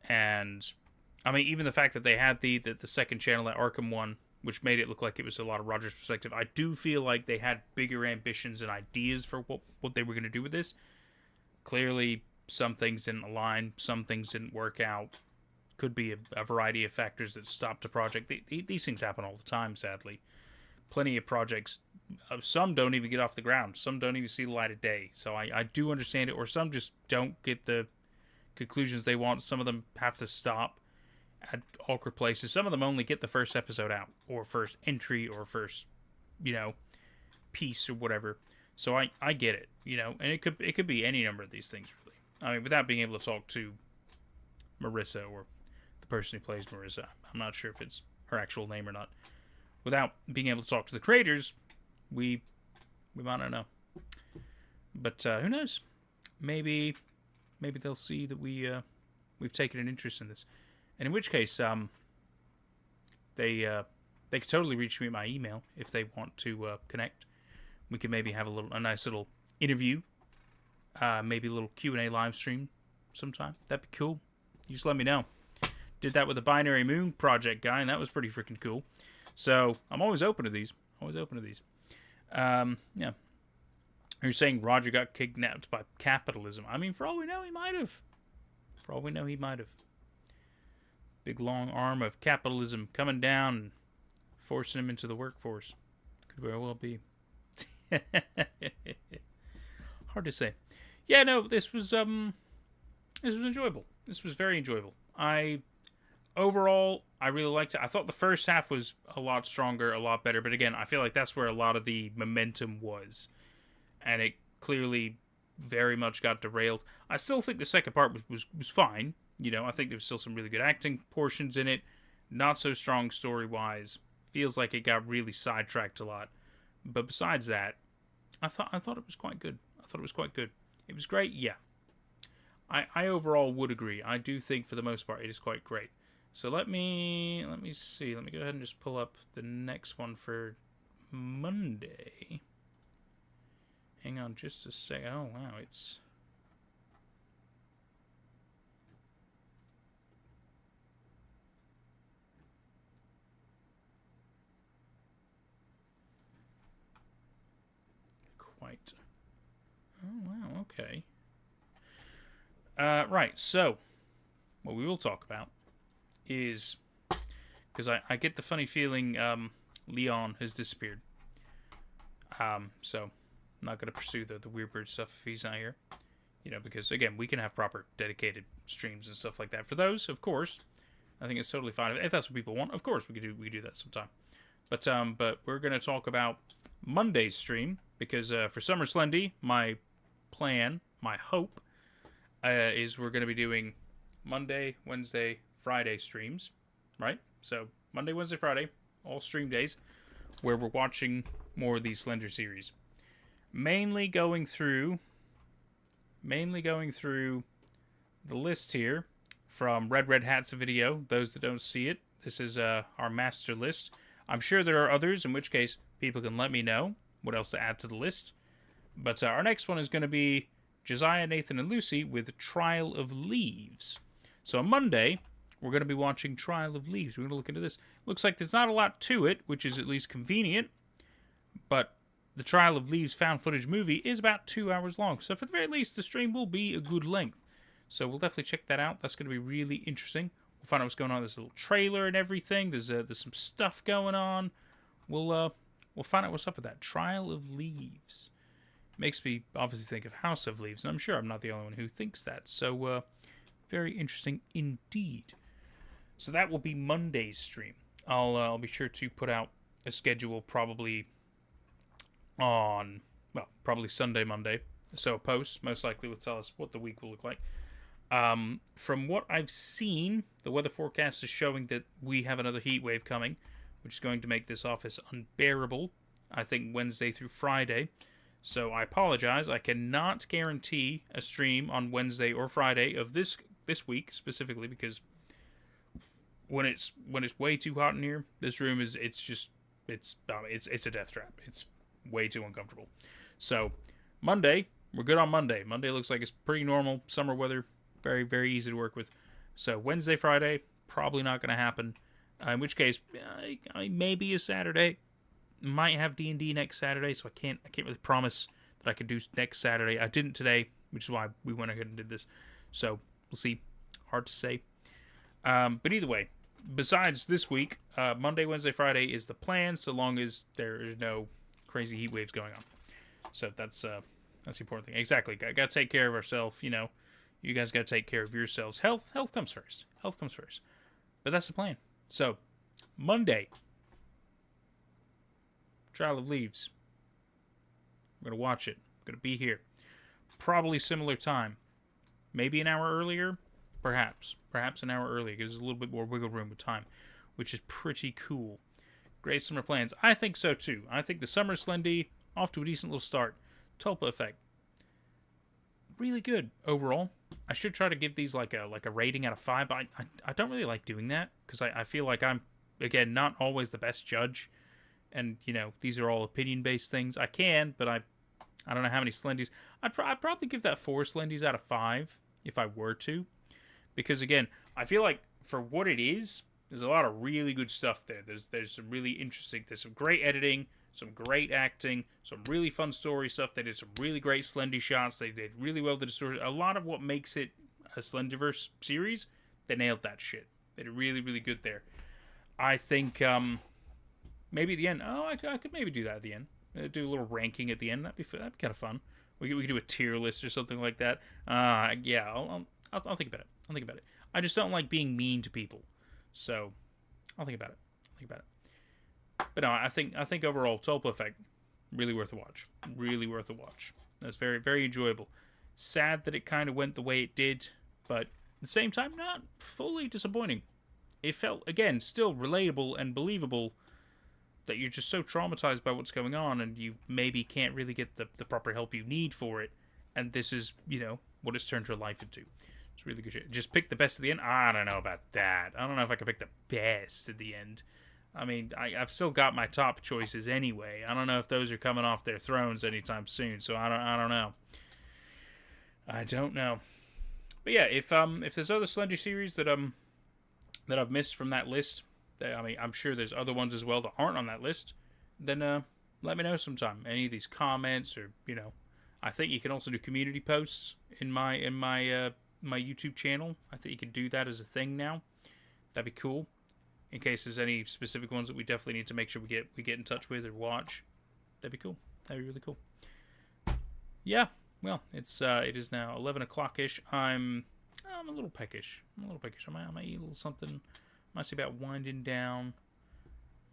Speaker 1: And, I mean, even the fact that they had the second channel, that Arkham one, which made it look like it was a lot of Roger's perspective. I do feel like they had bigger ambitions and ideas for what they were going to do with this. Clearly, some things didn't align. Some things didn't work out. Could be a variety of factors that stopped a project. These things happen all the time, sadly. Plenty of projects. Some don't even get off the ground. Some don't even see the light of day. So I do understand it. Or some just don't get the conclusions they want. Some of them have to stop at awkward places. Some of them only get the first episode out, or first entry, or first, you know, piece or whatever. So I get it, you know, and it could be any number of these things, really. I mean, without being able to talk to Marissa, or the person who plays Marissa, I'm not sure if it's her actual name or not. Without being able to talk to the creators, we might not know. But who knows? Maybe they'll see that we've taken an interest in this. And in which case, they could totally reach me at my email if they want to connect. We could maybe have a nice little interview maybe a little Q&A live stream sometime. That'd be cool. You just let me know. Did that with the Binary Moon Project guy, and that was pretty freaking cool. So, I'm always open to these. Yeah. You're saying Roger got kidnapped by capitalism. I mean, for all we know, he might have. Big long arm of capitalism coming down and forcing him into the workforce. Could very well be. Hard to say. Yeah, no, this was enjoyable. This was very enjoyable. Overall, I really liked it. I thought the first half was a lot stronger, a lot better. But again, I feel like that's where a lot of the momentum was. And it clearly very much got derailed. I still think the second part was fine. You know, I think there's still some really good acting portions in it. Not so strong story-wise. Feels like it got really sidetracked a lot. But besides that, I thought it was quite good. It was great, yeah. I overall would agree. I do think for the most part it is quite great. So let me see. Let me go ahead and just pull up the next one for Monday. Hang on just a sec. Oh wow, it's quite. Oh wow, okay. Right, so what we will talk about is, because I get the funny feeling Leon has disappeared. So I'm not going to pursue the Weird Bird stuff if he's not here. You know, because again, we can have proper dedicated streams and stuff like that for those, of course. I think it's totally fine. If that's what people want, of course we could do that sometime. But we're going to talk about Monday's stream, because for Summer Slendy, my plan, my hope, is we're going to be doing Monday, Wednesday, Friday streams, right? So Monday, Wednesday, Friday, all stream days, where we're watching more of these Slender series. Mainly going through the list here from Red Hat's video. Those that don't see it, this is our master list. I'm sure there are others, in which case people can let me know what else to add to the list. But our next one is going to be Josiah, Nathan, and Lucy with Trial of Leaves. So on Monday, we're going to be watching Trial of Leaves. We're going to look into this. Looks like there's not a lot to it, which is at least convenient. But the Trial of Leaves found footage movie is about 2 hours long. So for the very least, the stream will be a good length. So we'll definitely check that out. That's going to be really interesting. We'll find out what's going on. There's a little trailer and everything. There's some stuff going on. We'll find out what's up with that. Trial of Leaves. Makes me obviously think of House of Leaves, and I'm sure I'm not the only one who thinks that. So, very interesting indeed. So that will be Monday's stream. I'll be sure to put out a schedule probably on, well, probably Sunday, Monday. So a post most likely will tell us what the week will look like. From what I've seen, the weather forecast is showing that we have another heat wave coming, which is going to make this office unbearable, I think Wednesday through Friday. So I apologize. I cannot guarantee a stream on Wednesday or Friday of this week specifically, because when it's way too hot in here, this room is it's a death trap. It's way too uncomfortable. So Monday, we're good on Monday. Monday looks like it's pretty normal summer weather, very very easy to work with. So Wednesday, Friday, probably not going to happen. In which case, I maybe a Saturday. Might have D&D next Saturday, so I can't really promise that I could do next Saturday. I didn't today, which is why we went ahead and did this. So we'll see. Hard to say. But either way, besides this week, Monday, Wednesday, Friday is the plan, so long as there is no crazy heat waves going on. So that's the important thing. Exactly. Got to take care of ourselves. You know, you guys got to take care of yourselves. Health comes first. Health comes first. But that's the plan. So Monday, Trial of Leaves. I'm going to watch it. I'm going to be here. Probably similar time. Maybe an hour earlier. Perhaps an hour earlier. Gives us a little bit more wiggle room with time, which is pretty cool. Great summer plans. I think so too. I think the Summer Slendy, off to a decent little start. Tulpa Effect. Really good overall. I should try to give these like a rating out of 5, but I don't really like doing that, because I feel like I'm, again, not always the best judge. And, you know, these are all opinion-based things. I can, but I don't know how many Slendies. I'd probably give that 4 Slendies out of 5 if I were to. Because, again, I feel like for what it is, there's a lot of really good stuff there. There's some really interesting... There's some great editing, some great acting, some really fun story stuff. They did some really great Slendy shots. They did really well to the story. A lot of what makes it a Slenderverse series, they nailed that shit. They did really, really good there. I think maybe at the end... Oh, I could maybe do that at the end. Do a little ranking at the end. That'd be kind of fun. We could do a tier list or something like that. Yeah, I'll think about it. I'll think about it. I just don't like being mean to people, so I'll think about it. But no, I think overall, Tulpa Effect, really worth a watch. Really worth a watch. That's very, very enjoyable. Sad that it kind of went the way it did, but at the same time, not fully disappointing. It felt, again, still relatable and believable. That you're just so traumatized by what's going on and you maybe can't really get the proper help you need for it. And this is, what it's turned your life into. It's really good shit. Just pick the best at the end? I don't know about that. I don't know if I can pick the best at the end. I mean, I've still got my top choices anyway. I don't know if those are coming off their thrones anytime soon, so I don't know. I don't know. But yeah, if there's other Slendy series that I've missed from that list... I mean, I'm sure there's other ones as well that aren't on that list. Then let me know sometime. Any of these comments, or I think you can also do community posts in my YouTube channel. I think you can do that as a thing now. That'd be cool. In case there's any specific ones that we definitely need to make sure we get in touch with or watch. That'd be cool. That'd be really cool. Yeah. Well, it is now 11 o'clock ish. I'm a little peckish. I might eat a little something. Might see about winding down.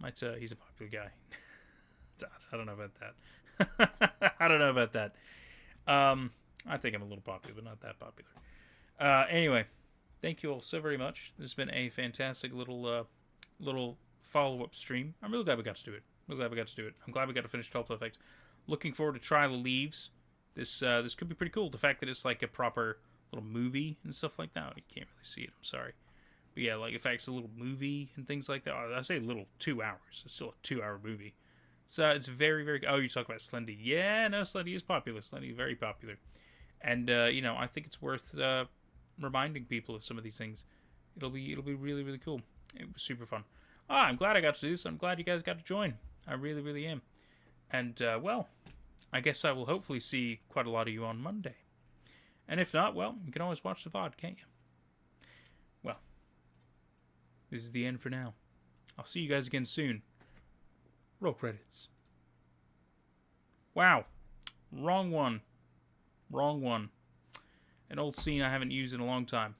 Speaker 1: He's a popular guy. I don't know about that. I don't know about that. I think I'm a little popular, but not that popular. Anyway, thank you all so very much. This has been a fantastic little follow-up stream. I'm really glad we got to do it. I'm glad we got to finish Tulpa Effect. Looking forward to Trial of Leaves. This could be pretty cool. The fact that it's like a proper little movie and stuff like that. You can't really see it. I'm sorry. But yeah, like the fact it's a little movie and things like that. I say little, 2 hours. It's still a 2-hour movie. So it's very, very... Oh, you talk about Slendy. Yeah, no, Slendy is popular. Slendy is very popular. And, I think it's worth reminding people of some of these things. It'll be really, really cool. It was super fun. I'm glad I got to do this. I'm glad you guys got to join. I really, really am. And, well, I guess I will hopefully see quite a lot of you on Monday. And if not, well, you can always watch the VOD, can't you? Well, this is the end for now. I'll see you guys again soon. Roll credits. Wow. Wrong one. An old scene I haven't used in a long time.